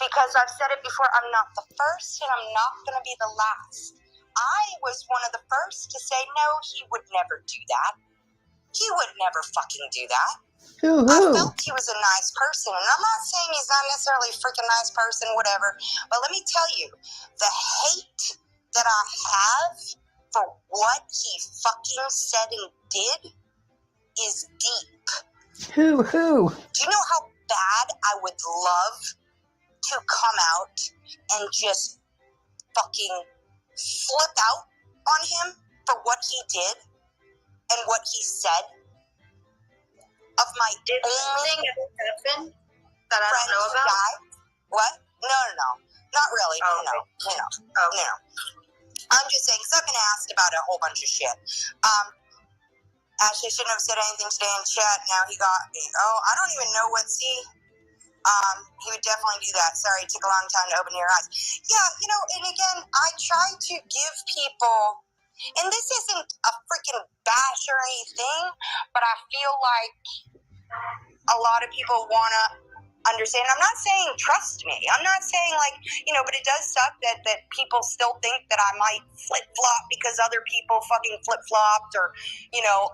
Because I've said it before, I'm not the first and I'm not going to be the last. I was one of the first to say, no, he would never do that. He would never fucking do that. Who? I felt he was a nice person, and I'm not saying he's not necessarily a freaking nice person, whatever, but let me tell you, the hate that I have for what he fucking said and did is deep. Who? Do you know how bad I would love to come out and just fucking flip out on him for what he did and what he said? Of my only happen that I don't know about? Died. What? No. Not really. Oh, No. okay. No. Okay. No. I'm just saying, because I've been asked about a whole bunch of shit. Ashley shouldn't have said anything today in chat. Now he got, I don't even know what, see? He would definitely do that. Sorry, it took a long time to open your eyes. Yeah, and again, I try to give people, and this isn't a freaking bash or anything, but I feel like a lot of people want to understand. I'm not saying trust me. I'm not saying but it does suck that people still think that I might flip-flop because other people fucking flip-flopped or,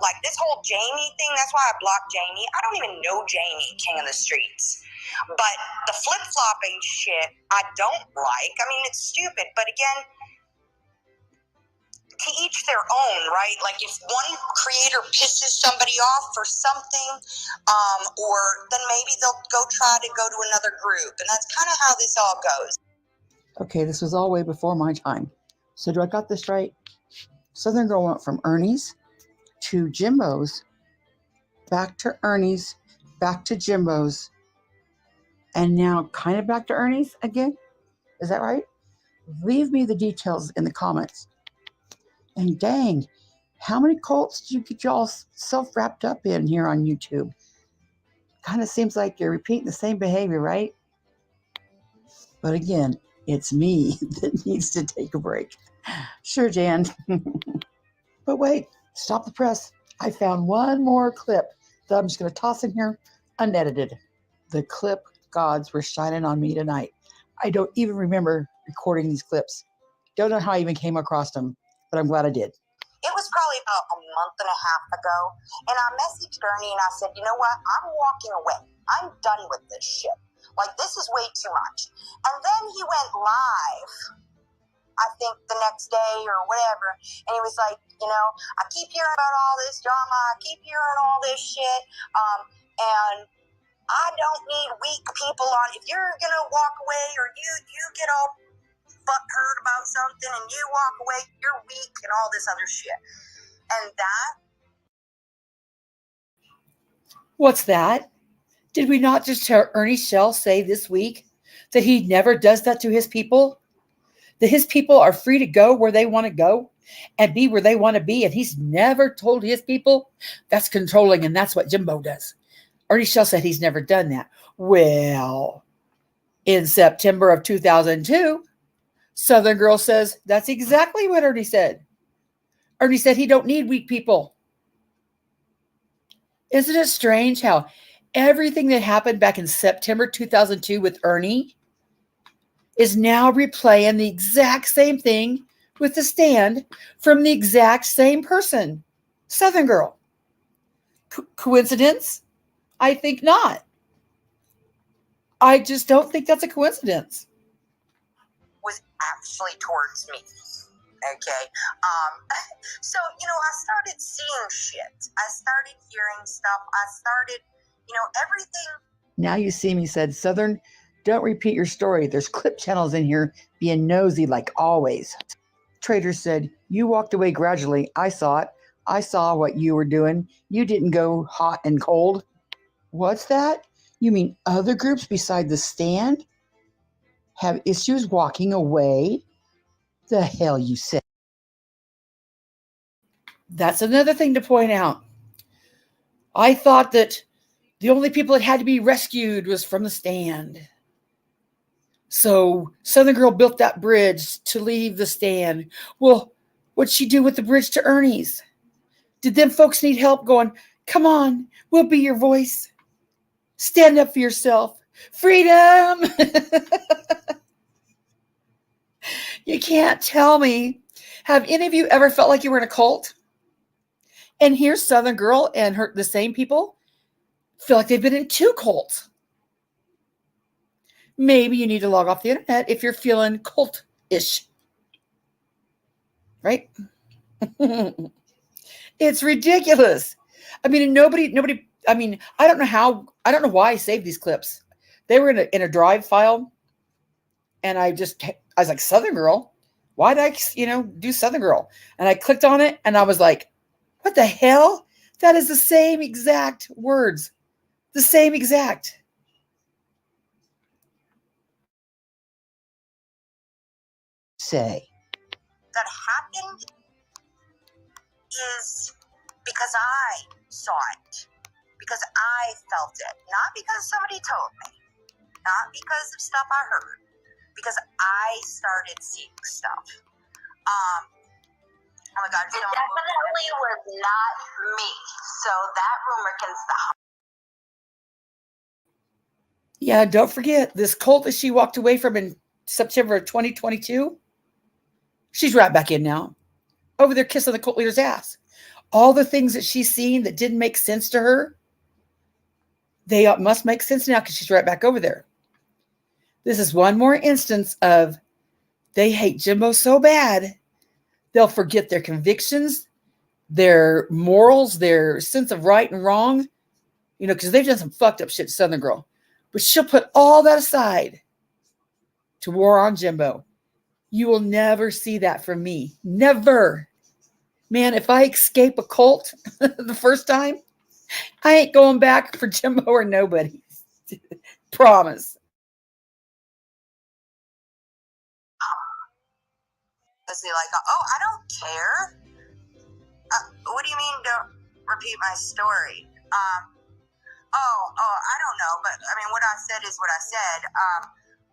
like this whole Jamie thing. That's why I blocked Jamie. I don't even know Jamie, King of the Streets. But the flip-flopping shit, I don't like. I mean, it's stupid. But again, to each their own, right? Like if one creator pisses somebody off for something, or then maybe they'll go try to go to another group. And that's kind of how this all goes. Okay, this was all way before my time. So do I got this right? Southern Girl went from Ernie's to Jimbo's, back to Ernie's, back to Jimbo's, and now kind of back to Ernie's again? Is that right? Leave me the details in the comments. And dang, how many cults do you get y'all self wrapped up in here on YouTube? Kind of seems like you're repeating the same behavior, right? But again, it's me that needs to take a break. Sure, Jan. But wait, stop the press. I found one more clip that I'm just going to toss in here unedited. The clip gods were shining on me tonight. I don't even remember recording these clips. Don't know how I even came across them, but I'm glad I did. It was probably about a month and a half ago, and I messaged Ernie and I said, you know what? I'm walking away. I'm done with this shit. Like, this is way too much. And then he went live, I think the next day or whatever, and he was like, I keep hearing about all this drama. I keep hearing all this shit, and I don't need weak people on. If you're going to walk away or you get all butthurt about something and you walk away, you're weak and all this other shit. And that. What's that? Did we not just hear Ernie Shell say this week that he never does that to his people? That his people are free to go where they want to go and be where they want to be. And he's never told his people that's controlling. And that's what Jimbo does. Ernie Shell said he's never done that. Well, in September of 2002, Southern Girl says that's exactly what Ernie said. Ernie said he don't need weak people. Isn't it strange how everything that happened back in September 2002 with Ernie is now replaying the exact same thing with the stand from the exact same person, Southern Girl? Coincidence? I think not. I just don't think that's a coincidence. Was actually towards me. Okay. So, I started seeing shit. I started hearing stuff. I started, everything. Now you see me said, Southern, don't repeat your story. There's clip channels in here being nosy like always. Trader said, you walked away gradually. I saw it. I saw what you were doing. You didn't go hot and cold. What's that? You mean other groups beside the stand have issues walking away? The hell you said. That's another thing to point out. I thought that the only people that had to be rescued was from the stand. So Southern Girl built that bridge to leave the stand. Well, what'd she do with the bridge to Ernie's? Did them folks need help going, come on, we'll be your voice. Stand up for yourself. Freedom! You can't tell me. Have any of you ever felt like you were in a cult? And here's Southern Girl and the same people feel like they've been in two cults. Maybe you need to log off the internet if you're feeling cult-ish. Right? It's ridiculous. I mean, nobody, I mean, I don't know why I saved these clips. They were in a drive file. And I was like, Southern Girl? Why did I, do Southern Girl? And I clicked on it and I was like, what the hell? That is the same exact words. The same exact. say? That happened is because I saw it, because I felt it, not because somebody told me, not because of stuff I heard, because I started seeing stuff. Oh my God, it definitely was not me, so that rumor can stop. Yeah, don't forget this cult that she walked away from in September of 2022. She's right back in now, over there kissing the cult leader's ass. All the things that she's seen that didn't make sense to her, they must make sense now because she's right back over there. This is one more instance of they hate Jimbo so bad, they'll forget their convictions, their morals, their sense of right and wrong, because they've done some fucked up shit to Southern Girl. But she'll put all that aside to war on Jimbo. You will never see that from me. Never. Man, if I escape a cult the first time, I ain't going back for Jimbo or nobody. Promise. Like, oh, I don't care. What do you mean don't repeat my story? I don't know, but I mean, what I said is what I said.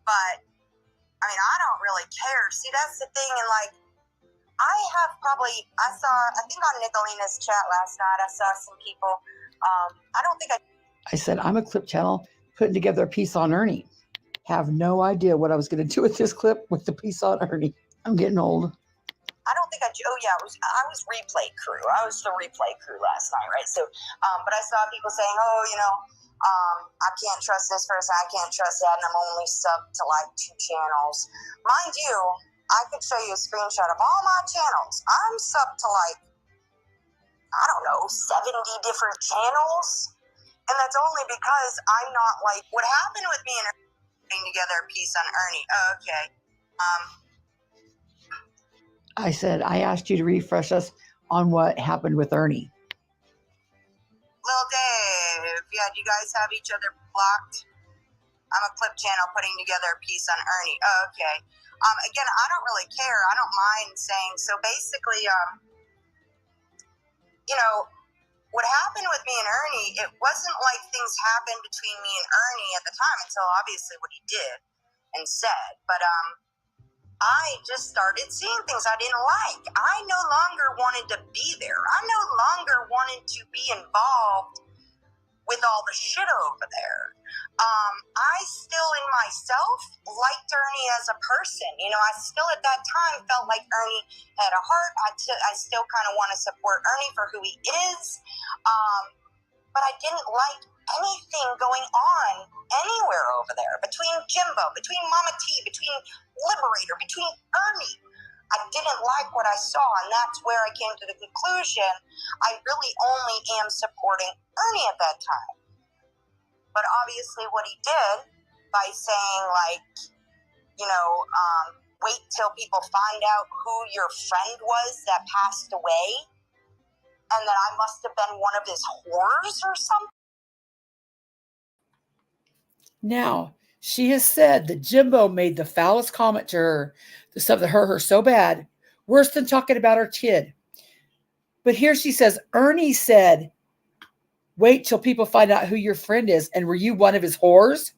But I mean, I don't really care. See, that's the thing, and like, I think on Nickalina's chat last night, I saw some people. I said, I'm a clip channel putting together a piece on Ernie. Have no idea what I was going to do with this clip with the piece on Ernie. I'm getting old. I was replay crew. I was the replay crew last night, right? So, but I saw people saying, I can't trust this person, I can't trust that, and I'm only subbed to like 2 channels. Mind you, I could show you a screenshot of all my channels. I'm subbed to like, I don't know, 70 different channels. And that's only because I'm not like, what happened with me and Ernie putting together a piece on Ernie. Oh, okay. I said, I asked you to refresh us on what happened with Ernie. Lil Dave, yeah, do you guys have each other blocked? I'm a clip channel putting together a piece on Ernie. Oh, okay. Again, I don't really care. I don't mind saying, so basically, what happened with me and Ernie, it wasn't like things happened between me and Ernie at the time until obviously what he did and said. But I just started seeing things I didn't like. I no longer wanted to be there. I no longer wanted to be involved with all the shit over there. I still in myself liked Ernie as a person. I still at that time felt like Ernie had a heart. I still kind of want to support Ernie for who he is. But I didn't like anything going on anywhere over there between Jimbo, between Mama T, between Liberator, between Ernie. I didn't like what I saw, and that's where I came to the conclusion I really only am supporting Ernie at that time. But obviously what he did by saying, like, wait till people find out who your friend was that passed away, and that I must have been one of his whores or something. Now, she has said that Jimbo made the foulest comment to her, the stuff that hurt her so bad, worse than talking about her kid. But here she says, Ernie said, wait till people find out who your friend is. And were you one of his whores?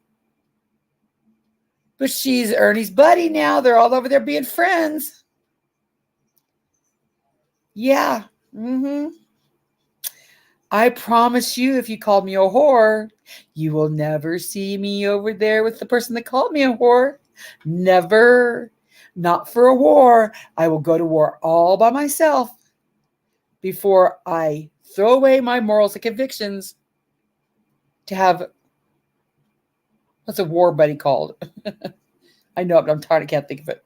But she's Ernie's buddy now. They're all over there being friends. Yeah. I promise you, if you called me a whore, you will never see me over there with the person that called me a whore. Never. Not for a war. I will go to war all by myself before I throw away my morals and convictions to have, what's a war buddy called? I know it, but I'm tired. I can't think of it.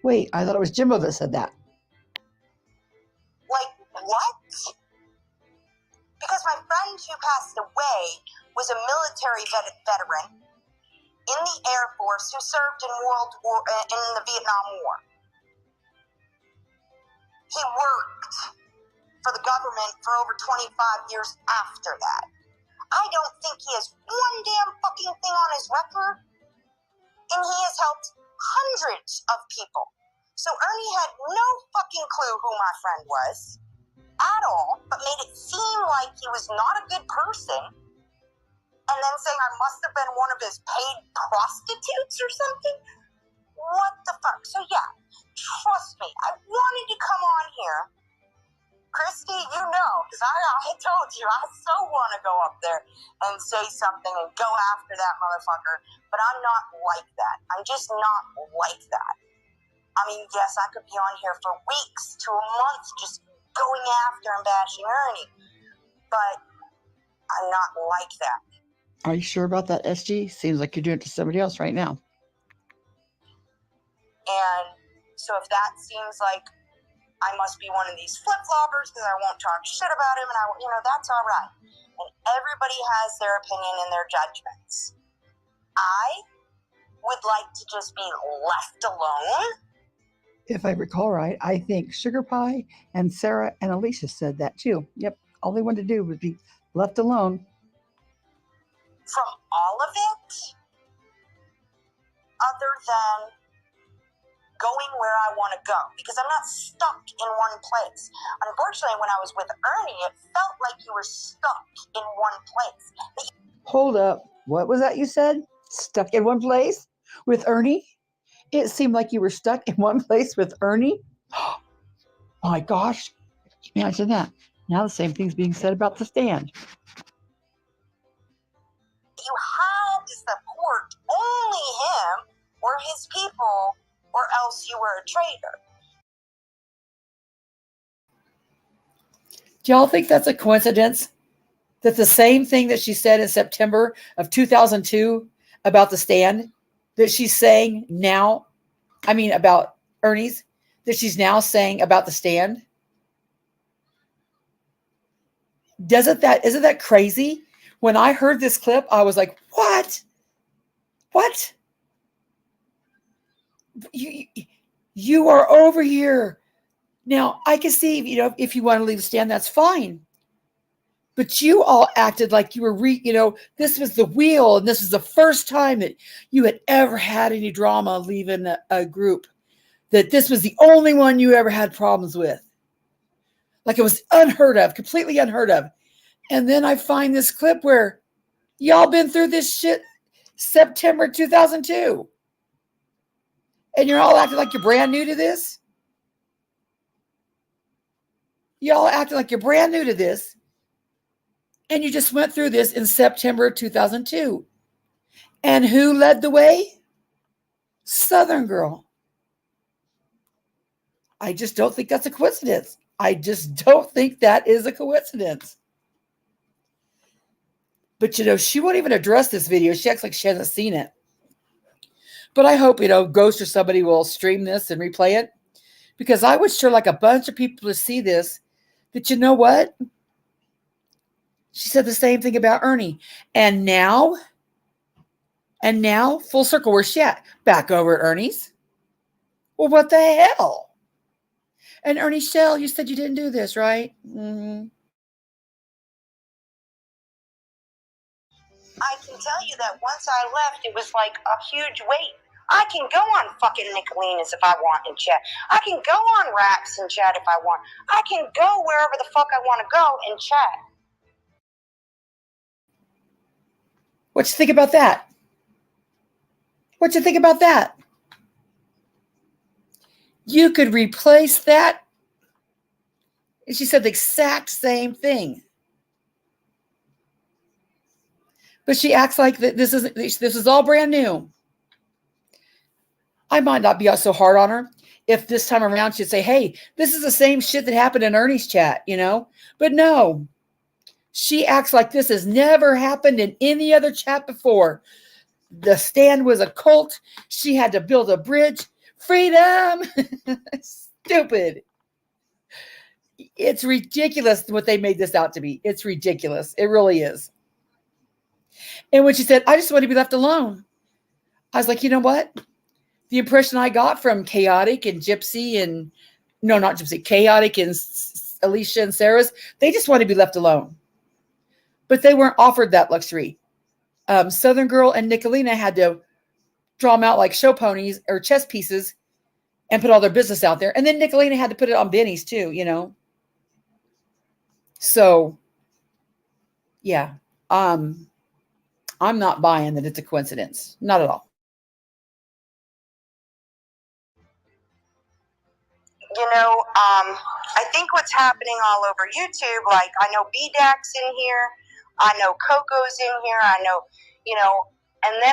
Wait, I thought it was Jimbo that said that. Like, what? Because my friend who passed away was a military veteran in the Air Force who served in the Vietnam War. He worked for the government for over 25 years after that. I don't think he has one damn fucking thing on his record. And he has helped hundreds of people. So Ernie had no fucking clue who my friend was at all, but made it seem like he was not a good person. And then saying I must have been one of his paid prostitutes or something. What the fuck? So yeah, trust me, I wanted to come on here. Christy, you know, because I told you, I so want to go up there and say something and go after that motherfucker, but I'm not like that. I'm just not like that. I mean, yes, I could be on here for weeks to a month just going after and bashing Ernie, but I'm not like that. Are you sure about that, SG? Seems like you're doing it to somebody else right now. And so if that seems like I must be one of these flip-floppers because I won't talk shit about him, and that's all right. And everybody has their opinion and their judgments. I would like to just be left alone. If I recall right, I think Sugar Pie and Sarah and Alicia said that too. Yep. All they wanted to do was be left alone. From all of it, other than going where I want to go, because I'm not stuck in one place. Unfortunately, when I was with Ernie, it felt like you were stuck in one place. Hold up. What was that you said? Stuck in one place with Ernie? It seemed like you were stuck in one place with Ernie? Oh my gosh. Imagine that. Now the same thing's being said about the stand. You had to support only him or his people, or else you were a traitor. Do y'all think that's a coincidence? That the same thing that she said in September of 2002 about the stand, that she's saying now, about Ernie's, that she's now saying about the stand? Isn't that crazy? When I heard this clip, I was like, what? What? You are over here. Now, I can see, if you want to leave the stand, that's fine. But you all acted like you were, this was the wheel, and this was the first time that you had ever had any drama leaving a group. That this was the only one you ever had problems with. Like it was unheard of, completely unheard of. And then I find this clip where y'all been through this shit September 2002. And you're all acting like you're brand new to this? Y'all acting like you're brand new to this. And you just went through this in September 2002. And who led the way? Southern Girl. I just don't think that's a coincidence. I just don't think that is a coincidence. But, she won't even address this video. She acts like she hasn't seen it. But I hope, Ghost or somebody will stream this and replay it. Because I would sure like a bunch of people to see this. That you know what? She said the same thing about Ernie. And now, full circle, where's she at? Back over at Ernie's. Well, what the hell? And Ernie Shell, you said you didn't do this, right? Mm-hmm. I can tell you that once I left, it was like a huge weight. I can go on fucking Nickalina's if I want and chat. I can go on Raps and chat if I want. I can go wherever the fuck I want to go and chat. What you think about that? What you think about that? You could replace that. And she said the exact same thing. But she acts like this is all brand new. I might not be so hard on her if this time around she'd say, hey, this is the same shit that happened in Ernie's chat, But no, she acts like this has never happened in any other chat before. The stand was a cult. She had to build a bridge. Freedom. Stupid. It's ridiculous what they made this out to be. It's ridiculous. It really is. And when she said, I just want to be left alone, I was like, you know what? The impression I got from Chaotic and Gypsy and, no, not Gypsy, Chaotic and Alicia and Sarah's, they just want to be left alone. but they weren't offered that luxury. Southern Girl and Nickalina had to draw them out like show ponies or chess pieces and put all their business out there. And then Nickalina had to put it on Benny's too, you know. So, yeah, I'm not buying that it's a coincidence. Not at all. You know, I think what's happening all over YouTube, like I know BDAC's in here, I know Coco's in here, I know, you know, and then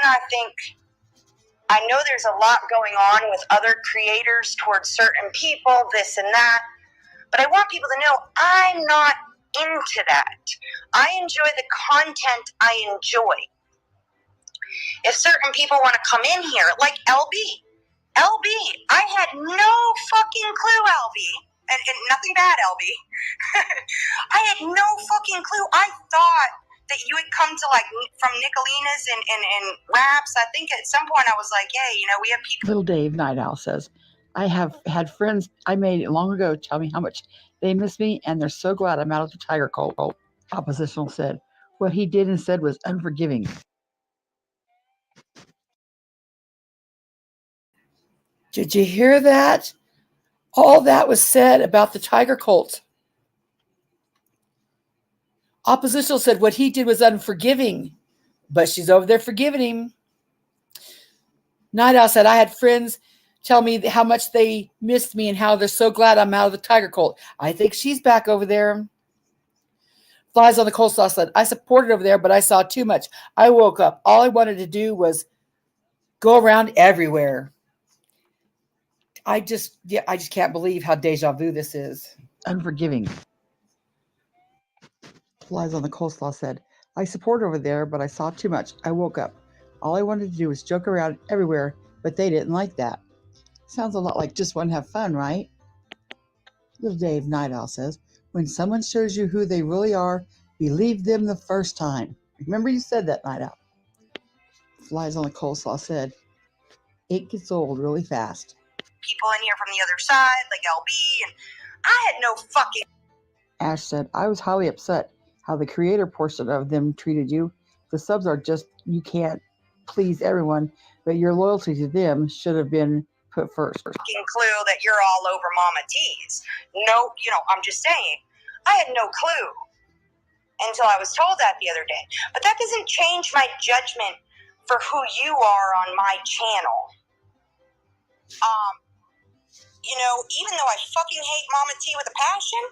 I know there's a lot going on with other creators towards certain people, this and that, but I want people to know I'm not into that. I enjoy the content I enjoy. If certain people want to come in here, like LB, I had no fucking clue, LB, and nothing bad, LB. I had no fucking clue. I thought that you had come to like from Nickalina's and raps. I think at some point I was like, hey, you know, we have people. Little Dave Night Owl says, I have had friends I made long ago tell me how much they miss me, and they're so glad I'm out of the tiger cult. Oppositional said, what he did and said was unforgiving. Did you hear that? All that was said about the tiger cult. Oppositional said what he did was unforgiving, but she's over there forgiving him. Night Owl said, I had friends tell me how much they missed me and how they're so glad I'm out of the tiger cult. I think she's back over there. Flies on the coleslaw said, I supported over there, but I saw too much. I woke up. All I wanted to do was go around everywhere. I just can't believe how deja vu this is. Unforgiving. Flies on the coleslaw said, I support over there, but I saw too much. I woke up. All I wanted to do was joke around everywhere, but they didn't like that. Sounds a lot like just want to have fun, right? Little Dave Night Owl says, when someone shows you who they really are, believe them the first time. Remember you said that, Night Owl. Flies on the coleslaw said, it gets old really fast. People in here from the other side, like LB, and I had no fucking. Ash said, I was highly upset how the creator portion of them treated you. The subs are just, you can't please everyone, but your loyalty to them should have been put first. Fucking clue that you're all over Mama T's. No, you know, I'm just saying, I had no clue until I was told that the other day. But that doesn't change my judgment for who you are on my channel. You know, even though I fucking hate Mama T with a passion,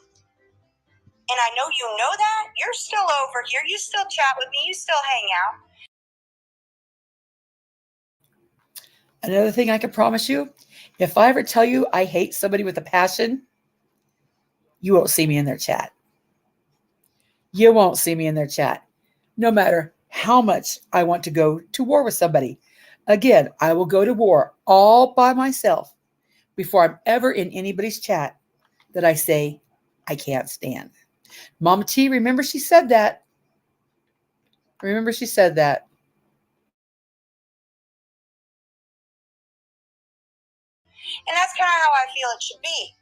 and I know you know that, you're still over here, you still chat with me, you still hang out. Another thing I can promise you, if I ever tell you I hate somebody with a passion, you won't see me in their chat. You won't see me in their chat, no matter how much I want to go to war with somebody. Again, I will go to war all by myself before I'm ever in anybody's chat that I say I can't stand. Mama T, remember she said that. Remember she said that. And that's kind of how I feel it should be.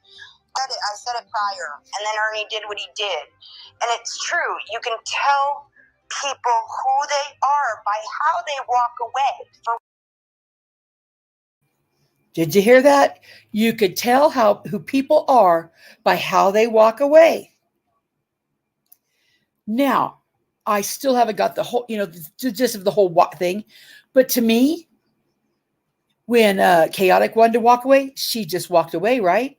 I said it prior, and then Ernie did what he did. And it's true. You can tell people who they are by how they walk away. Did you hear that? You could tell who people are by how they walk away. Now, I still haven't got the whole, the gist of the whole thing. But to me, when Chaotic wanted to walk away, she just walked away, right?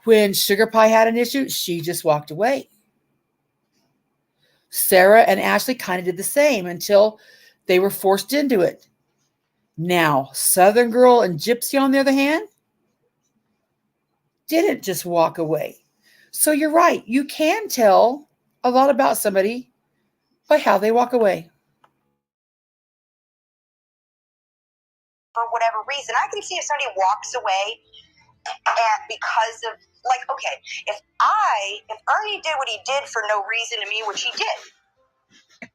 When Sugar Pie had an issue, she just walked away. Sarah and Ashley kind of did the same until they were forced into it. Now, Southern Girl and Gypsy, on the other hand, didn't just walk away. So you're right. You can tell a lot about somebody by how they walk away. For whatever reason, I can see if somebody walks away because of, like, okay, if Ernie did what he did for no reason to me, which he did,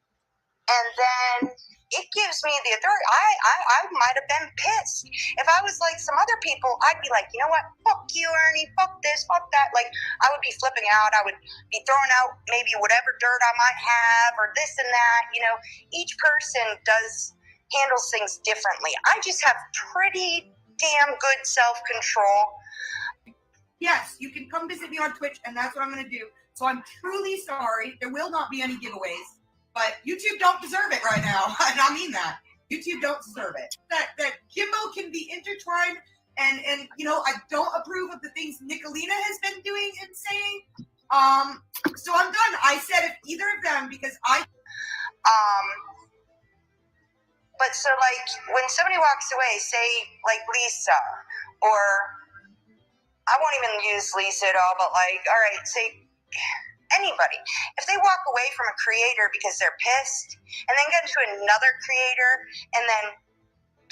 and then it gives me the authority. I might have been pissed. If I was like some other people, I'd be like, you know what? Fuck you, Ernie. Fuck this, fuck that. Like, I would be flipping out. I would be throwing out maybe whatever dirt I might have or this and that. You know, each person handles things differently. I just have pretty damn good self-control. Yes, you can come visit me on Twitch, and that's what I'm going to do. So I'm truly sorry. There will not be any giveaways, but YouTube don't deserve it right now. And I mean that. YouTube don't deserve it. That Kimbo can be intertwined, and you know, I don't approve of the things Nickalina has been doing and saying. So I'm done. I said if either of them, because but so like when somebody walks away, say like Lisa, or I won't even use Lisa at all, but like, all right, say anybody. If they walk away from a creator because they're pissed and then get into another creator and then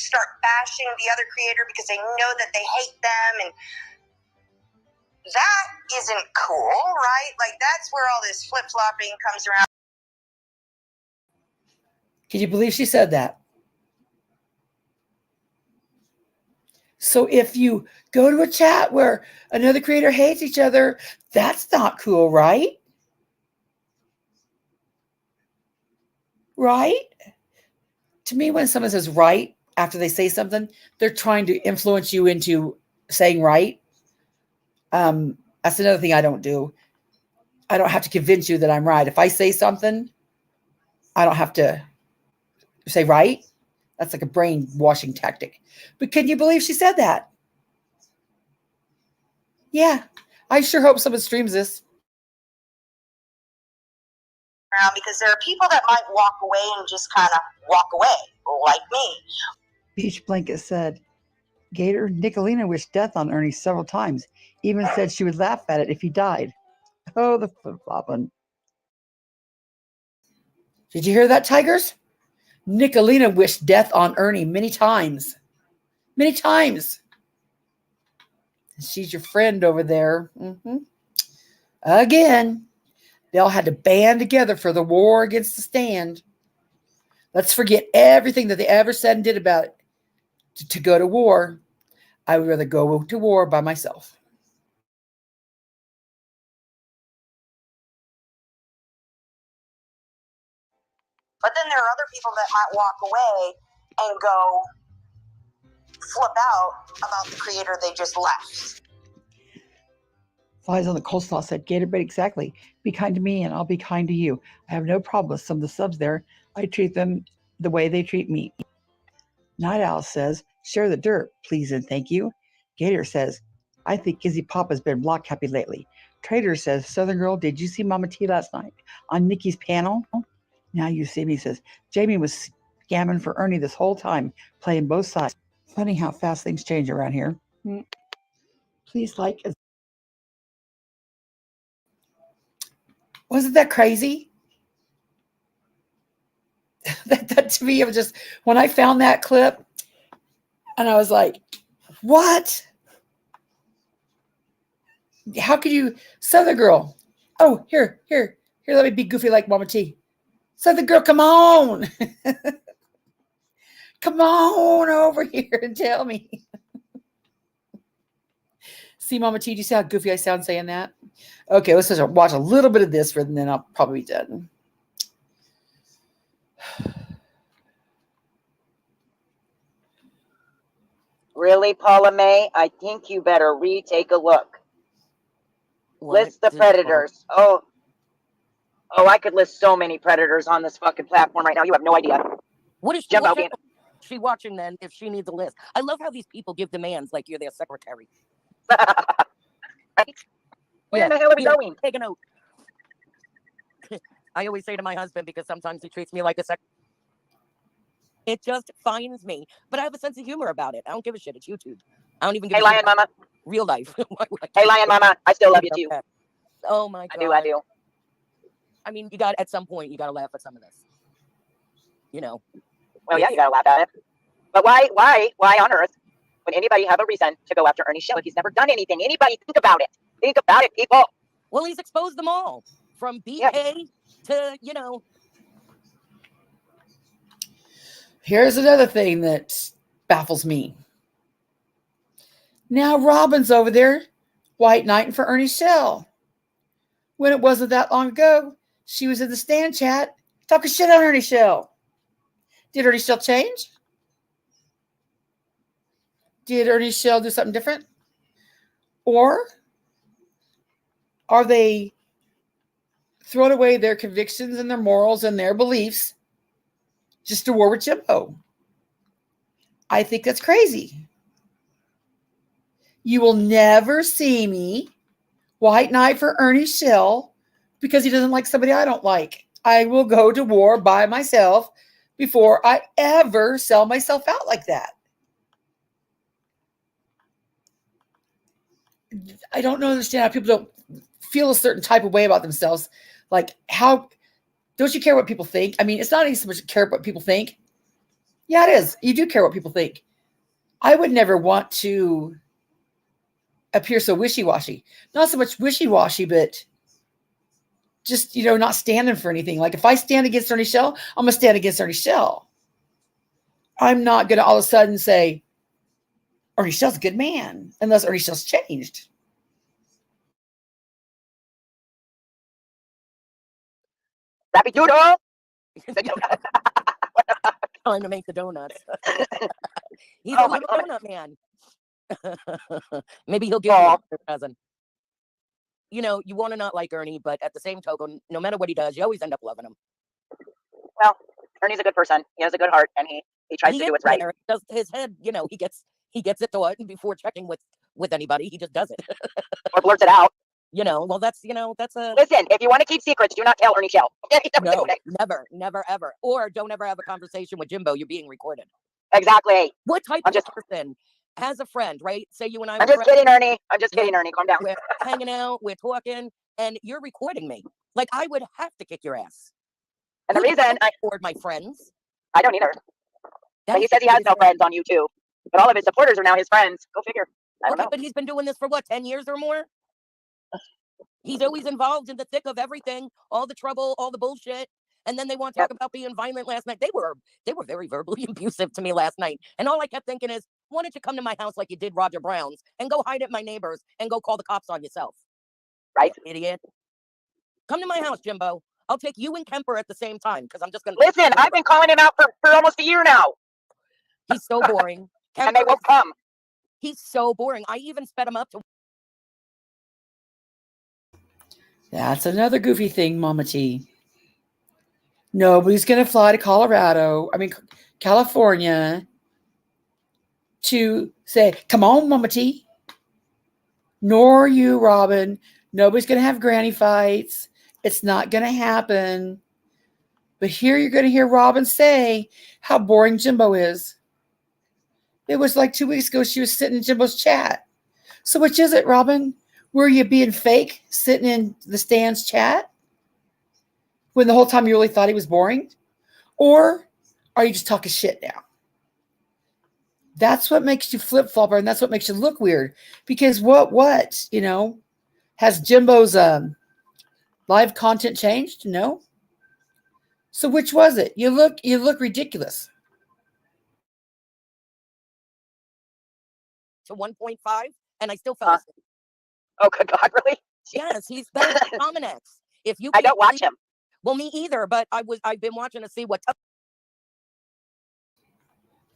start bashing the other creator because they know that they hate them, and that isn't cool, right? Like, that's where all this flip-flopping comes around. Can you believe she said that? So if you go to a chat where another creator hates each other, that's not cool, right? Right? To me, when someone says right after they say something, they're trying to influence you into saying right. That's another thing I don't do. I don't have to convince you that I'm right. If I say something, I don't have to say right. That's like a brainwashing tactic. But can you believe she said that? Yeah. I sure hope someone streams this. Because there are people that might walk away and just kind of walk away, like me. Beach Blanket said, Gator, Nickalina wished death on Ernie several times. Even said she would laugh at it if he died. Oh, the flip-flopping. Did you hear that, Tigers? Nickalina wished death on Ernie many times. Many times. She's your friend over there. Again, they all had to band together for the war against the stand. Let's forget everything that they ever said and did about it to go to war. I would rather go to war by myself. But then there are other people that might walk away and go flip out about the creator they just left. Flies on the coleslaw said, Gatorbait, exactly. Be kind to me and I'll be kind to you. I have no problem with some of the subs there. I treat them the way they treat me. Night Owl says, share the dirt, please and thank you. Gator says, I think Gizzy Pop has been block happy lately. Trader says, Southern Girl, did you see Mama T last night on Nikki's panel? Now you see me, says, Jamie was scamming for Ernie this whole time, playing both sides. Funny how fast things change around here. Please like and wasn't that crazy? that to me, it was just, when I found that clip and I was like, what? How could you, Southern Girl? Oh, here, let me be goofy like Mama T. Southern Girl, come on. Come on over here and tell me. See, Mama T, do you see how goofy I sound saying that? Okay, let's just watch a little bit of this and then I'll probably be done. Really, Paula May? I think you better retake a look. List the predators. Oh, I could list so many predators on this fucking platform right now. You have no idea. What is she watching then if she needs a list? I love how these people give demands like you're their secretary. Right? Where the hell are we going? Take a note. I always say to my husband, because sometimes he treats me like a secretary. It just finds me. But I have a sense of humor about it. I don't give a shit. It's YouTube. I don't even give a shit. Lion Mama. Real life. Hey, Lion Mama. I still love you too. Oh my God. I do. I mean, at some point, you got to laugh at some of this. You know. Well, yeah, you got to laugh at it. But why on earth would anybody have a reason to go after Ernie's show if he's never done anything? Anybody think about it. Think about it, people. Well, he's exposed them all. From BK to, you know. Here's another thing that baffles me. Now Robin's over there white knighting for Ernie Shell. When it wasn't that long ago, she was in the stand chat talking shit on Ernie Shell. Did Ernie Shell change? Did Ernie Shell do something different? Or are they throwing away their convictions and their morals and their beliefs just to war with Jimbo? I think that's crazy. You will never see me white knight for Ernie Shell because he doesn't like somebody I don't like. I will go to war by myself before I ever sell myself out like that. I don't understand how people don't feel a certain type of way about themselves. Like, how don't you care what people think? I mean, it's not even so much care what people think. Yeah, it is. You do care what people think. I would never want to appear so wishy-washy. Not so much wishy-washy, but just, not standing for anything. Like, if I stand against Ernie Shell, I'm going to stand against Ernie Shell. I'm not going to all of a sudden say, Ernie Shell's a good man, unless Ernie Shell's changed. Happy doodle. Time to make the donuts. He's Oh a my little God. donut man. Maybe he'll give you a present. You want to not like Ernie, but at the same token, no matter what he does, you always end up loving him. Well, Ernie's a good person. He has a good heart, and he tries to do what's right. He does his head, he gets it to it before checking with anybody. He just does it. Or blurts it out. Well, that's a... Listen, if you want to keep secrets, do not tell Ernie Shell. Okay? No, never, ever. Or don't ever have a conversation with Jimbo. You're being recorded. Exactly. What type of person has a friend, right? Say you and I I'm just kidding, Ernie. I'm just kidding, Ernie. Calm down. We're hanging out, we're talking, and you're recording me. Like, I would have to kick your ass. And the reason I record my friends. I don't either. But he says he has no friends on YouTube. But all of his supporters are now his friends. Go figure. I don't know. But he's been doing this for what, 10 years or more? He's always involved in the thick of everything, all the trouble, all the bullshit. And then they want to talk about being violent last night. They were very verbally abusive to me last night. And all I kept thinking is, why don't you come to my house like you did Roger Brown's and go hide at my neighbors and go call the cops on yourself? Right. You idiot. Come to my house, Jimbo. I'll take you and Kemper at the same time because I'm just going to... Listen, I've been calling him out for almost a year now. He's so boring. And they won't come. He's so boring. I even sped him up to... That's another goofy thing, Mama T. Nobody's going to fly to California to say, come on, Mama T. Nor you, Robin. Nobody's going to have granny fights. It's not going to happen. But here you're going to hear Robin say how boring Jimbo is. It was like 2 weeks ago she was sitting in Jimbo's chat. So which is it, Robin? Were you being fake, sitting in the stands chat when the whole time you really thought he was boring? Or are you just talking shit now? That's what makes you flip-flopper, and that's what makes you look weird. Because has Jimbo's live content changed? No. So which was it? You look ridiculous. To 1.5, and I still fell asleep. Oh, good God, really? Yes, he's better than Dominex. If you I don't watch him. Well, me either, but I've been watching to see what...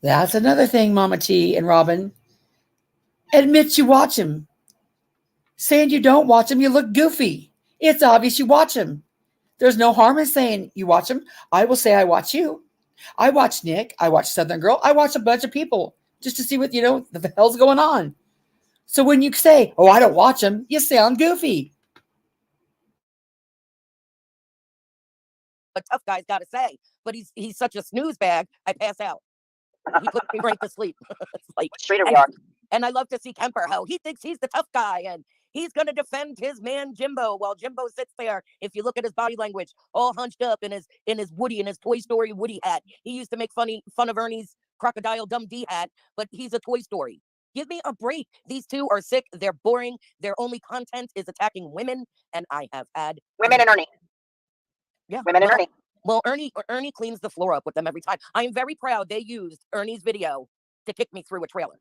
That's another thing, Mama T and Robin. Admit you watch him. Saying you don't watch him, you look goofy. It's obvious you watch him. There's no harm in saying you watch him. I will say I watch you. I watch Nick. I watch Southern Girl. I watch a bunch of people just to see what, the hell's going on. So when you say, oh, I don't watch him, you sound goofy. A tough guy's got to say, but he's such a snooze bag, I pass out. He puts me right to sleep. It's like, straight walk. And I love to see Kemper, how he thinks he's the tough guy and he's going to defend his man Jimbo while Jimbo sits there. If you look at his body language, all hunched up in his Woody, in his Toy Story Woody hat. He used to make fun of Ernie's Crocodile Dundee hat, but he's a Toy Story. Give me a break. These two are sick. They're boring. Their only content is attacking women, and I have had women and Ernie. Yeah, women and Ernie. Well, Ernie cleans the floor up with them every time. I am very proud they used Ernie's video to kick me through a trailer.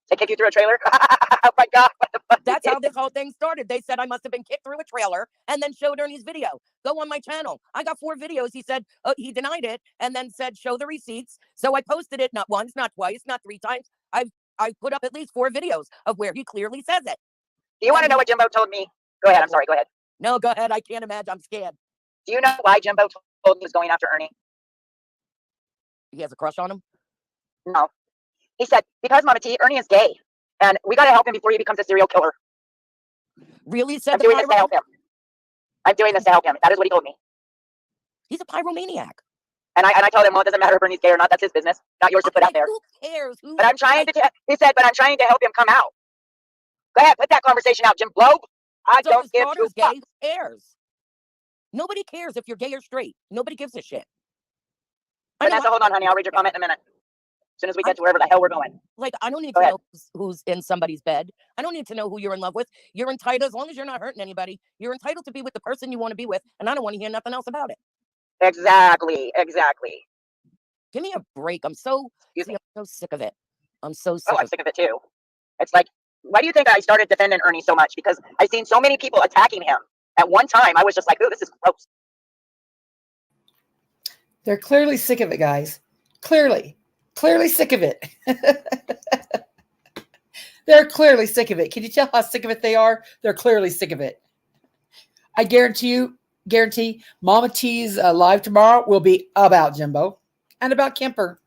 They kick you through a trailer? Oh my God. What the fuck? That's how this whole thing started. They said I must have been kicked through a trailer and then showed Ernie's video. Go on my channel. I got 4 videos. He said, he denied it and then said, show the receipts. So I posted it not once, not twice, not 3 times. I put up at least 4 videos of where he clearly says it. Do you want to know what Jimbo told me? Go ahead. I'm sorry. Go ahead. No, go ahead. I can't imagine. I'm scared. Do you know why Jimbo told me he was going after Ernie? He has a crush on him? No. He said, because Mama T, Ernie is gay. And we got to help him before he becomes a serial killer. Really? Said I'm doing this to help him. I'm doing this to help him. That is what he told me. He's a pyromaniac. And I told him, well, it doesn't matter if Ernie's gay or not. That's his business. Not yours to put out there. Who cares? But I'm trying to, he said, but I'm trying to help him come out. Go ahead, put that conversation out, Jim Blow. I So don't his give daughter's two fucks. gay. Who cares? Nobody cares if you're gay or straight. Nobody gives a shit. Vanessa, hold on, honey. I'll read your comment in a minute. As soon as we get to wherever the hell we're going. Like, I don't need Go to ahead. know who's in somebody's bed. I don't need to know who you're in love with. You're entitled, as long as you're not hurting anybody, you're entitled to be with the person you want to be with, and I don't want to hear nothing else about it. Exactly. Give me a break. I'm so sick of it. I'm so sick Oh, I'm of sick of it too. It's like, why do you think I started defending Ernie so much? Because I've seen so many people attacking him. At one time, I was just like, ooh, this is gross. They're clearly sick of it, guys. Clearly sick of it. They're clearly sick of it. Can you tell how sick of it they are? They're clearly sick of it. I guarantee Mama T's live tomorrow will be about Jimbo and about Kemper.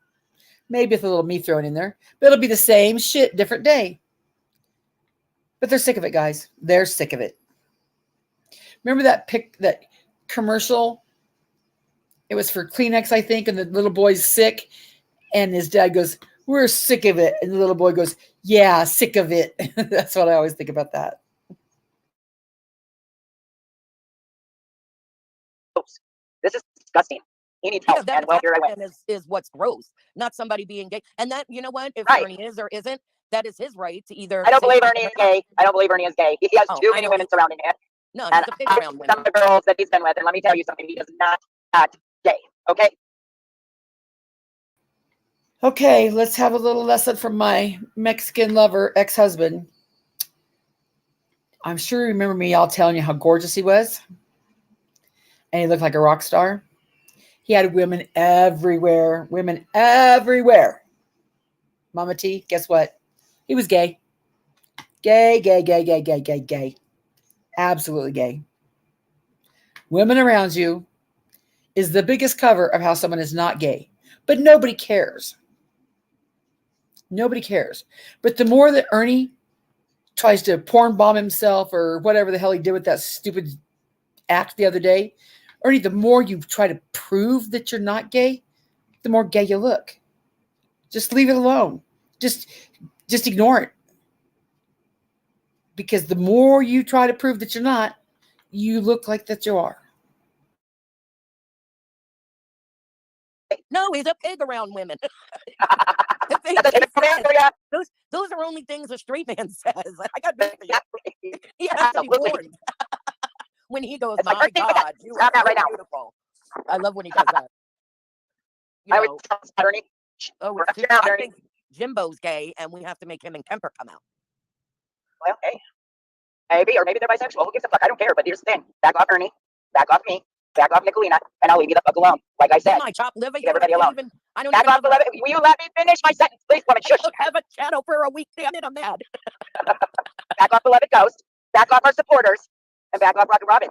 Maybe with a little me thrown in there. But it'll be the same shit, different day. But they're sick of it, guys. They're sick of it. Remember that commercial? It was for Kleenex, I think, and the little boy's sick. And his dad goes, we're sick of it. And the little boy goes, yeah, sick of it. That's what I always think about that. This is disgusting. He needs help. that And well, here I went. is what's gross, not somebody being gay. And that, you know what? If Right. Ernie is or isn't, that is his right to either. I don't say believe something Ernie or is not. gay. I don't believe Ernie is gay. He has Oh, too I many know women surrounding him. No, And he's a big I've around seen women. some of the girls that he's been with, and let me tell you something, he does not act gay. Okay? Okay, let's have a little lesson from my Mexican lover, ex-husband. I'm sure you remember me all telling you how gorgeous he was. And he looked like a rock star. He had women everywhere. Mama T, guess what? He was gay. Gay. Absolutely gay. Women around you is the biggest cover of how someone is not gay. But nobody cares. Nobody cares. But the more that Ernie tries to porn bomb himself or whatever the hell he did with that stupid act the other day, Ernie, the more you try to prove that you're not gay, the more gay you look. Just leave it alone. Just ignore it. Because the more you try to prove that you're not, you look like that you are. No, he's a pig around women. Those are only things a straight man says. I got news for you. He has to be warned. When he goes, my God, you are so beautiful. I love when he does that. You know, I think Jimbo's gay, and we have to make him and Kemper come out. Well, hey. Maybe, or maybe they're bisexual. Who gives a fuck? I don't care. But here's the thing. Back off Ernie. Back off me. Back off Nickalina. And I'll leave you the fuck alone. Like I said. My chop liver. Leave everybody alone. I don't Back off, beloved. Will you let me finish my sentence, please, woman? Shush. I don't have a channel for a week. Damn it, I'm mad. Back off, beloved Ghost. Back off our supporters. And back off Rocket Robin.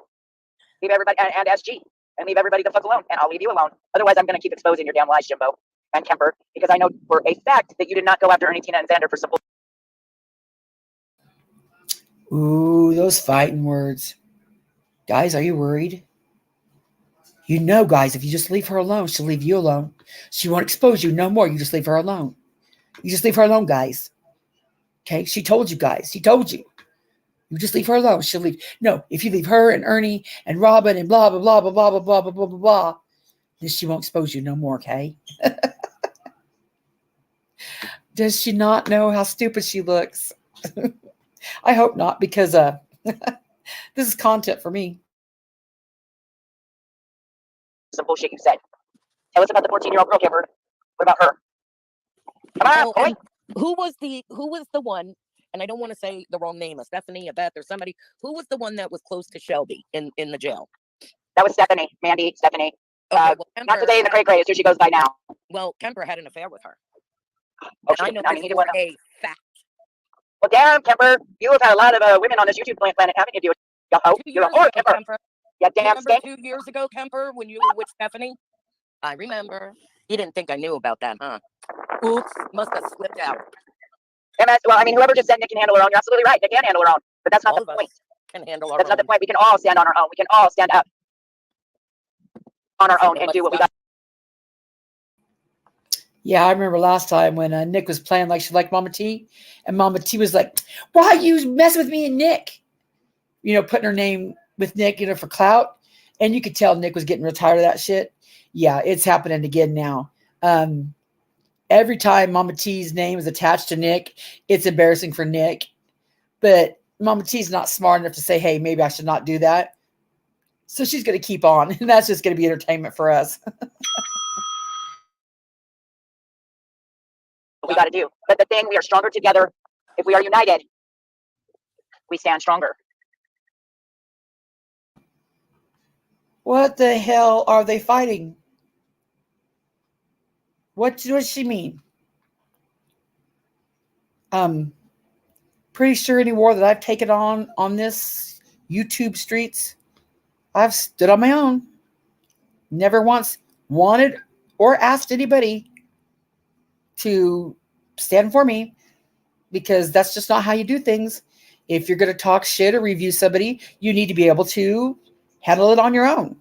Leave everybody, and SG. And leave everybody the fuck alone. And I'll leave you alone. Otherwise, I'm going to keep exposing your damn lies, Jimbo and Kemper. Because I know for a fact that you did not go after Ernie, Tina, and Xander for support. Ooh, those fighting words. Guys, are you worried? You know, guys, if you just leave her alone, she'll leave you alone. She won't expose you no more. You just leave her alone. You just leave her alone, guys. Okay? She told you guys. She told you. You just leave her alone. She'll leave. No, if you leave her and Ernie and Robin and blah, blah, blah, blah, blah, blah, blah, blah, blah, blah, blah, then she won't expose you no more, okay? Does she not know how stupid she looks? I hope not, because this is content for me. some bullshit you said. Tell us about the 14-year-old girl, Kimber. What about her? Come on, Oh, boy. and who was the one? And I don't want to say the wrong name, a Stephanie, a Beth, or somebody. Who was the one that was close to Shelby in the jail? That was Stephanie, Mandy, Stephanie. Okay, well, Not today in the cray cray is who she goes by now. Well, Kemper had an affair with her. Oh, And she I did. know I this mean, he did for one. a fact. Well, damn, Kemper, you have had a lot of women on this YouTube planet, haven't you, dude? You're a whore, Kemper. Yeah, damn, remember skank. 2 years ago, Kemper, when you were with Stephanie? I remember. You didn't think I knew about that, huh? Oops, must have slipped out. Well, I mean, whoever just said Nick can handle her own, you're absolutely right. Nick can handle her own. But that's not All the of point. us can handle our That's own. not the point. We can all stand on our own. We can all stand up on our own and do what we got. Yeah, I remember last time when Nick was playing like she liked Mama T, and Mama T was like, "Why you mess with me and Nick?" You know, putting her name with Nick, you know, for clout, and you could tell Nick was getting real tired of that shit. Yeah, it's happening again now. Every time Mama T's name is attached to Nick, it's embarrassing for Nick. But Mama T's not smart enough to say, "Hey, maybe I should not do that." So she's going to keep on, and that's just going to be entertainment for us. We got to do. But the thing, we are stronger together. If we are united, we stand stronger. What the hell are they fighting? What does she mean? Pretty sure any war that I've taken on this YouTube streets, I've stood on my own. Never once wanted or asked anybody to stand for me, because that's just not how you do things. If you're going to talk shit or review somebody, you need to be able to handle it on your own.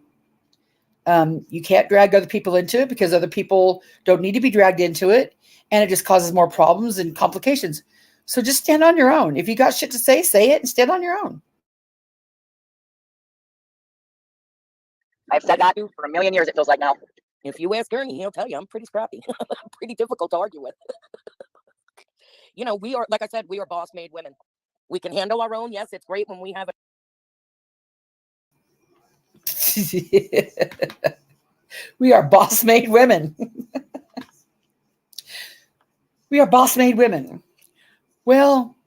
You can't drag other people into it, because other people don't need to be dragged into it, and it just causes more problems and complications. So just stand on your own. If you got shit to say it and stand on your own. I've said that for a million years, it feels like now. If you ask Ernie, he'll tell you I'm pretty scrappy. Pretty difficult to argue with. You know, we are, like I said, we are boss-made women. We can handle our own. Yes, it's great when we have a... We are boss-made women. We are boss-made women. Well,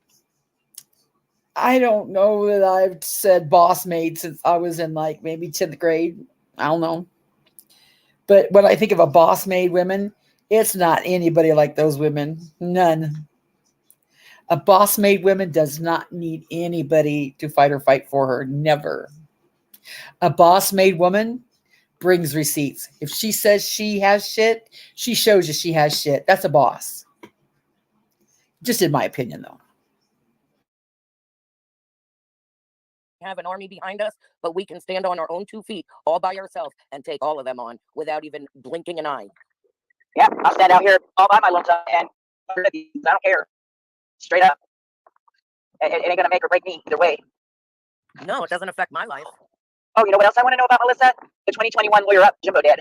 I don't know that I've said boss-made since I was in like maybe 10th grade. I don't know. But when I think of a boss-made woman, it's not anybody like those women. None. A boss-made woman does not need anybody to fight or fight for her. Never. A boss-made woman brings receipts. If she says she has shit, she shows you she has shit. That's a boss. Just in my opinion, though. have an army behind us, but we can stand on our own 2 feet all by ourselves and take all of them on without even blinking an eye. Yeah, I'll stand out here all by my lonesome and I don't care. Straight up. It ain't gonna make or break me either way. No, it doesn't affect my life. Oh, you know what else I want to know about Melissa? The 2021 Lawyer Up Jimbo did.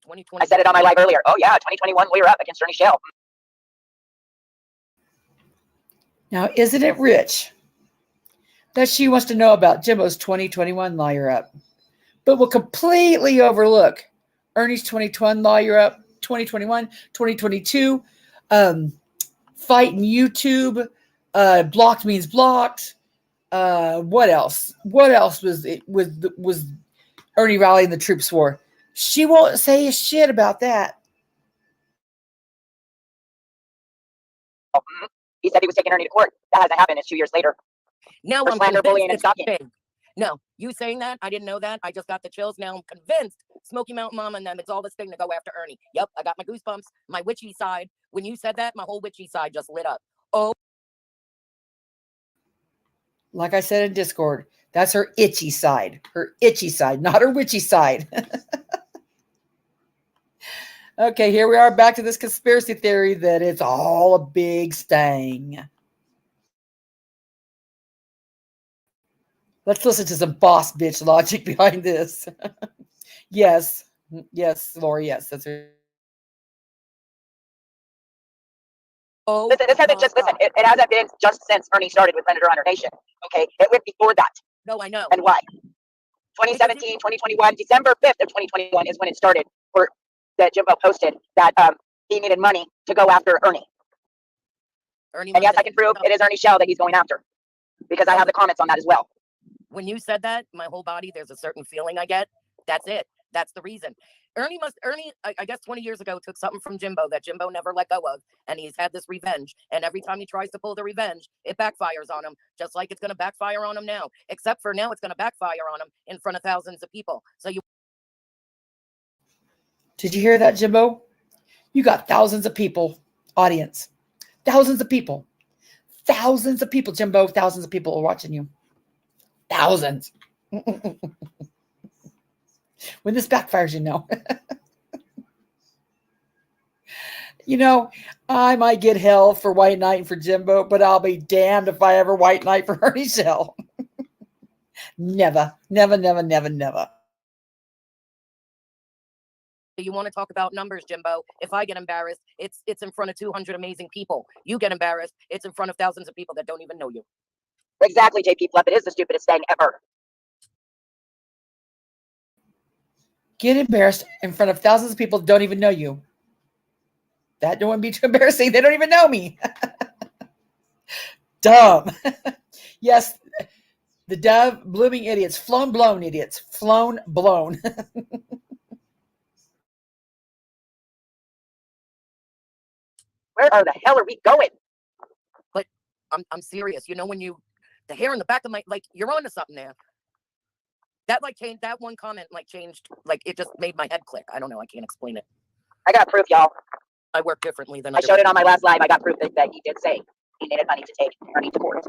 2020. I said it on my live earlier. Oh yeah, 2021 Lawyer Up against Ernie Shell. Now, isn't it rich that she wants to know about Jimbo's 2021 Lawyer Up, but will completely overlook Ernie's 2021 Lawyer Up, 2021, 2022, fighting YouTube, blocked means blocked. What else? What else was Ernie rallying the troops for? She won't say a shit about that. He said he was taking Ernie to court. That hasn't happened. It's 2 years later. Now For I'm slander, bullying, and it's stalking. big. No, you saying that? I didn't know that. I just got the chills. Now I'm convinced Smoky Mountain Mama and them, it's all this thing to go after Ernie. Yep, I got my goosebumps, my witchy side. When you said that, my whole witchy side just lit up. Oh. Like I said in Discord, that's her itchy side. Her itchy side, not her witchy side. Okay, here we are back to this conspiracy theory that it's all a big sting. Let's listen to some boss bitch logic behind this. Yes, Lori, yes, that's her. Oh, listen, this hasn't just, listen, it hasn't been just since Ernie started with Predator on her nation. Okay, it went before that. No, I know. And why? 2017, 2021, December 5th of 2021 is when it started, or that Jimbo posted that he needed money to go after Ernie. And yes, I can prove it is Ernie Shell that he's going after, because I have the comments on that as well. When you said that, my whole body, there's a certain feeling I get. That's it. That's the reason. Ernie, I guess 20 years ago, took something from Jimbo that Jimbo never let go of. And he's had this revenge. And every time he tries to pull the revenge, it backfires on him, just like it's going to backfire on him now. Except for now, it's going to backfire on him in front of thousands of people. So you. Did you hear that, Jimbo? You got thousands of people, audience. Thousands of people. Thousands of people, Jimbo. Thousands of people are watching you. Thousands. When this backfires, you know. You know, I might get hell for White Knight and for Jimbo, but I'll be damned if I ever White Knight for Ernie Shell. Never, never, never, never, never. You want to talk about numbers, Jimbo? If I get embarrassed, it's in front of 200 amazing people. You get embarrassed, it's in front of thousands of people that don't even know you. Exactly, JP Fluff. It is the stupidest thing ever. Get embarrassed in front of thousands of people that don't even know you. That don't be too embarrassing. They don't even know me. Dumb. Yes, the dove blooming idiots. Flown blown idiots. Flown blown. Where the hell are we going? But I'm serious. You know, when the hair in the back of my, like, you're onto something there. That changed, that one comment changed, it just made my head click. I don't know. I can't explain it. I got proof, y'all. I work differently than I showed it on my last live. I got proof that he did say he needed money to take Ernie to court.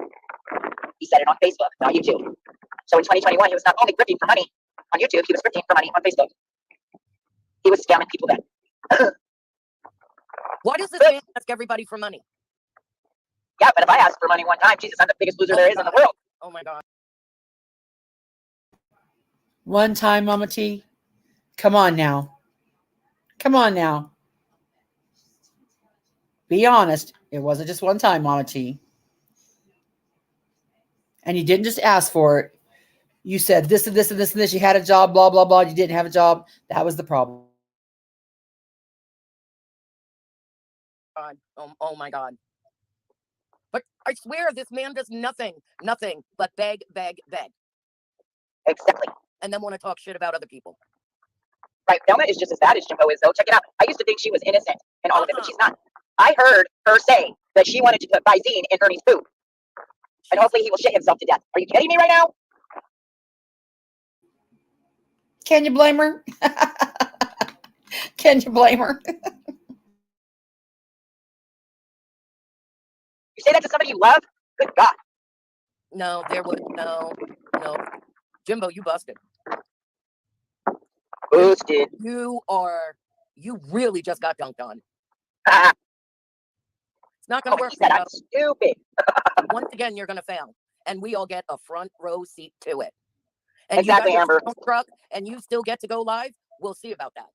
He said it on Facebook, not YouTube. So in 2021, he was not only grifting for money on YouTube, he was grifting for money on Facebook. He was scamming people then. Why does this man ask everybody for money? Yeah, but if I ask for money one time, Jesus, I'm the biggest loser there is in the world. Oh my God. One time, Mama T. Come on now. Come on now. Be honest. It wasn't just one time, Mama T. And you didn't just ask for it. You said this and this and this and this. You had a job, blah, blah, blah. You didn't have a job. That was the problem. God. Oh my God. But I swear this man does nothing but beg. Exactly. And then want to talk shit about other people. Right. Velma is just as bad as Jimbo is, though. Check it out. I used to think she was innocent in all of it, but she's not. I heard her say that she wanted to put Visine in Ernie's food. And hopefully he will shit himself to death. Are you kidding me right now? Can you blame her? Can you blame her? You say that to somebody you love? Good God. No, no. Jimbo, you busted. Boosted. You really just got dunked on. It's not going to work. He said I'm stupid. Once again, you're going to fail. And we all get a front row seat to it. And exactly, you Amber. Truck, and you still get to go live. We'll see about that.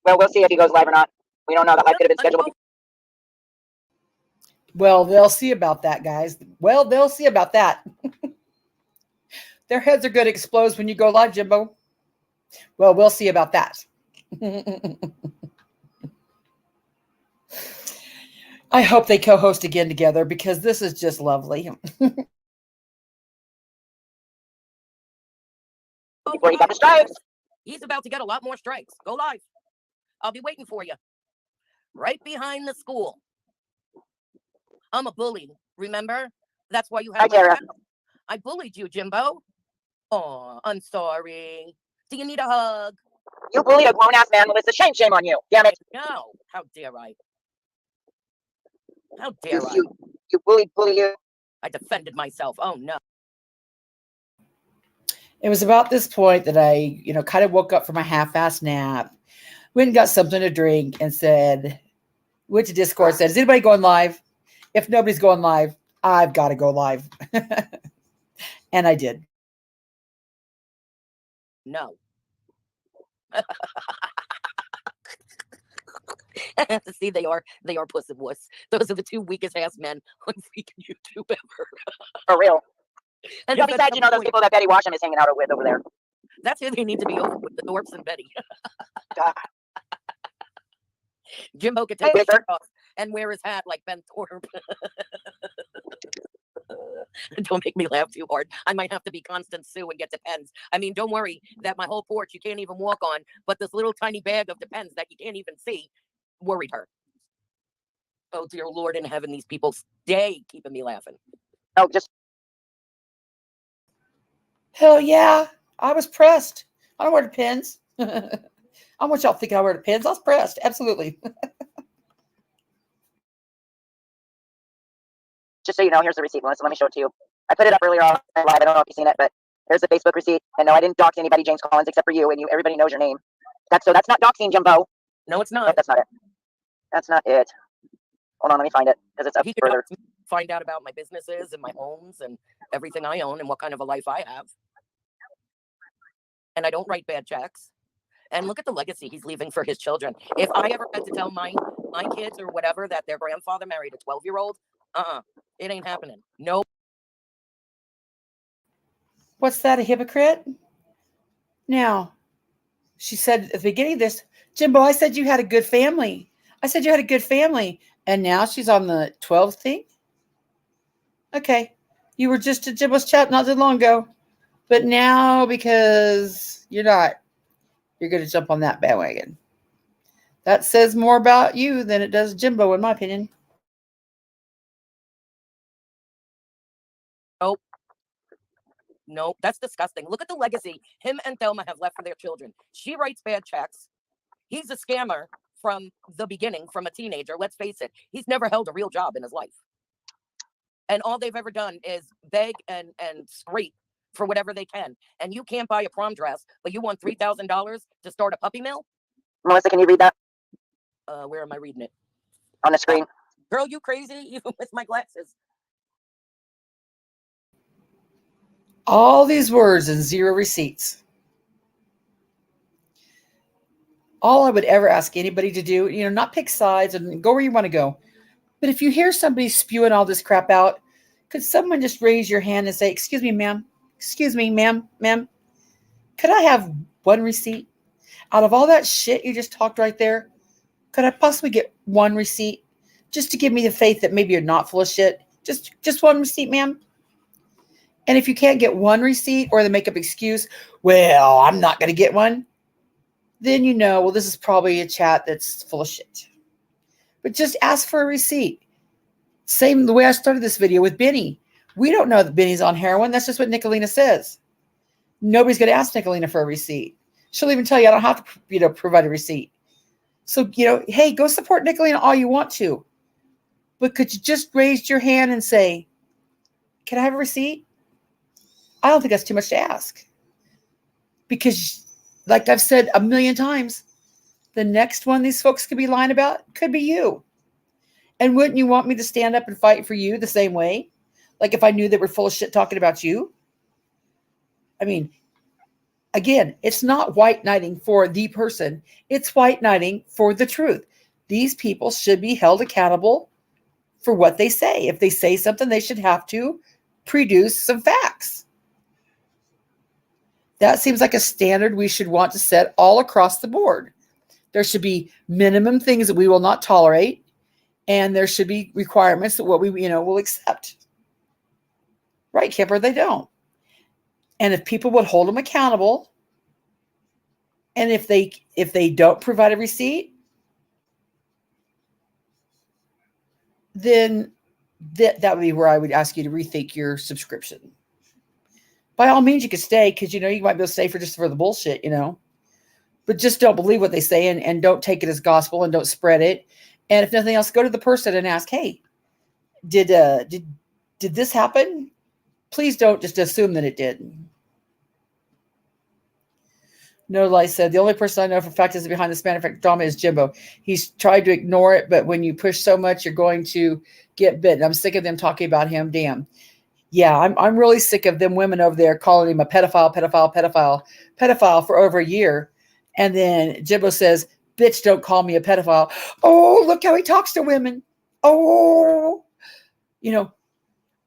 Well, we'll see if he goes live or not. We don't know. That live could have been scheduled. Well, they'll see about that, guys. Well, they'll see about that. Their heads are going to explode when you go live, Jimbo. Well, we'll see about that. I hope they co-host again together because this is just lovely. Before he got the stripes. He's about to get a lot more strikes. Go live. I'll be waiting for you. Right behind the school. I'm a bully, remember? That's why you have I bullied you, Jimbo. Oh, I'm sorry. Do you need a hug? You bullied a grown-ass man, Melissa. Shame on you. Damn it. No. How dare I? How dare I? You bully you. I defended myself. Oh, no. It was about this point that I, kind of woke up from a half-assed nap, went and got something to drink and went to Discord, said, is anybody going live? If nobody's going live, I've got to go live. And I did. No. See, they are pussy boys. Those are the two weakest ass men on freaking YouTube ever. For real. And besides, those people that Betty Washam is hanging out with over there. That's who they need to be over with, the Thorpes and Betty. God. Jimbo could Hey, take his Whitaker. shirt off and wear his hat like Ben Thorpe. Don't make me laugh too hard. I might have to be Constant Sue and get Depends. I mean, don't worry that my whole porch you can't even walk on, but this little tiny bag of Depends that you can't even see worried her. Oh, dear Lord in heaven, these people stay keeping me laughing. Oh, just Hell yeah. I was pressed. I don't wear Depends. I want y'all thinking I wear Depends. I was pressed. Absolutely. just so you know, here's the receipt, Melissa. Let me show it to you. I put it up earlier on live. I don't know if you've seen it, but here's the Facebook receipt. And no, I didn't dox anybody, James Collins, except for you, and you. Everybody knows your name. That's not doxing, Jimbo. No, it's No, not. that's not it. That's not it. Hold on, let me find it because it's up He further. could find out about my businesses and my homes and everything I own and what kind of a life I have. And I don't write bad checks. And look at the legacy he's leaving for his children. If I ever had to tell my kids or whatever that their grandfather married a 12-year-old, it ain't happening. No. What's that, a hypocrite? Now, she said at the beginning of this, Jimbo, I said you had a good family. I said you had a good family. And now she's on the 12th thing? Okay. You were just at Jimbo's chat not too long ago. But now, because you're not, you're going to jump on that bandwagon. That says more about you than it does Jimbo, in my opinion. Nope, that's disgusting. Look at the legacy him and Thelma have left for their children. She writes bad checks. He's a scammer from the beginning, from a teenager. Let's face it. He's never held a real job in his life. And all they've ever done is beg and scrape for whatever they can. And you can't buy a prom dress, but you want $3,000 to start a puppy mill? Melissa, can you read that? Where am I reading it? On the screen. Girl, you crazy? You with my glasses. All these words and zero receipts. All I would ever ask anybody to do, not pick sides and go where you want to go. But if you hear somebody spewing all this crap out, could someone just raise your hand and say, excuse me, ma'am, ma'am, could I have one receipt? Out of all that shit you just talked right there, could I possibly get one receipt just to give me the faith that maybe you're not full of shit? Just one receipt, ma'am. And if you can't get one receipt or they make up excuse, well, I'm not going to get one, then well, this is probably a chat that's full of shit. But just ask for a receipt. Same the way I started this video with Benny. We don't know that Benny's on heroin. That's just what Nickalina says. Nobody's going to ask Nickalina for a receipt. She'll even tell you, I don't have to, provide a receipt. So, hey, go support Nickalina all you want to. But could you just raise your hand and say, can I have a receipt? I don't think that's too much to ask. Because, like I've said a million times, the next one these folks could be lying about could be you. And wouldn't you want me to stand up and fight for you the same way? Like if I knew they were full of shit talking about you? I mean, again, it's not white knighting for the person. It's white knighting for the truth. These people should be held accountable for what they say. If they say something, they should have to produce some facts. That seems like a standard we should want to set all across the board. There should be minimum things that we will not tolerate, and there should be requirements that what we, will accept. Right, Kipper? They don't. And if people would hold them accountable, and if they don't provide a receipt, then that would be where I would ask you to rethink your subscription. By all means, you could stay because, you might be able to stay for the bullshit, But just don't believe what they say and don't take it as gospel and don't spread it. And if nothing else, go to the person and ask, hey, did this happen? Please don't just assume that it did. No Lie said, the only person I know for a fact is behind this manufactured drama is Jimbo. He's tried to ignore it, but when you push so much, you're going to get bitten. I'm sick of them talking about him. Damn. Yeah, I'm really sick of them women over there calling him a pedophile for over a year. And then Jimbo says, bitch, don't call me a pedophile. Oh, look how he talks to women. Oh,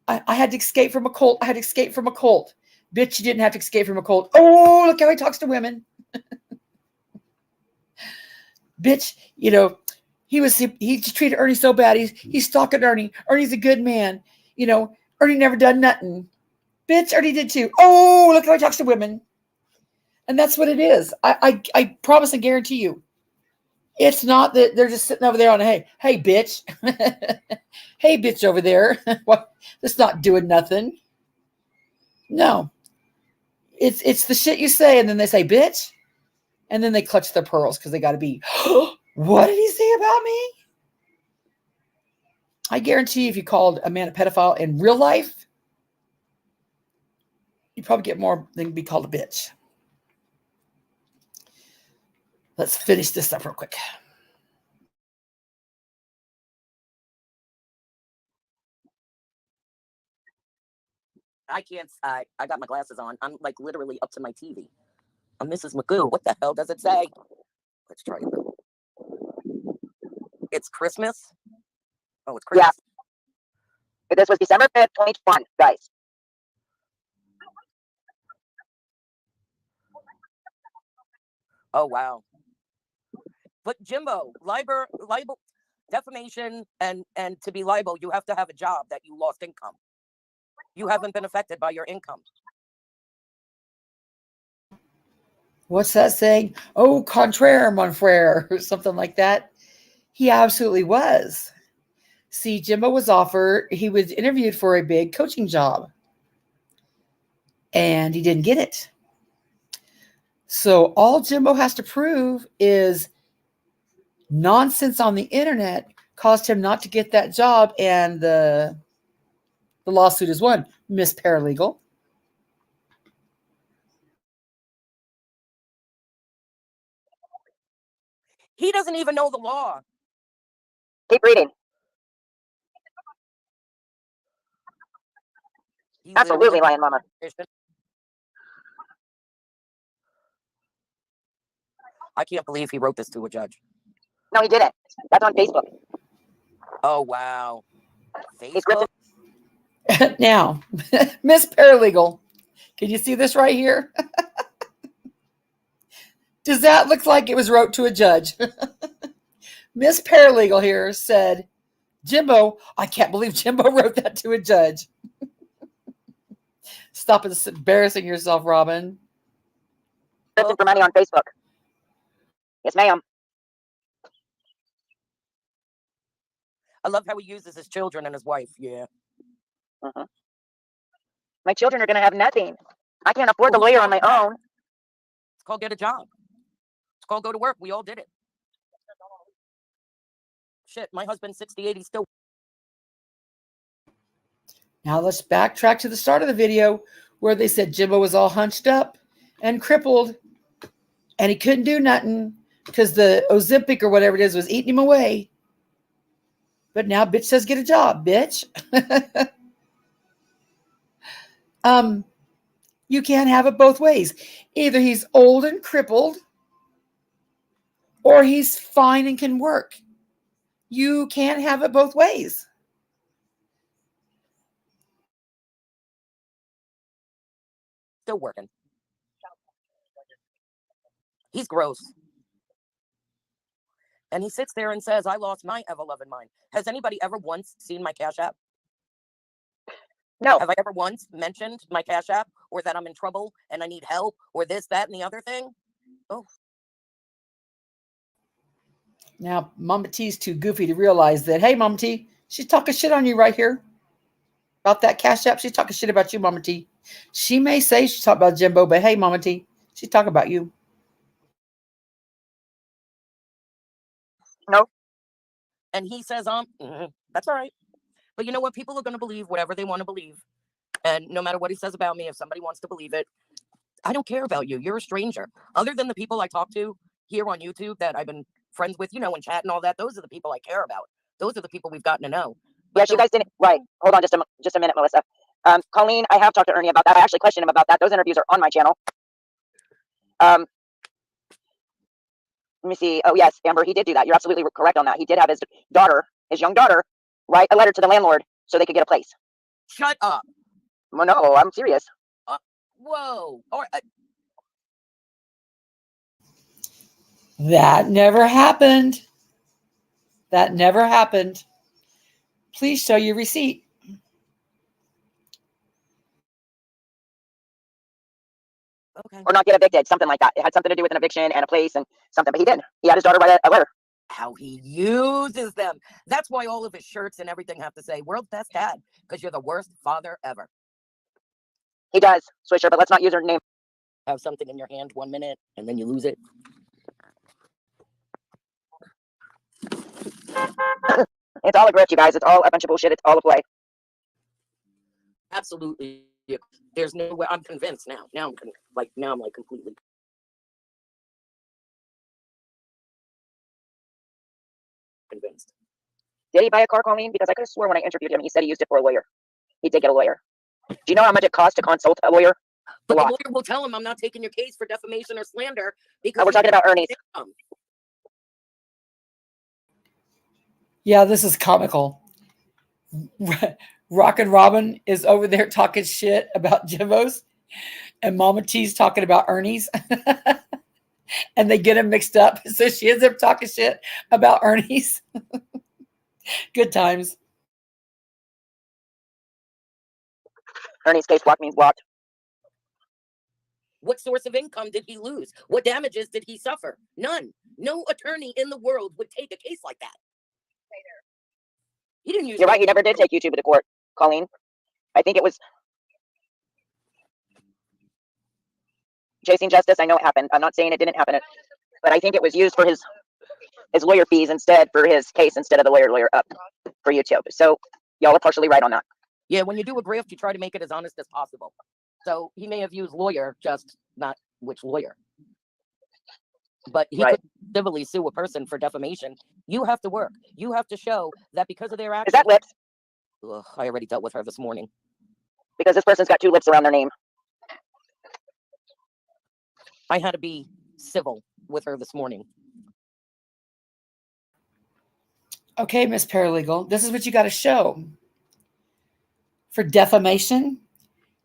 I had to escape from a cult. Bitch, you didn't have to escape from a cold. Oh, look how he talks to women. Bitch, you know, he just treated Ernie so bad. He's stalking Ernie. Ernie's a good man. You know, Ernie never done nothing. Bitch, Ernie did too. Oh, look how he talks to women. And that's what it is. I promise and guarantee you. It's not that they're just sitting over there on, hey, bitch. Hey, bitch over there. What? That's not doing nothing. No. It's the shit you say, and then they say, bitch. And then they clutch their pearls because they got to be, what did he say about me? I guarantee if you called a man a pedophile in real life, you'd probably get more than be called a bitch. Let's finish this up real quick. I can't. I got my glasses on. I'm like literally up to my TV. I'm Mrs. Magoo. What the hell does it say? Let's try it. It's Christmas. Oh, it's Christmas. Yeah. This was December 5th, 2021, guys. Oh wow. But Jimbo, libel, defamation, and to be liable, you have to have a job that you lost income. You haven't been affected by your income. What's that saying? Oh, contraire, mon frere, or something like that. He absolutely was. See, Jimbo was he was interviewed for a big coaching job. And he didn't get it. So all Jimbo has to prove is nonsense on the internet caused him not to get that job, and the lawsuit is won. Miss Paralegal. He doesn't even know the law. Keep reading. He's Absolutely lying, mama. I can't believe he wrote this to a judge. No, he didn't. That's on Facebook. Oh, wow. Facebook? Now, Miss Paralegal, can you see this right here? Does that look like it was wrote to a judge? Miss Paralegal here said, Jimbo, I can't believe Jimbo wrote that to a judge. Stop embarrassing yourself, Robin. Listen for money on Facebook. Yes, ma'am. I love how he uses his children and his wife. Yeah. Uh-huh. My children are going to have nothing. I can't afford the lawyer on my own. It's called get a job. It's called go to work. We all did it. Shit, my husband's 68. He's still. Now let's backtrack to the start of the video where they said Jimbo was all hunched up and crippled and he couldn't do nothing because the Ozempic or whatever it is was eating him away. But now bitch says get a job, bitch. You can't have it both ways. Either he's old and crippled or he's fine and can work. You can't have it both ways. Still working. He's gross. And he sits there and says, I lost my ever-loving mind. Has anybody ever once seen my Cash App? No. Have I ever once mentioned my Cash App or that I'm in trouble and I need help or this, that, and the other thing? Oh. Now, Mama T's too goofy to realize that, hey, Mama T, she's talking shit on you right here. About that Cash App, she's talking shit about you, Mama T. She may say she's talking about Jimbo, but hey, Mama T, she's talking about you. No. And he says, that's all right. But you know what? People are going to believe whatever they want to believe. And no matter what he says about me, if somebody wants to believe it, I don't care about you. You're a stranger. Other than the people I talk to here on YouTube that I've been friends with, and chat and all that, those are the people I care about. Those are the people we've gotten to know. Yes, you guys didn't. Right. Hold on just a minute, Melissa. Colleen, I have talked to Ernie about that. I actually questioned him about that. Those interviews are on my channel. Let me see. Oh, yes, Amber, he did do that. You're absolutely correct on that. He did have his young daughter, write a letter to the landlord so they could get a place. Shut up. Well, no, I'm serious. Whoa. Or That never happened. That never happened. Please show your receipt. okay. Or not get evicted, something like that. It had something to do with an eviction and a place and something, but he didn't. He had his daughter write a letter. How he uses them. That's why all of his shirts and everything have to say world's best dad, because you're the worst father ever. He does, Swisher, but let's not use her name. Have something in your hand 1 minute and then you lose it. It's all a grift, you guys. It's all a bunch of bullshit. It's all a play. Absolutely. There's no way. I'm convinced now. Now I'm like completely convinced. Did he buy a car, Colleen? Because I could have sworn when I interviewed him, he said he used it for a lawyer. He did get a lawyer. Do you know how much it costs to consult a lawyer? But the lawyer will tell him, I'm not taking your case for defamation or slander because we're talking about Ernie's. Yeah, this is comical. Rockin' Robin is over there talking shit about Jimbo's, and Mama T's talking about Ernie's. And they get them mixed up. So she ends up talking shit about Ernie's. Good times. Ernie's case blocked means blocked. What source of income did he lose? What damages did he suffer? None. No attorney in the world would take a case like that. He didn't use. You're right. He never did take YouTube to court, Colleen. I think it was chasing justice. I know it happened. I'm not saying it didn't happen, but I think it was used for his lawyer fees instead, for his case instead of the lawyer up for YouTube. So y'all are partially right on that. Yeah, when you do a grift, you try to make it as honest as possible. So he may have used lawyer, just not which lawyer. But he could civilly sue a person for defamation. You have to work. You have to show that because of their actions. Is that lips? Ugh, I already dealt with her this morning. Because this person's got 2 lips around their name. I had to be civil with her this morning. Okay, Miss Paralegal, this is what you got to show. For defamation,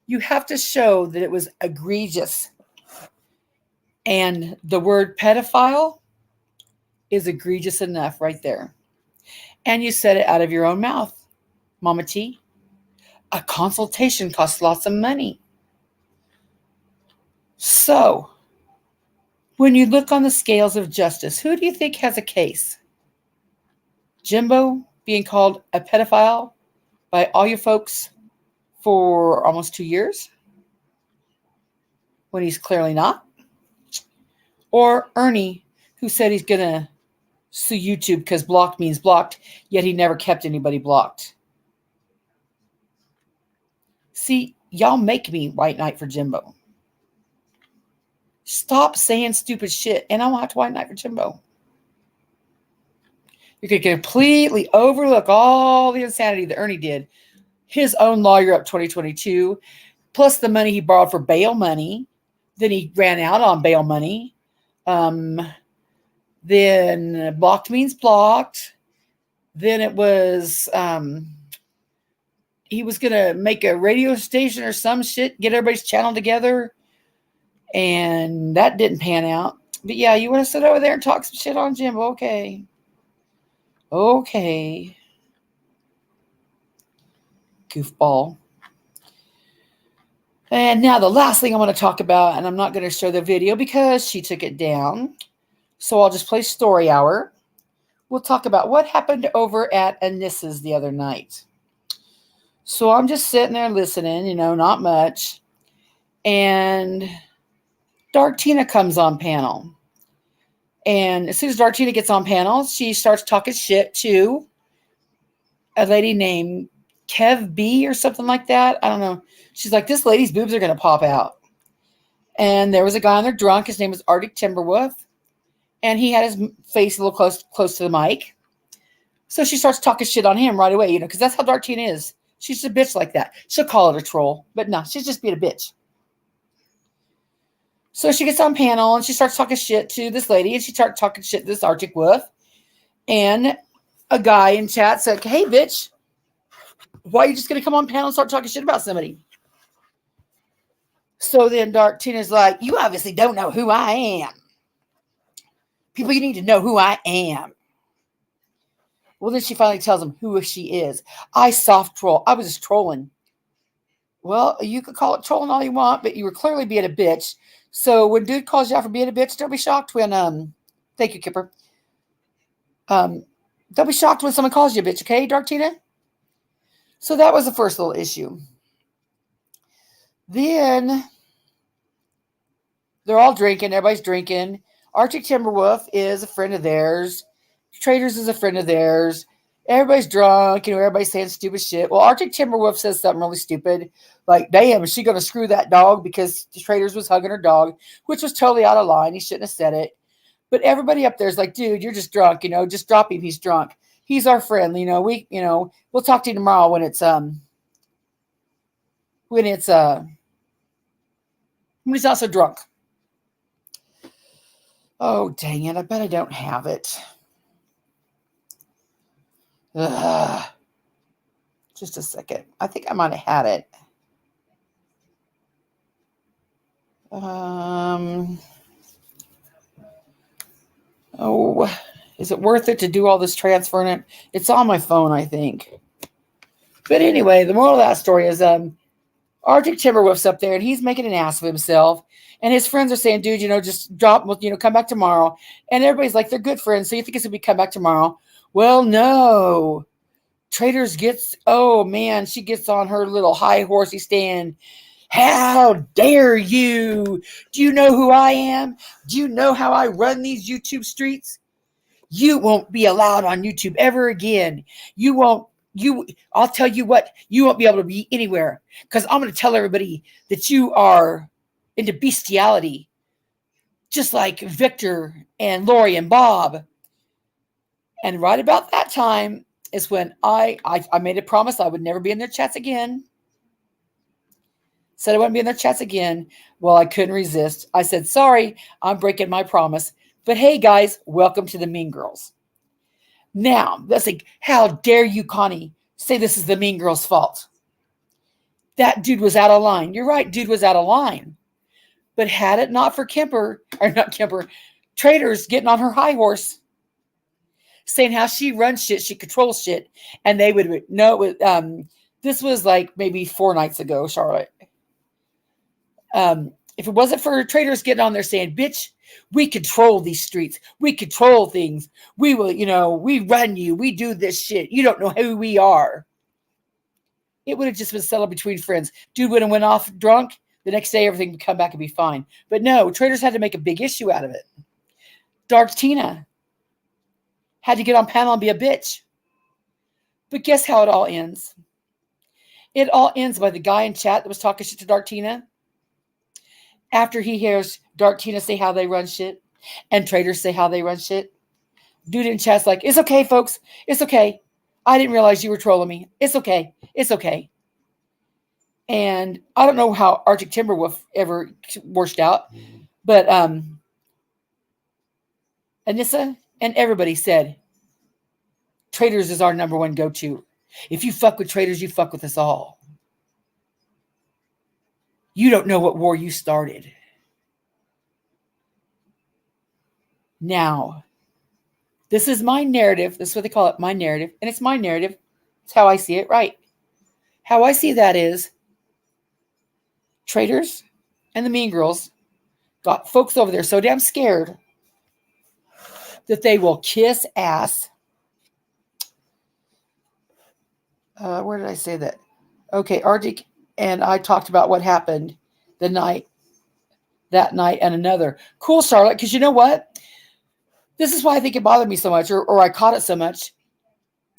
you have to show that it was egregious. And the word pedophile is egregious enough right there. And you said it out of your own mouth, Mama T. A consultation costs lots of money. So, when you look on the scales of justice, who do you think has a case? Jimbo being called a pedophile by all you folks for almost 2 years, when he's clearly not? Or Ernie, who said he's going to sue YouTube because blocked means blocked, yet he never kept anybody blocked. See, y'all make me white knight for Jimbo. Stop saying stupid shit, and I want to white knight for Jimbo. You could completely overlook all the insanity that Ernie did. His own lawyer up 2022, plus the money he borrowed for bail money. Then he ran out on bail money. Then blocked means blocked. Then it was he was gonna make a radio station or some shit, get everybody's channel together, and that didn't pan out. But yeah, you want to sit over there and talk some shit on Jimbo? Okay, goofball. And now the last thing I want to talk about, and I'm not going to show the video because she took it down. So I'll just play Story Hour. We'll talk about what happened over at Anissa's the other night. So I'm just sitting there listening, not much. And Dark Tina comes on panel. And as soon as Dark Tina gets on panel, she starts talking shit to a lady named Kev B or something like that. I don't know. She's like, this lady's boobs are going to pop out. And there was a guy on there drunk. His name was Arctic Timberwolf. And he had his face a little close to the mic. So she starts talking shit on him right away, because that's how Dark Tina is. She's a bitch like that. She'll call it a troll. But no, she's just being a bitch. So she gets on panel and she starts talking shit to this lady. And she starts talking shit to this Arctic Wolf. And a guy in chat said, hey, bitch, why are you just going to come on panel and start talking shit about somebody? So then Dark Tina's like, you obviously don't know who I am. People, you need to know who I am. Well, then she finally tells him who she is. I soft troll. I was just trolling. Well, you could call it trolling all you want, but you were clearly being a bitch. So when dude calls you out for being a bitch, don't be shocked when thank you, Kipper. Don't be shocked when someone calls you a bitch, okay, Dark Tina? So that was the first little issue. Then they're all drinking, everybody's drinking. Arctic Timberwolf is a friend of theirs. Traders is a friend of theirs. Everybody's drunk, everybody's saying stupid shit. Well, Arctic Timberwolf says something really stupid. Like, damn, is she going to screw that dog because the Traders was hugging her dog, which was totally out of line. He shouldn't have said it. But everybody up there is like, dude, you're just drunk, just drop him. He's drunk. He's our friend. We'll talk to you tomorrow when he's not so drunk. Oh, dang it. I bet I don't have it. Ugh. Just a second. I think I might have had it. Is it worth it to do all this transferring? It's on my phone, I think. But anyway, the moral of that story is Arctic Timberwolf's up there and he's making an ass of himself. And his friends are saying, dude, just drop, come back tomorrow. And everybody's like, they're good friends. So you think it's going to be come back tomorrow? Well, no. Traders she gets on her little high horsey stand. How dare you? Do you know who I am? Do you know how I run these YouTube streets? You won't be allowed on YouTube ever again. I'll tell you what, you won't be able to be anywhere because I'm going to tell everybody that you are into bestiality, just like Victor and Lori and Bob. And right about that time is when I made a promise I would never be in their chats again. Said I wouldn't be in their chats again. Well, I couldn't resist. I said, sorry, I'm breaking my promise. But hey, guys, welcome to the Mean Girls. Now, that's like, how dare you, Connie, say this is the Mean Girls' fault? That dude was out of line. You're right, dude was out of line. But had it not for Traders getting on her high horse, saying how she runs shit, she controls shit, and they would know. This was like maybe 4 nights ago, Charlotte. If it wasn't for Traders getting on there saying, bitch, we control these streets. We control things. We will, we run you. We do this shit. You don't know who we are. It would have just been settled between friends. Dude would have went off drunk. The next day, everything would come back and be fine. But no, Traders had to make a big issue out of it. Dark Tina had to get on panel and be a bitch. But guess how it all ends? It all ends by the guy in chat that was talking shit to Dark Tina. After he hears Dark Tina say how they run shit and Traders say how they run shit, dude in chat's like, it's okay, folks. It's okay. I didn't realize you were trolling me. It's okay. It's okay. And I don't know how Arctic Timberwolf ever washed out, but Anissa and everybody said, Traders is our number one go-to. If you fuck with Traders, you fuck with us all. You don't know what war you started. Now, this is my narrative. This is what they call it, my narrative. And it's my narrative. It's how I see it, right? How I see that is Traders and the Mean Girls got folks over there so damn scared that they will kiss ass. Where did I say that? Okay, Arctic and I talked about what happened that night and another. Cool, Charlotte, because you know what? This is why I think it bothered me so much, or I caught it so much.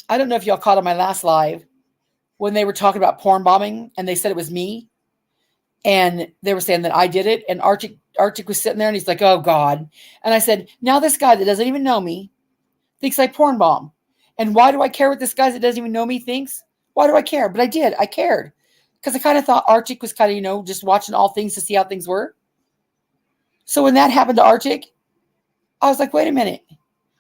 I don't know if y'all caught on my last live when they were talking about porn bombing and they said it was me. And they were saying that I did it. And Arctic was sitting there and he's like, oh, God. And I said, now this guy that doesn't even know me thinks I porn bomb. And why do I care what this guy that doesn't even know me thinks? Why do I care? But I did. I cared. Because I kind of thought Arctic was kind of, just watching all things to see how things were. So when that happened to Arctic, I was like, wait a minute.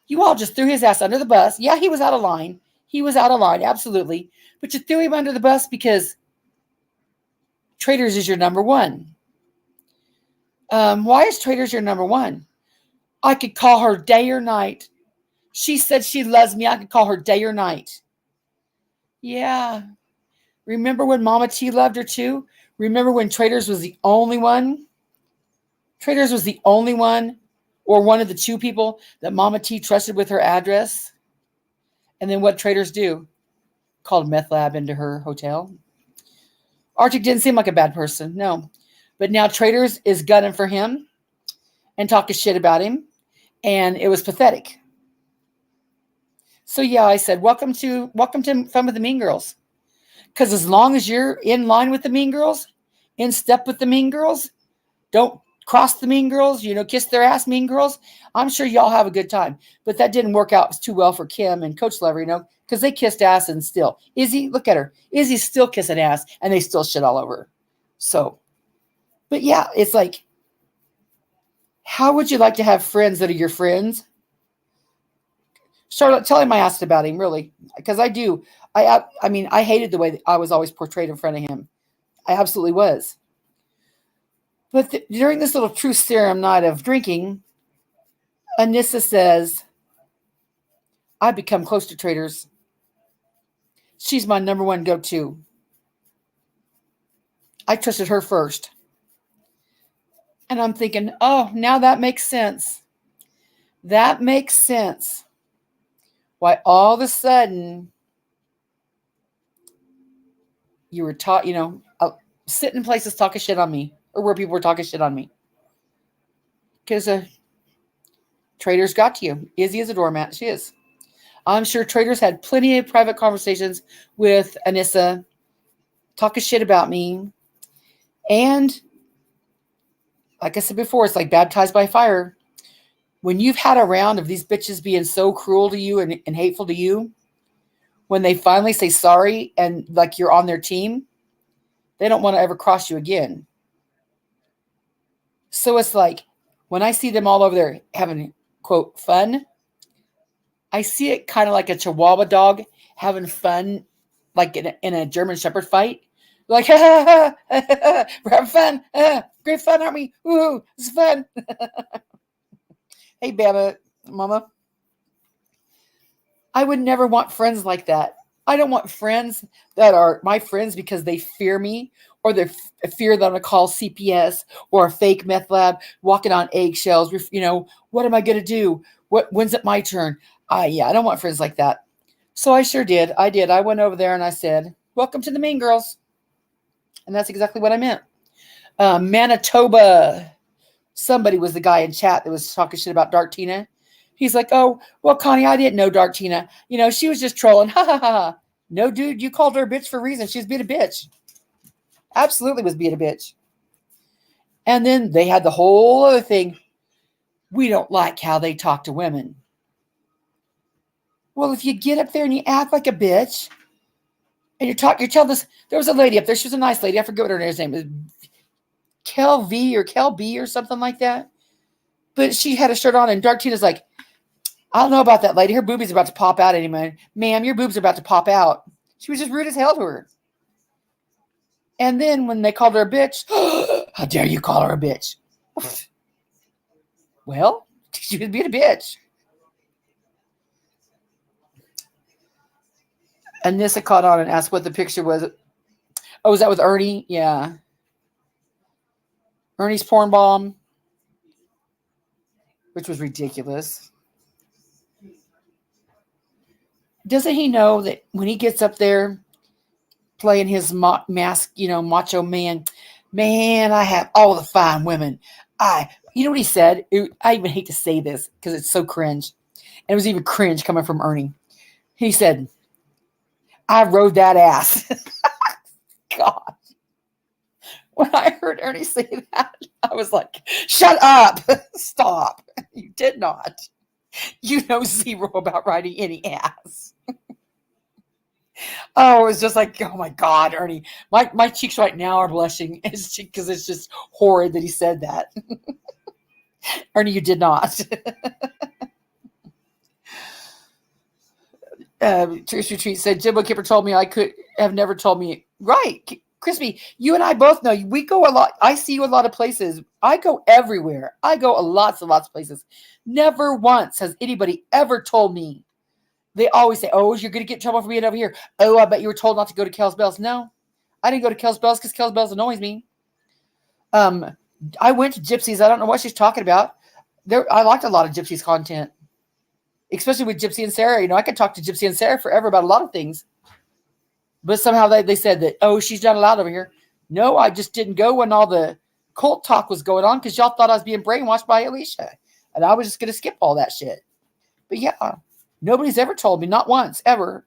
You all just threw his ass under the bus. Yeah, he was out of line. He was out of line, absolutely. But you threw him under the bus because Traders is your number one. Why is Traders your number one? I could call her day or night. She said she loves me. I could call her day or night. Yeah. Remember when Mama T loved her too? Remember when Traders was the only one? Traders was the only one or one of the two people that Mama T trusted with her address. And then what Traders do? Called meth lab into her hotel. Arctic didn't seem like a bad person, no. But now Traders is gunning for him and talking shit about him. And it was pathetic. So yeah, I said, welcome to Fun with the Mean Girls. Because as long as you're in line with the Mean Girls, in step with the Mean Girls, don't cross the Mean Girls, kiss their ass, Mean Girls, I'm sure y'all have a good time. But that didn't work out too well for Kim and Coach Lover, because they kissed ass and still. Izzy, look at her. Izzy's still kissing ass and they still shit all over her. So, but yeah, it's like, how would you like to have friends that are your friends? Charlotte, tell him I asked about him, really, because I do. I mean, I hated the way that I was always portrayed in front of him. I absolutely was. But during this little truth serum night of drinking, Anissa says, I've become close to Traders. She's my number one go-to. I trusted her first. And I'm thinking, oh, now that makes sense. That makes sense. Why all of a sudden you were taught, sitting in places talking shit on me, or where people were talking shit on me. Because Traders got to you. Izzy is a doormat. She is. I'm sure Traders had plenty of private conversations with Anissa, talking shit about me. And like I said before, it's like baptized by fire. When you've had a round of these bitches being so cruel to you and hateful to you, when they finally say sorry and like you're on their team, they don't want to ever cross you again. So it's like when I see them all over there having, quote, fun, I see it kind of like a Chihuahua dog having fun, like in a German Shepherd fight. Like, ha, ha, ha, ha, ha, we're having fun. Great fun, aren't we? Woohoo, it's fun. Hey, Bama, Mama. I would never want friends like that. I don't want friends that are my friends because they fear me, or they fear that I'm going to call CPS or a fake meth lab, walking on eggshells. What am I going to do? When's it my turn? I don't want friends like that. So I sure did. I did. I went over there and I said, welcome to the Mean Girls. And that's exactly what I meant. Manitoba. Somebody was the guy in chat that was talking shit about Dark Tina. He's like, oh, well, Connie, I didn't know Dark Tina. She was just trolling. Ha, ha, ha, ha. No, dude, you called her a bitch for a reason. She was being a bitch. Absolutely was being a bitch. And then they had the whole other thing. We don't like how they talk to women. Well, if you get up there and you act like a bitch, and you're telling us, there was a lady up there. She was a nice lady. I forget what her name was. Kel V or Kel B or something like that. But she had a shirt on, and Dark Tina's like, I don't know about that lady. Her boobies are about to pop out anyway. Ma'am, your boobs are about to pop out. She was just rude as hell to her. And then when they called her a bitch, how dare you call her a bitch? Well, she was being a bitch. Anissa caught on and asked what the picture was. Oh, was that with Ernie? Yeah. Ernie's porn bomb, which was ridiculous. Doesn't he know that when he gets up there playing his mask, macho man, I have all the fine women. You know what he said? I even hate to say this because it's so cringe. And it was even cringe coming from Ernie. He said, I rode that ass. God. When I heard Ernie say that, I was like, shut up. Stop. You did not. You know zero about riding any ass. Oh, it was just like, oh my God, Ernie. My cheeks right now are blushing because it's just horrid that he said that. Ernie, you did not. Trish Retreat said, Jimbo Kipper told me I could have never told me. Right. Crispy, you and I both know we go a lot. I see you a lot of places. I go everywhere. I go lots and lots of places. Never once has anybody ever told me. They always say, oh, you're going to get in trouble for being over here. Oh, I bet you were told not to go to Keyz Bell's. No, I didn't go to Keyz Bell's because Keyz Bell's annoys me. I went to Gypsy's. I don't know what she's talking about. I liked a lot of Gypsy's content, especially with Gypsy and Sarah. You know, I could talk to Gypsy and Sarah forever about a lot of things. But somehow they said that, oh, she's not allowed over here. No, I just didn't go when all the cult talk was going on because y'all thought I was being brainwashed by Alicia. And I was just going to skip all that shit. But yeah, nobody's ever told me, not once, ever,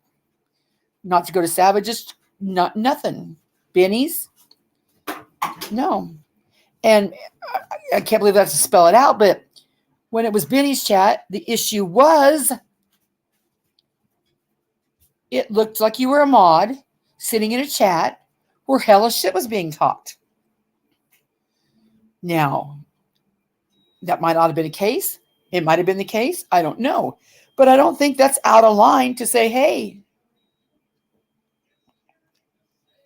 not to go to Savage's, nothing. Benny's, no. And I can't believe I have to spell it out, but when it was Benny's chat, the issue was it looked like you were a mod sitting in a chat where hella shit was being talked. Now, that might not have been a case. It might have been the case. I don't know. But I don't think that's out of line to say, hey,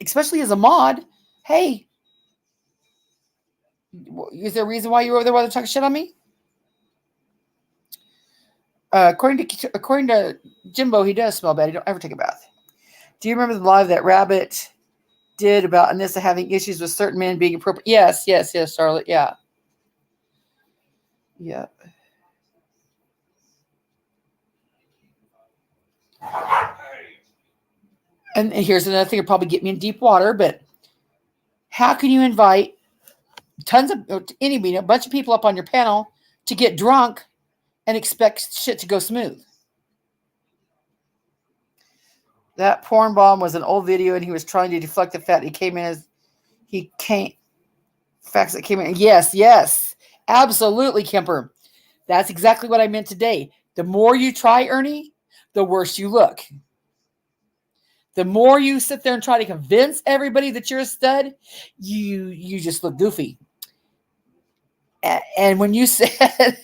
especially as a mod, hey, is there a reason why you were over there while they're talking shit on me? According to Jimbo, he does smell bad. He don't ever take a bath. Do you remember the live that Rabbit did about Anissa having issues with certain men being appropriate? Yes, Charlotte. Yeah. Yeah. And here's another thing that'll probably get me in deep water, but how can you invite a bunch of people up on your panel to get drunk and expect shit to go smooth? That porn bomb was an old video, and he was trying to deflect the fact he came facts that came in. Yes, absolutely, Kemper. That's exactly what I meant today. The more you try, Ernie, the worse you look. The more you sit there and try to convince everybody that you're a stud, you just look goofy. And when you said,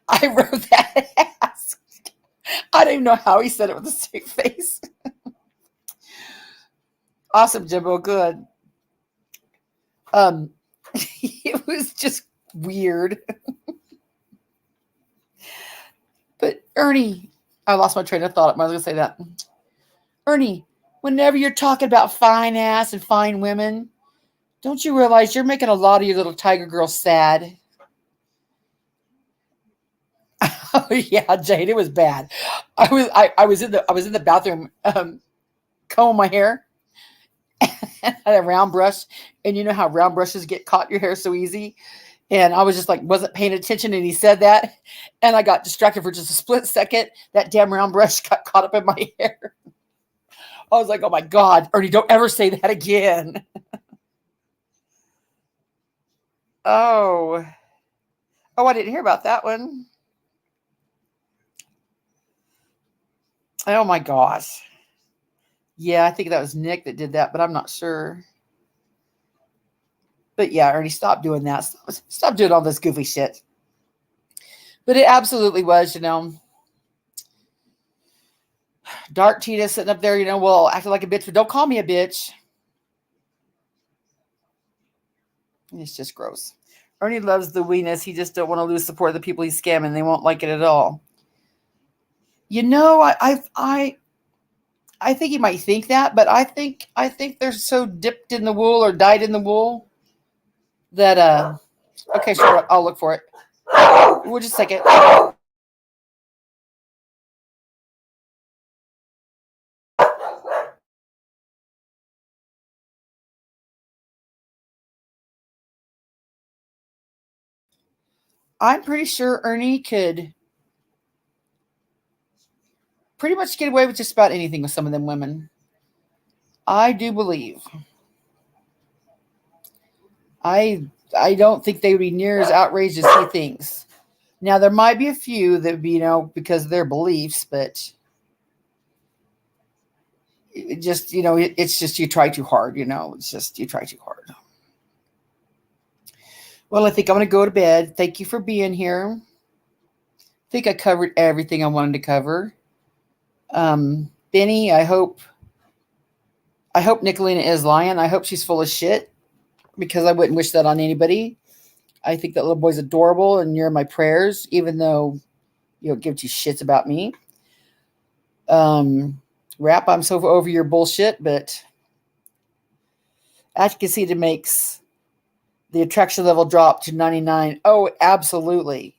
I wrote that ass. I don't even know how he said it with a straight face. Awesome, Jimbo. Good. It was just weird. But Ernie, I lost my train of thought. I was going to say that. Ernie, whenever you're talking about fine ass and fine women, don't you realize you're making a lot of your little tiger girls sad? Oh yeah, Jade, it was bad. I was in the bathroom combing my hair and had a round brush, and you know how round brushes get caught in your hair so easy. And I was just like, wasn't paying attention, and he said that, and I got distracted for just a split second. That damn round brush got caught up in my hair. I was like, oh my God, Ernie, don't ever say that again. Oh, I didn't hear about that one. Oh my gosh. Yeah, I think that was Nick that did that, but I'm not sure. But yeah, Ernie, stop doing that. Stop doing all this goofy shit. But it absolutely was, Dark Tina sitting up there, well, acting like a bitch, but don't call me a bitch. It's just gross. Ernie loves the weeness. He just don't want to lose support of the people he's scamming. They won't like it at all. I think he might think that, but I think they're so dipped in the wool or dyed in the wool that okay, sure, I'll look for it. We'll just a second. I'm pretty sure Ernie could pretty much get away with just about anything with some of them women. I do believe. I don't think they would be near as outrageous as he thinks. Now, there might be a few that would be, because of their beliefs, but it just, it's just you try too hard, It's just you try too hard. Well, I think I'm going to go to bed. Thank you for being here. I think I covered everything I wanted to cover. Benny, I hope I hope Nickalina is lying. I hope she's full of shit because I wouldn't wish that on anybody. I think that little boy's adorable and you're in my prayers, even though you don't give two shits about me. Rap, I'm so over your bullshit, but advocacy makes the attraction level drop to 99. Oh, absolutely.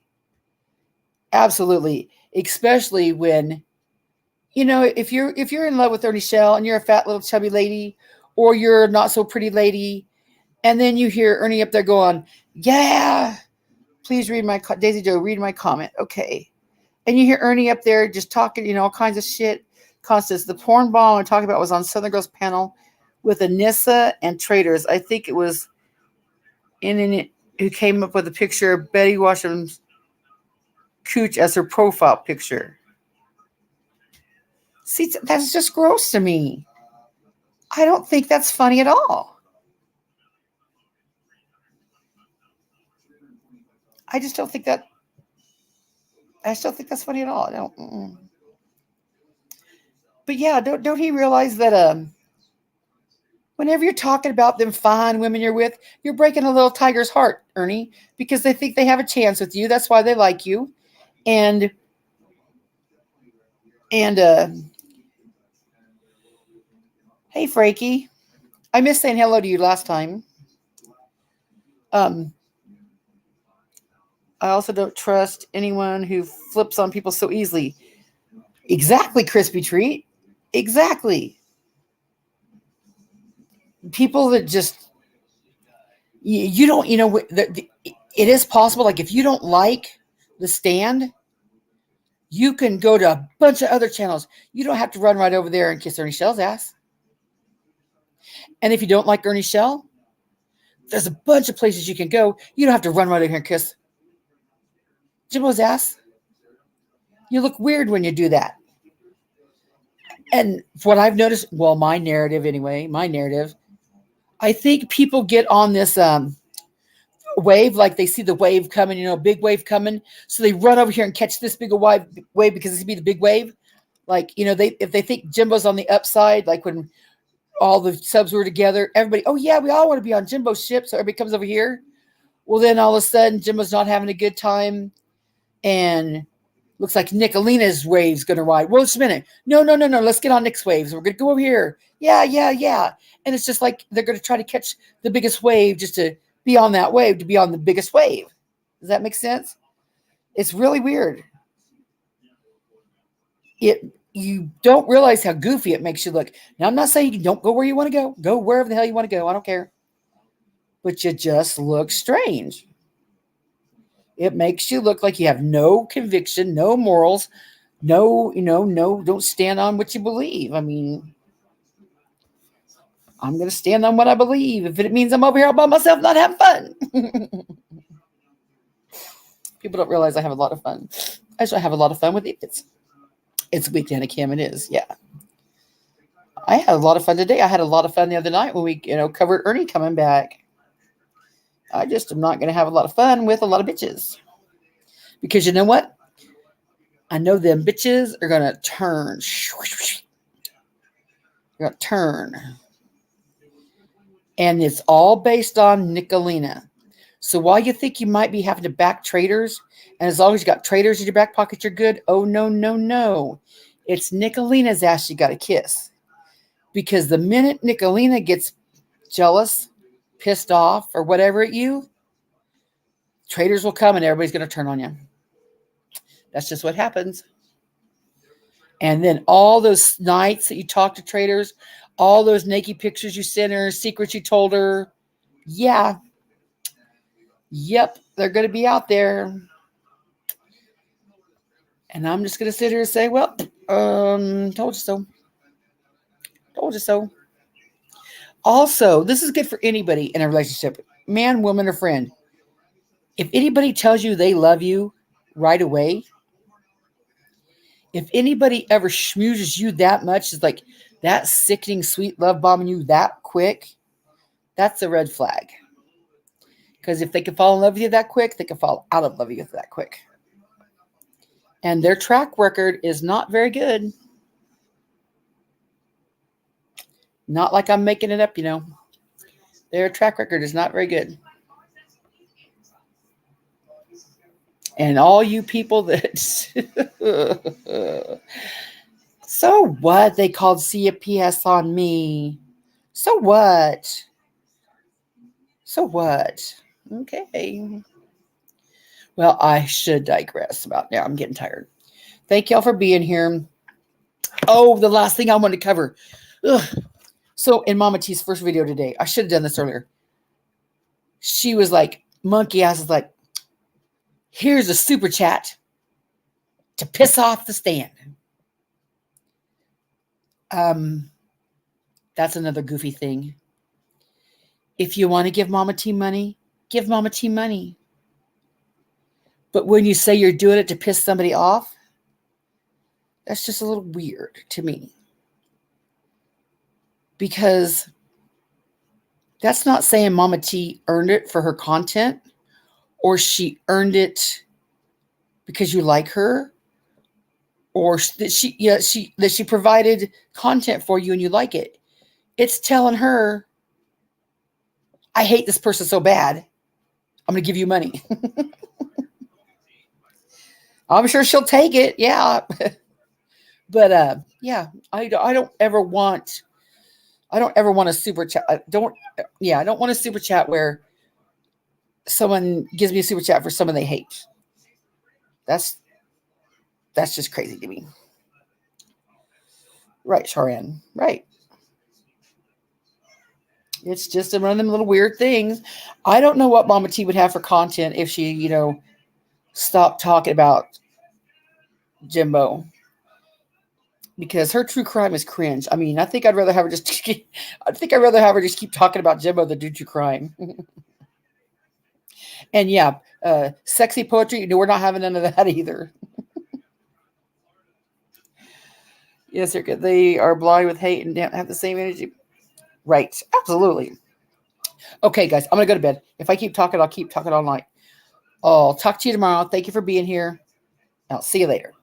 Absolutely. Especially when, if you're in love with Ernie Shell and you're a fat little chubby lady or you're not so pretty lady, and then you hear Ernie up there going, yeah, please read my, Daisy Joe, read my comment. Okay. And you hear Ernie up there just talking, all kinds of shit. Constance, the porn bomb I'm talking about was on Southern Girls panel with Anissa and Traders. I think it was in it who came up with a picture of Betty Washington's cooch as her profile picture. See, that's just gross to me. I don't think that's funny at all. I just don't think that. I still think that's funny at all. I don't. But yeah, don't he realize that whenever you're talking about them fine women you're with, you're breaking a little tiger's heart, Ernie, because they think they have a chance with you. That's why they like you. And hey, Frankie, I missed saying hello to you last time. I also don't trust anyone who flips on people so easily. Exactly, Crispy Treat. Exactly. People that just, you don't, it is possible. Like if you don't like The Stand, you can go to a bunch of other channels. You don't have to run right over there and kiss Ernie Shell's ass. And if you don't like Ernie Shell, there's a bunch of places you can go. You don't have to run right over here and kiss Jimbo's ass. You look weird when you do that. And what I've noticed, well, my narrative, I think people get on this wave, like they see the wave coming, big wave coming. So they run over here and catch this big wave because it's be the big wave. Like, if they think Jimbo's on the upside, like when all the subs were together, everybody, oh yeah, we all want to be on Jimbo's ship. So everybody comes over here. Well, then all of a sudden Jimbo's not having a good time. And looks like Nickalina's wave's going to ride. Well, just a minute. No. Let's get on Nick's waves. We're going to go over here. Yeah. And it's just like they're going to try to catch the biggest wave just to be on that wave, to be on the biggest wave. Does that make sense? It's really weird. You don't realize how goofy it makes you look. Now, I'm not saying you don't go where you want to go. Go wherever the hell you want to go. I don't care. But you just look strange. It makes you look like you have no conviction, no morals, don't stand on what you believe. I mean, I'm going to stand on what I believe. If it means I'm over here all by myself not having fun. People don't realize I have a lot of fun. Actually, I have a lot of fun with it. It's weekend at Kim. It is, yeah. I had a lot of fun today. I had a lot of fun the other night when we, covered Ernie coming back. I just am not going to have a lot of fun with a lot of bitches. Because you know what? I know them bitches are going to turn. They're going to turn. And it's all based on Nickalina. So while you think you might be having to back traders, and as long as you got traders in your back pocket, you're good. Oh, no. It's Nickalina's ass you got to kiss. Because the minute Nickalina gets jealous, pissed off, or whatever at you, traders will come and everybody's going to turn on you. That's just what happens. And then all those nights that you talk to traders, all those naked pictures you sent her, secrets you told her, yeah. Yep, they're going to be out there. And I'm just going to sit here and say, well, told you so. Told you so. Also, this is good for anybody in a relationship, man, woman, or friend. If anybody tells you they love you right away, if anybody ever schmoozes you that much, it's like that sickening, sweet love bombing you that quick, that's a red flag. Because if they can fall in love with you that quick, they can fall out of love with you that quick. And their track record is not very good. Not like I'm making it up, Their track record is not very good. And all you people that... So what? They called CPS on me. So what? So what? Okay. Well, I should digress about now. I'm getting tired. Thank y'all for being here. Oh, the last thing I want to cover. Ugh. So in Mama T's first video today, I should have done this earlier. She was like, monkey ass is like, here's a super chat to piss off the stand. That's another goofy thing. If you want to give Mama T money, give Mama T money. But when you say you're doing it to piss somebody off, that's just a little weird to me. Because that's not saying Mama T earned it for her content, or she earned it because you like her, or that she provided content for you and you like it. It's telling her, I hate this person so bad, I'm going to give you money. I'm sure she'll take it. Yeah. But yeah, I don't ever want a super chat. I don't want a super chat where someone gives me a super chat for someone they hate. That's just crazy to me. Right, Sharan. Right. It's just one of them little weird things. I don't know what Mama T would have for content if she, stopped talking about Jimbo. Because her true crime is cringe. I mean, I think I'd rather have her just keep talking about Jimbo than do true crime. And yeah, sexy poetry, no, we're not having none of that either. Yes, they're good. They are blind with hate and don't have the same energy. Right. Absolutely. Okay, guys, I'm going to go to bed. If I keep talking, I'll keep talking all night. I'll talk to you tomorrow. Thank you for being here. I'll see you later.